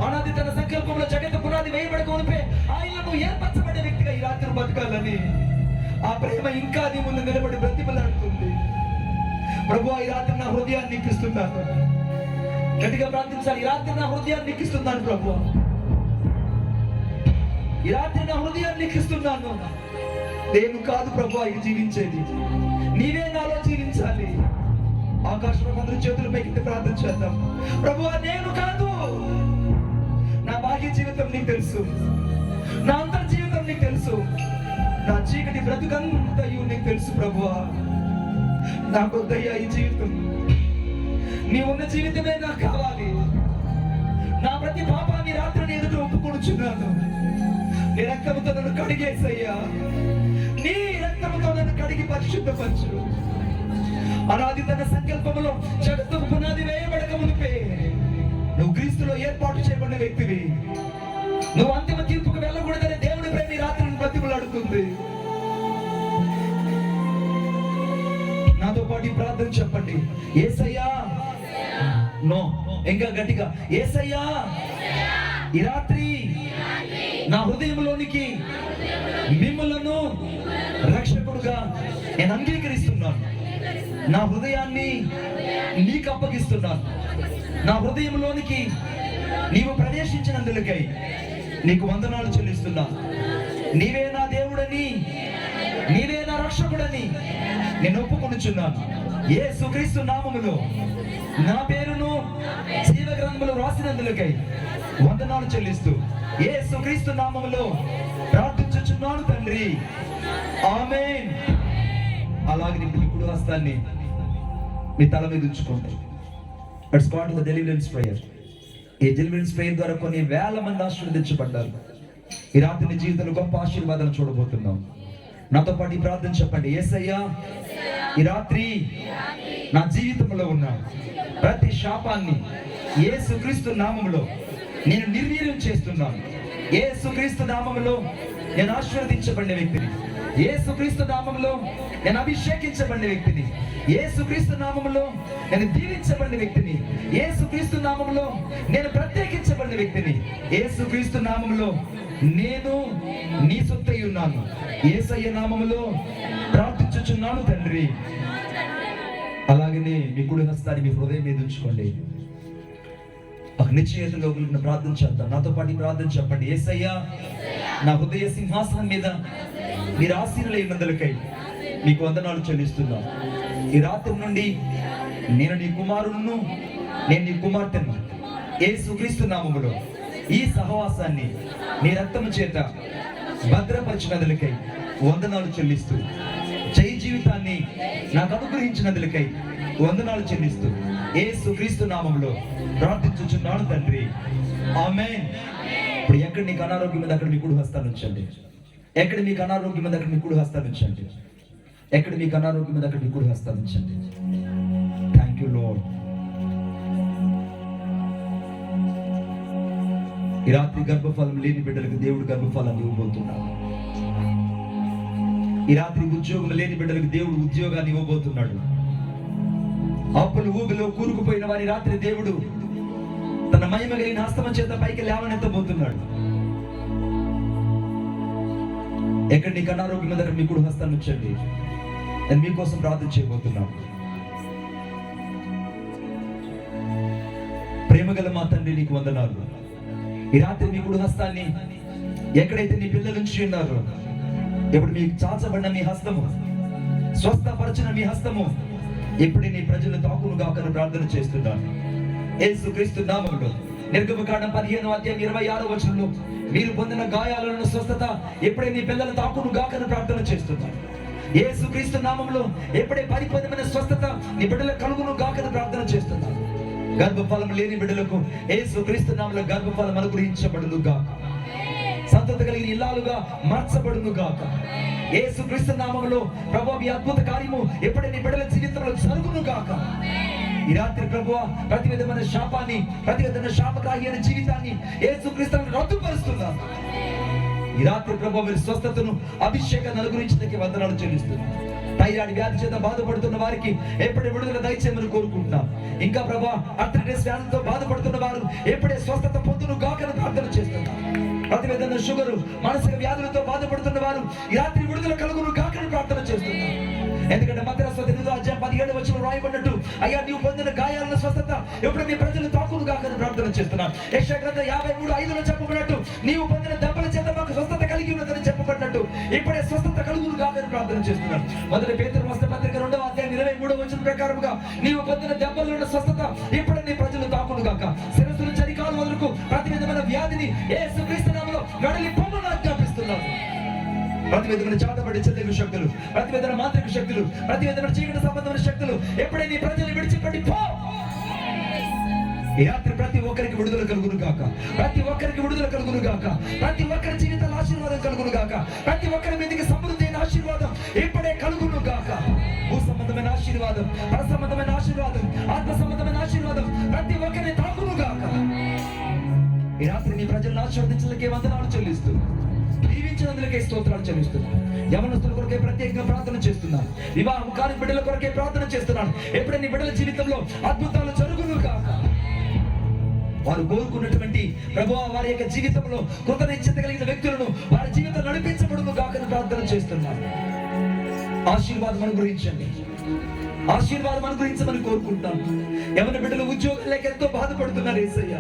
అనాది తన సంకల్పంలో జగత్తు పునాది వేయబడకపోతే ఆయనను ఏర్పరచబడే వ్యక్తిగా ఈ రాత్రి బతకాలని ఆ ప్రేమ ఇంకా నీ ముందు నిలబడి బ్రతిమలాడుతుంది. ప్రభువా, ఈ రాత్రి నా హృదయాన్ని ఎక్కిస్తున్నాను. గట్టిగా ప్రార్థించాలి. ఈ రాత్రి నా హృదయాన్ని ఎక్కిస్తున్నాను ప్రభువా. ఈ రాత్రి నా హృదయాన్ని ఎక్కిస్తున్నాను. నేను కాదు ప్రభువా ఇది జీవించేది, నీవే నాలో జీవించాలి. ఆకాశంలో అందరూ చేతులపైకి ప్రార్థన చేద్దాం. ప్రభువా, నేను కాదు. నా బాహ్య జీవితం నీకు తెలుసు, నా అంతర్ జీవితం నీకు తెలుసు, నా చీకటి బ్రతుకంతయు నీకు తెలుసు ప్రభువా. నాకొద్దయ్యా ఈ జీవితం, నీ ఉన్న జీవితమే నాకు కావాలి. నా ప్రతి పాపాన్ని రాత్రి నీ ఎదుట ఒప్పుకొనుచున్నాను. నీ రక్తముతో నన్ను కడిగేసయ్యా, నీ రక్తముతో నన్ను కడిగి పరిశుద్ధపరచు. అనాది తన సంకల్పంలో జగత్తుకు పునాది వేయబడక మునిపే నువ్వు క్రీస్తులో ఏర్పాటు చేయబడిన వ్యక్తివి. నువ్వు అంతిమ తీర్పుకు వెళ్ళకూడదని దేవుడి ప్రేమ ఈ రాత్రిని బ్రతిమలాడుతుంది. నాతో పాటు ప్రార్థన చెప్పండి. యేసయ్యా, నో ఇంకా గట్టిగా, యేసయ్యా, ఈ రాత్రి నా హృదయంలోనికి మిమ్మలను రక్షకుడుగా నేను అంగీకరిస్తున్నాను. నా హృదయాన్ని నీకు అప్పగిస్తున్నాను. నా హృదయంలోనికి నీవు ప్రవేశించినందులకై నీకు వందనాలు చెల్లిస్తున్నాను. నీవే నా దేవుడని, నీవే నా రక్షకుడని నేను ఒప్పుకొనుచున్నాను. యేసుక్రీస్తు నామములో నా పేరును జీవ గ్రంథములో రాసినందులకై వందనాలు చెల్లిస్తూ యేసుక్రీస్తు నామములో ప్రార్థించుచున్నాను తండ్రి, ఆమేన్. అలాగే మీ కుడి హస్తాన్ని మీ తల మీద ఉంచుకోండి. Let's go to the deliverance prayer. ఈ డెలివరెన్స్ ప్రేయర్ ద్వారా కొన్ని వేల మంది ఆశీర్వదించబడ్డారు. ఈ రాత్రి నీ జీవితంలో గొప్ప ఆశీర్వాదాలు చూడబోతున్నాం. నాతో పాటు ఈ ప్రార్థన చెప్పండి. యేసయ్యా, ఈ రాత్రి నా జీవితంలో ఉన్న ప్రతి శాపాన్ని యేసుక్రీస్తు నామములో నేను నిర్వీర్యం చేస్తున్నాను. యేసుక్రీస్తు నామములో నేను ఆశీర్వదించబడిన వ్యక్తిని. యేసుక్రీస్తు నామములో నేను అభిషేకించబడిన వ్యక్తిని. యేసుక్రీస్తు నామములో నేను దీవించబడిన వ్యక్తిని. యేసుక్రీస్తు నామములో నేను ప్రత్యేకించబడిన వ్యక్తిని. యేసుక్రీస్తు నామములో నేను నీ సొత్తై ఉన్నాను. యేసయ్య నామములో ప్రార్థించుచున్నాను తండ్రి. అలాగనే మీ కుడి హస్తాన్ని మీ హృదయం మీద ఉంచుకోండి. నిశ్చయతలో కలిగిన ప్రార్థన చేద్దాం. నాతో పాటు ప్రార్థన చెప్పండి. యేసయ్యా, నా హృదయ సింహాసనం మీద మీరు ఆశీర్వదించినందులకై మీకు వందనాలు చెల్లిస్తున్నాను. ఈ రాత్రి నుండి నేను నీ కుమారుడును, నేను నీ కుమార్తెను. యేసుక్రీస్తు నామములో ఈ సహవాసాన్ని నీ రక్తము చేత భద్రపరిచినందులకై వందనాలు చెల్లిస్తూ, జై జీవితాన్ని నాకు అనుగ్రహించినందులకై వందనాలు చెల్లిస్తూ యేసుక్రీస్తు నామములో ప్రార్థించుచున్నాను తండ్రి, ఆమేన్. ఇప్పుడు ఎక్కడ నీకు అనారోగ్యం మీద అక్కడ మీ కుడి హస్తాన్ని ఉంచండి. ఎక్కడ మీకు అనారోగ్యం మీద అక్కడ మీ కుడి హస్తాన్ని ఉంచండి. ఎక్కడ మీకు అనారోగ్యం మీద అక్కడ మీ కుడి హస్తాన్ని ఉంచండి. Thank you lord. ఈ రాత్రి గర్భఫలం లేని బిడ్డలకు దేవుడు గర్భఫలాన్ని ఇవ్వబోతున్నాడు. ఈ రాత్రి ఉద్యోగం లేని బిడ్డలకు దేవుడు ఉద్యోగాన్ని ఇవ్వబోతున్నాడు. అప్పులు ఊబిలో కూరుకుపోయిన వారి రాత్రి దేవుడు తన మహిమ కలిగిన హస్తమ చేత పైకి లేవనెత్తబోతున్నాడు. ఎక్కడ నీకు అనారోగ్యం మీద మీ కుడి హస్తాన్ని ఉంచండి. నేను మీకోసం ప్రార్థన చేయబోతున్నాను. ప్రేమగల మా తండ్రి, నీకు వందనాలు. ఈ రాత్రి మీ కుడి హస్తాన్ని ఎక్కడైతే నీ పిల్లల నుంచి ఉన్నారో, ఇప్పుడు మీకు చాచబడిన మీ హస్తము, స్వస్థపరచిన మీ హస్తము ఇప్పుడు నీ ప్రజలు తాకును గాకని ప్రార్థన చేస్తున్నాను. యేసుక్రీస్తు నామములో నిర్గమకాండం 15:26 మీరు పొందిన గాయాలను స్వస్థత ఎప్పుడే నీ పిల్లల తాకును గాకని ప్రార్థన చేస్తున్నాను. యేసుక్రీస్తు నామములో ఎప్పుడే పరిపూర్ణమైన స్వస్థత నీ బిడ్డల కలుగును గాకని ప్రార్థన చేస్తున్నాను. గర్భఫలం లేని బిడ్డలకు యేసుక్రీస్తు నామములో గర్భఫలం అనుగ్రహించబడును గాక. సంతతి కలిగిన ఇల్లాలుగా మార్చబడును గాక. యేసుక్రీస్తు నామములో ప్రభువా మీ అద్భుత కార్యము ఎప్పుడైనా నీ బిడ్డల జీవితంలో జరుగును గాక. ఈ రాత్రి ప్రభువా ప్రతి విధమైన శాపాన్ని, ప్రతి విధమైన శాపగ్రాహి అనే జీవితాన్ని యేసుక్రీస్తును రద్దుపరుస్తున్నాం. ఈ రాత్రి ప్రభువా మీరు స్వస్థతను, అభిషేకాన్ని అనుగ్రహించడానికి వందనాలు చెల్లిస్తున్నాం. థైరాయిడ్ వ్యాధి చేత బాధపడుతున్న వారికి ఎప్పుడే విడుదల దయచేయమని కోరుకుంటున్నాం. ఇంకా ప్రభా ఆర్థరైటిస్ వ్యాధితో బాధపడుతున్న వారు ఎప్పుడే స్వస్థత పొందును గాకని ప్రార్థన చేస్తున్నాం. ప్రతి విధమైన షుగరు, మానసిక వ్యాధులతో బాధపడుతున్న వారు ఈ రాత్రి విడుదల కలుగును గాకని ప్రార్థన చేస్తున్నాం. ఎందుకంటే మత్తయి 8:17 రాయబడినట్టు అయ్యా నీవు పొందిన గాయాలను స్వస్థత ఎప్పుడు మీ ప్రజలు తాకును గాకని ప్రార్థన చేస్తున్నాం. యెషయా గ్రంథం 53:5 చెప్పబడినట్టు నీవు పొందిన దెబ్బల చేత మాకు స్వస్థత కలిగి ఉన్నదని చెప్పబడినట్టు ఇప్పుడే స్వస్థత కలుగును గాకని ప్రార్థన చేస్తున్నాం. మొదటి పేతురు రాసిన పత్రిక 2:23 ప్రకారముగా నీవు పొందిన దెబ్బల్లో ఉన్న స్వస్థత ఇప్పుడే నీ ప్రజలు తాకును గాక. శిరస్సు నుంచి అరికాలు వరకు ప్రతి విధమైన వ్యాధిని యేసుక్రీస్తు నామములో వెడలి పొమ్మని ఆజ్ఞాపిస్తున్నాం. ప్రతి విధమైన చాటబడి చెల్లెలు శక్తులు, ప్రతి విధమైన మాంత్రిక శక్తులు, ప్రతి విధమైన చీకటి సంబంధమైన శక్తులు ఎప్పుడే నీ ప్రజలు విడిచిపెట్టి పో. ఈ రాత్రి ప్రతి ఒక్కరికి విడుదల కలుగును గాక. ప్రతి ఒక్కరికి విడుదల కలుగును గాక. ప్రతి ఒక్కరి జీవితాల ఆశీర్వాదం కలుగును గాక. ప్రతి ఒక్కరి మీదకి సమృద్ధి అయిన ఆశీర్వాదం ఇప్పుడే కలుగును గాక. భూ సంబంధమైన ఆశీర్వాదం, పర సంబంధమైన ఆశీర్వాదం, ఆత్మ సంబంధమైన ఆశీర్వాదం ప్రతి ఒక్కరిని తాకును గాక. ఈ రాత్రి నీ ప్రజలను ఆశీర్వదించడానికి వందనాలు చెల్లిస్తూ, దీవించినందులకే స్తోత్రాలు చెల్లిస్తున్నాను. యవనస్తుల కొరకే ప్రత్యేకంగా ప్రార్థన చేస్తున్నాను. వివాహం కాని బిడ్డల కొరకే ప్రార్థన చేస్తున్నాను. ఎప్పుడైనా నీ బిడ్డల జీవితంలో అద్భుతాలు జరుగును గాక. వారు కోరుకున్నటువంటి ప్రభువా వారి యొక్క జీవితంలో కృతనిశ్చత కలిగిన వ్యక్తులను వారి జీవితం నడిపించబడును గాకని ప్రార్థన చేస్తున్నాను. ఆశీర్వాదం అనుగ్రహించండి, ఆశీర్వాదం అనుగ్రహించమని కోరుకుంటాను. ఎవరి బిడ్డలు ఉద్యోగం లేక ఎంతో బాధపడుతున్నారు యేసయ్య,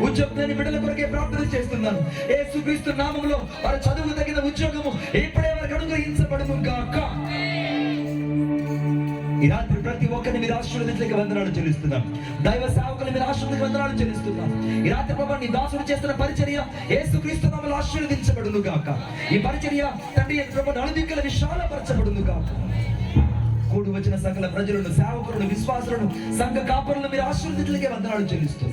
ఉద్యోగం లేని బిడ్డల కొరకే ప్రార్థన చేస్తున్నాను. యేసుక్రీస్తు నామములో వారి చదువు తగిన ఉద్యోగము ఇప్పుడే వారికి అనుగ్రహించబడును గాక. ఈ రాత్రి ప్రతి ఒక్కరిని మీరు ఆశీర్వదించడానికి వందనాలు చెల్లిస్తున్నాం. దైవ సేవకులు మీరు ఆశీర్వదించడానికి వందనాలు చెల్లిస్తున్నాం. ఈ రాత్రి ప్రభువా నీ దాసుడు చేస్తున్న పరిచర్య యేసుక్రీస్తు నామములో ఆశీర్వదించబడును గాక. ఈ పరిచర్య తండ్రి ప్రభువా నలుదిక్కుల విశాలపరచబడును గాక. కూడి వచ్చిన సకల ప్రజలను, సేవకులను, విశ్వాసులను, సంఘ కాపరులను మీరు ఆశీర్వదించడానికి వందనాలు చెల్లిస్తూ,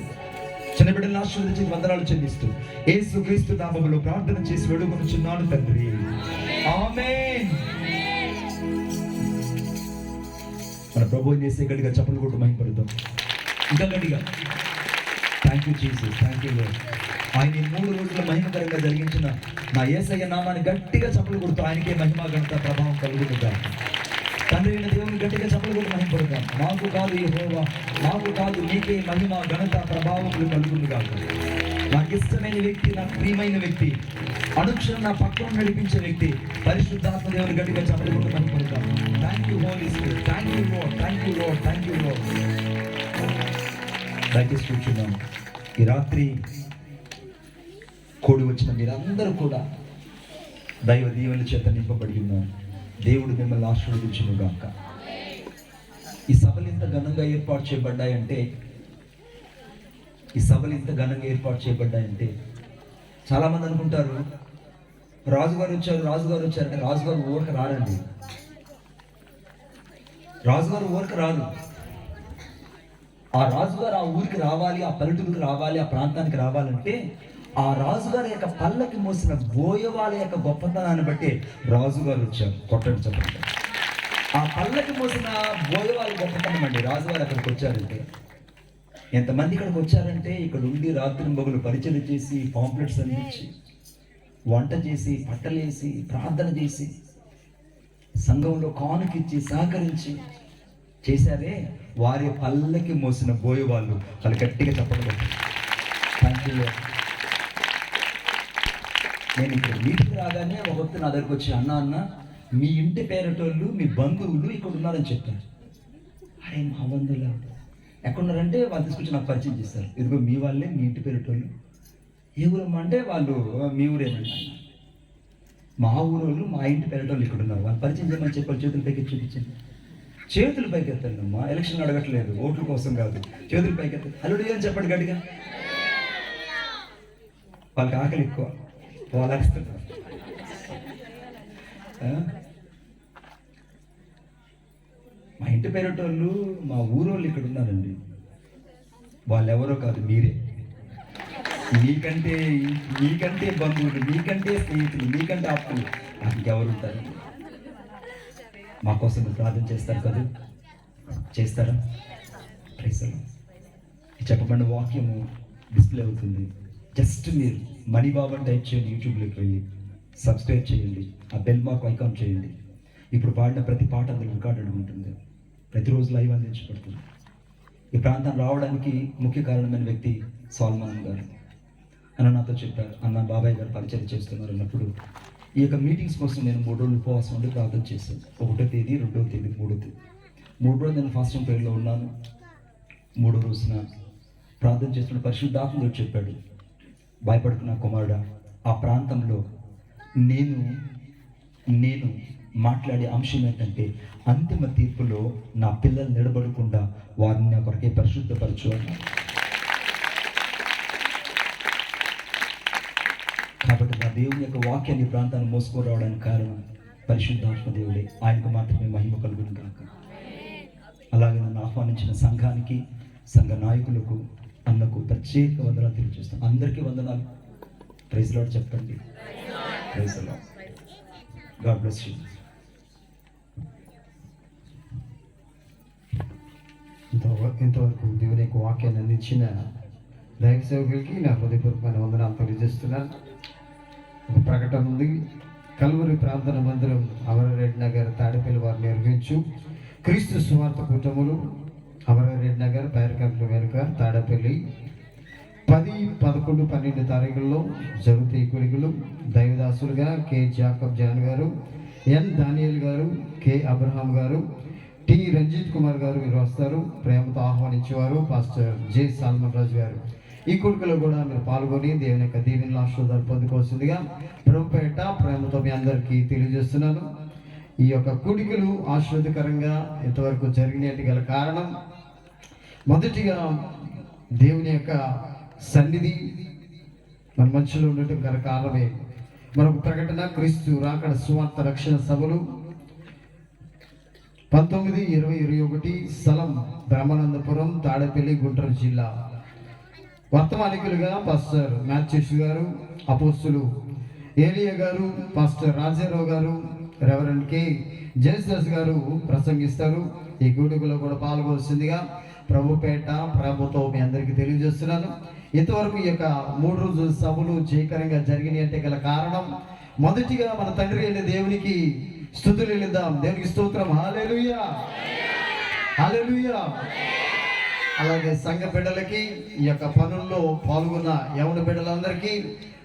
చిన్న బిడ్డలను ఆశీర్వదించి వందనాలు చెల్లిస్తూ యేసుక్రీస్తు నామములో ప్రార్థన చేసి వేడుకొనుచున్నాను తండ్రి, ఆమేన్. మన ప్రభువు చేసే గట్టిగా చప్పలు కొట్టు మహిమపడుతాం. ఇంకా గట్టిగా thank you Jesus, thank you lord. ఆయన 3 రోజుల మహిమకరంగా జరిగించిన నా యేసయ్య నామాన్ని గట్టిగా చప్పలు కొడుతూ ఆయనకే మహిమ ఘనత ప్రభావం కలుగుతుందా. తండ్రి అయిన దేవుని గట్టిగా చప్పలు కొట్టు మహిమపడతాం. మాకు కాదు యెహోవా, మాకు కాదు నీకే మహిమ ఘనత ప్రభావములు కలుగును గాక. నాకు ఇష్టమైన వ్యక్తి, నాకు ప్రియమైన వ్యక్తి, అనుక్షణం నా పక్కన నడిపించే వ్యక్తి పరిశుద్ధాత్మ దేవుని గట్టిగా చప్పలు కొట్టు మహిమపడతాం. Thank you holy spirit, thank you lord, thank you lord, thank you lord. దయచేసి కూర్చున్నాం. ఈ రాత్రి కూడి వచ్చిన మీరందరూ కూడా దైవ దీవెనల చేత నింపబడి ఉన్నారు. దేవుడు మిమ్మల్ని ఆశీర్వదించును గాక. ఈ సభలు ఇంత ఘనంగా ఏర్పాటు చేయబడ్డాయంటే, ఈ సభలు ఇంత ఘనంగా ఏర్పాటు చేయబడ్డాయంటే చాలా మంది అనుకుంటారు రాజుగారు వచ్చారు, రాజుగారు వచ్చారంటే రాజుగారు ఊరికి రారండి. రాజుగారు ఊరికి రారు. ఆ రాజుగారు ఆ ఊరికి రావాలి, ఆ పల్లెటూరికి రావాలి, ఆ ప్రాంతానికి రావాలంటే ఆ రాజుగారి యొక్క పల్లకి మోసిన బోయవాళ్ళ యొక్క గొప్పతనాన్ని బట్టి రాజుగారు వచ్చారు. కొట్టండి చెప్పండి. ఆ పల్లకి మోసిన బోయవాళ్ళ గొప్పతనం అండి. రాజుగారు అక్కడికి వచ్చారంటే, ఎంతమంది ఇక్కడికి వచ్చారంటే ఇక్కడ ఉండి రాత్రి మొగులు పరిచయం చేసి, పాంప్లెట్స్ అందించి, వంట చేసి, పట్టలేసి, ప్రార్థన చేసి, సంఘంలో కానుకిచ్చి సహకరించి చేశారే, వారి పల్లకి మోసిన బోయవాళ్ళు వాళ్ళు గట్టిగా చెప్పడం. Thank you. నేను ఇక్కడ మీటింగ్ రాగానే ఒక వ్యక్తి నా దగ్గరకు వచ్చి అన్న మీ ఇంటి పేరటోళ్ళు, మీ బంధువులు ఇక్కడ ఉన్నారని చెప్పారు. అరే మా బంధువులు ఎక్కడున్నారంటే వాళ్ళు తీసుకొచ్చి నాకు పరిచయం చేస్తారు. ఇదిగో మీ వాళ్ళే, మీ ఇంటి పేరటోళ్ళు. ఏ ఊరమ్మా అంటే వాళ్ళు మీ ఊరేనండి. మా ఊరోళ్ళు, మా ఇంటి పేరటోళ్ళు ఇక్కడ ఉన్నారు, వాళ్ళు పరిచయం చేయమని చెప్పారు. చేతుల పైకి చూపించండి. చేతుల పైకి ఎత్తానమ్మా, ఎలక్షన్ అడగట్లేదు, ఓట్ల కోసం కాదు, చేతుల పైకి ఎత్తారు. అల్లుడు అని చెప్పండి గట్టిగా. వాళ్ళకి ఆకలి ఎక్కువ, వాళ్ళు అరుస్తుంటారు. మా ఇంటి పేరటోళ్ళు, మా ఊరోళ్ళు ఇక్కడ ఉన్నారండి. వాళ్ళెవరో కాదు, మీరే. మీకంటే బంధువులు, మీకంటే స్నేహితులు, మీకంటే ఆప్తులు ఇంకెవరు ఉంటారు? మా కోసం మీరు ప్రార్థన చేస్తారు కదా, చేస్తారా? Praise the Lord. ఈ చెప్పబడిన వాక్యము డిస్ప్లే అవుతుంది. జస్ట్ మీరు మణిబాబు అని టైప్ చేయండి, యూట్యూబ్లోకి వెళ్ళి సబ్స్క్రైబ్ చేయండి, ఆ బెల్ మార్క్ ఐకాన్ చేయండి. ఇప్పుడు పాడిన ప్రతి పాట అందులో రికార్డెడ్ ఉంటుంది, ప్రతిరోజు లైవ్ అందించబడుతుంది. ఈ ప్రాంతం రావడానికి ముఖ్య కారణమైన వ్యక్తి సాల్మన్ గారు. అన్న నాతో చెప్పారు, అన్న బాబాయ్ గారు పరిచయం చేస్తున్నారు అన్నప్పుడు ఈ యొక్క మీటింగ్స్ కోసం నేను 3 రోజులు ఉపవాసం ఉండి ప్రార్థన చేశాను. 1వ తేదీ, 2వ తేదీ, 3వ తేదీ 3 రోజులు నేను ఫాస్టింగ్ పీరియడ్లో ఉన్నాను. 3వ రోజున ప్రార్థన చేస్తున్న పరిశుద్ధాత్మ దేవుడు చెప్పాడు, భయపడుతున్న కుమారుడా, ఆ ప్రాంతంలో నేను మాట్లాడే అంశం ఏంటంటే అంతిమ తీర్పులో నా పిల్లలు నిలబడకుండా వారిని నా కొరకే పరిశుద్ధపరచు అన్నారు. కాబట్టి నా దేవుని యొక్క వాక్యాన్ని ప్రాంతాన్ని మోసుకురావడానికి కారణం పరిశుద్ధాత్మ దేవుడే. ఆయనకు మాత్రమే మహిమ కలుగును కాక. అలాగే నన్ను ఆహ్వానించిన సంఘానికి, సంఘ నాయకులకు, అన్నకు ప్రత్యేక వందనాలు తెలియజేస్తాను. అందరికీ వందనాలు. ప్రైజ్ లార్డ్ చెప్పండి. Praise Lord. God bless you.
ఇంతవరకు దేవుని యొక్క వాక్యాన్ని అందించిన దైవ సేవకులకి నా హృదయపూర్వకమైన వందనాలు తెలియజేస్తున్నాను. ఒక ప్రకటన ఉంది. కల్వరి ప్రార్థన మందిరం అమరారెడ్డి నగర్ తాడేపల్లి వారు నిర్వహించు క్రీస్తు సువార్త కూటములు అమరారెడ్డి నగర్ పైరకంట్ల వెనుక తాడేపల్లి 10, 11, 12 తారీఖుల్లో జరుగుతాయి కూడికలు. దైవదాసులుగా కె జాకబ్ జాన్ గారు, ఎన్ దానియేల్ గారు, కె అబ్రహాం గారు, టి రంజిత్ కుమార్ గారు మీరు వస్తారు. ప్రేమతో ఆహ్వానించేవారు పాస్టర్ జె సాల్మన్ రాజు గారు. ఈ కూడికలో కూడా మీరు పాల్గొని దేవుని యొక్క దీవెనల ఆశీర్వాదాలు పొందుకోవాల్సిందిగా ప్రభుపేట ప్రేమతో మీ అందరికీ తెలియజేస్తున్నాను. ఈ యొక్క కూడికలు ఆశీర్వాదకరంగా ఇంతవరకు జరిగినట్టు గల కారణం మొదటిగా దేవుని యొక్క సన్నిధి మన మధ్యలో ఉండటం గల కారణమే. మరొక ప్రకటన క్రీస్తు రాకడ సువార్త రక్షణ సభలు 19, 20, 21 స్థలం బ్రహ్మానందపురం, తాడేపల్లి, గుంటూరు జిల్లా. వర్తమానికులుగా పాస్టర్ మ్యాథ్యూస్ గారు, అపోస్తులు ఏలియా గారు, పాస్టర్ రాజారావు గారు, రెవరెండ్ కె జేసస్ గారు ప్రసంగిస్తారు. ఈ కూడికలో కూడా పాల్గొవలసిందిగా ప్రభుపేట ప్రభుతో మీ అందరికీ తెలియజేస్తున్నాను. ఇంతవరకు ఈ యొక్క 3 రోజుల సభలు జయకరంగా జరిగినాయి అంటే గల కారణం మొదటిగా మన తండ్రి అయిన దేవునికి స్తుతులు చెల్లిద్దాం. దేవునికి స్తోత్రం. హల్లెలూయా, హల్లెలూయా. అలాగే సంఘ బిడ్డలకి, ఈ యొక్క పనుల్లో పాల్గొన్న యవన బిడ్డలందరికీ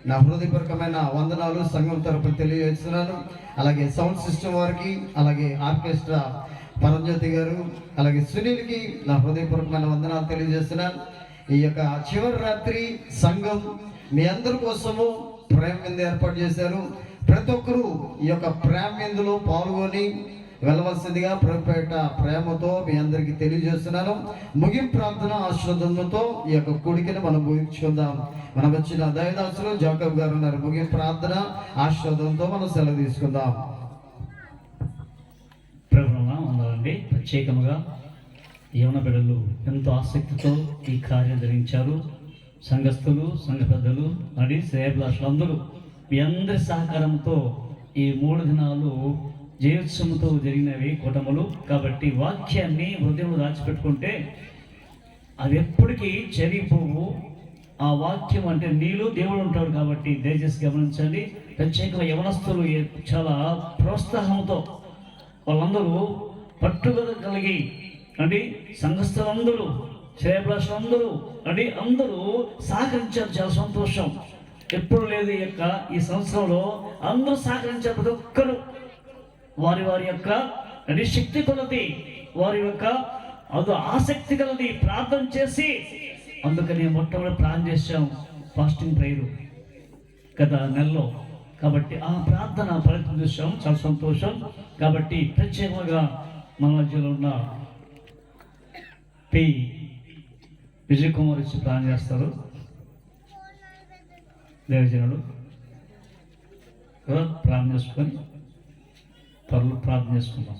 నా హృదయపూర్వకమైన వందనాలు సంఘం తరపున తెలియజేస్తున్నాను. అలాగే సౌండ్ సిస్టమ్ వారికి, అలాగే ఆర్కెస్ట్రా పరంజ్యోతి గారు, అలాగే సునీల్కి నా హృదయపూర్వకమైన వందనాలు తెలియజేస్తున్నాను. ఈ యొక్క చివరి రాత్రి సంఘం మీ అందరి కోసము ప్రేమ విందు ఏర్పాటు చేశారు. ప్రతి ఒక్కరూ ఈ యొక్క ప్రేమ విందులో పాల్గొని వెళ్ళవలసిందిగా ప్రభుపేట ప్రేమతో మీ అందరికీ తెలియజేస్తున్నాను. ముగింపు ప్రార్థన ఆశీర్వాదంతో ఈ యొక్క కూడికను మనం ముగించుకుందాం. మనం వచ్చిన దైవదాసులు జాకబ్ గారు ఉన్నారు. ముగింపు ప్రార్థన ఆశీర్వాదంతో మనం సెలవు తీసుకుందాం.
ప్రభువునా వందనండి. ప్రత్యేకముగా యవన బిడ్డలు ఎంతో ఆసక్తితో ఈ కార్యం ధరించారు. సంఘస్థులు, సంఘ పెద్దలు, మరి శ్రేయభిలాషులు అందరూ మీ అందరి సహకారంతో ఈ 3 దినాలు జయోత్సవంతో జరిగినవి కూటములు. కాబట్టి వాక్యాన్ని హృదయంలో దాచిపెట్టుకుంటే అది ఎప్పటికీ చెరిగిపోవు. ఆ వాక్యం అంటే నీలో దేవుడు ఉంటాడు. కాబట్టి దయచేసి గమనించండి. ప్రత్యేకంగా యవనస్తులు చాలా ప్రోత్సాహంతో వాళ్ళందరూ పట్టుదల కలిగి అంటే సంఘస్థులందరూ, శ్రేయభిలాషులందరూ అంటే అందరూ సహకరించారు. చాలా సంతోషం. ఎప్పుడు లేదు ఈ సంవత్సరంలో అందరూ సహకరించారు. ప్రతి ఒక్కరు వారి యొక్క అంటే శక్తి కొలది, వారి యొక్క ఆసక్తి కలది ప్రార్థన చేసి, అందుకని మొట్టమొదటి ప్రార్థన చేశాం ఫాస్టింగ్ ప్రేయర్ గత నెలలో. కాబట్టి ఆ ప్రార్థన ఫలితం చూసాం. చాలా సంతోషం. కాబట్టి ప్రత్యేకంగా మన మధ్యలో ఉన్న పి విజయ్ కుమార్ వచ్చి ప్రార్థన చేస్తారు. దేవజనుడు ప్రార్థన చేసుకొని త్వరలో ప్రార్థన చేసుకుందాం.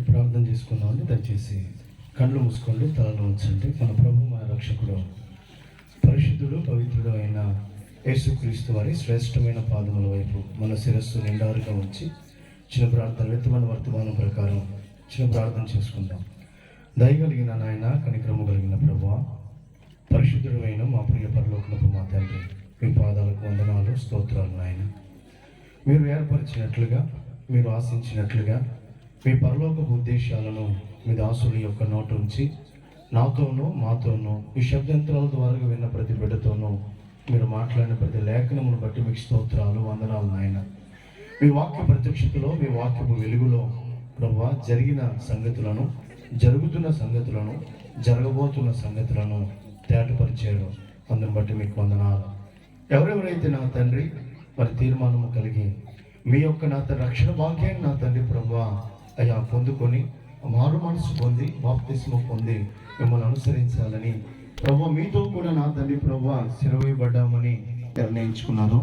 ప్రార్థన చేసుకుందామండి. దయచేసి కళ్ళు మూసుకోండి, తలలో ఉంచండి. మన ప్రభు మన రక్షకుడు పరిశుద్ధుడు పవిత్రుడు అయిన యేసుక్రీస్తు వారి శ్రేష్టమైన పాదముల వైపు మన శిరస్సు నిండారుగా ఉంచి చిన్న ప్రార్థన వెతుమన వర్తమానం ప్రకారం చిన్న ప్రార్థన చేసుకుందాం. దయగలిగిన నాయన, కనికరము కలిగిన ప్రభువా, పరిశుద్ధుడు అయిన మా ప్రియ పరలోకపు మా తండ్రి, మీ పాదాలకు వందనాలు, స్తోత్రాలు నాయన. మీరు ఏర్పరిచినట్లుగా, మీరు ఆశించినట్లుగా మీ పరలోకపు ఉద్దేశాలను మీ దాసుల యొక్క నోటు ఉంచి నాతోనూ మాతోనూ ఈ శబ్దంతరాల ద్వారా విన్న ప్రతి బిడ్డతోనూ మీరు మాట్లాడిన ప్రతి లేఖనమును బట్టి మీకు స్తోత్రాలు, వందనాలు నాయన. మీ వాక్య ప్రత్యక్షతలో, మీ వాక్యపు వెలుగులో ప్రభువా జరిగిన సంగతులను, జరుగుతున్న సంగతులను, జరగబోతున్న సంగతులను తేటపరిచారు. అందుని బట్టి మీకు వందనాలు. ఎవరెవరైతే నా తండ్రి మరి తీర్మానము కలిగి మీ యొక్క నా తండ్రి రక్షణ భాగ్యాన్ని నా తండ్రి ప్రభువా అయ్యా పొందుకొని మారు మనసు పొంది బాప్తిస్మం పొంది మిమ్మల్ని అనుసరించాలని ప్రభువా మీతో కూడా నా తండ్రి ప్రభువా సిలువేయబడ్డామని నిర్ణయించుకున్నాను.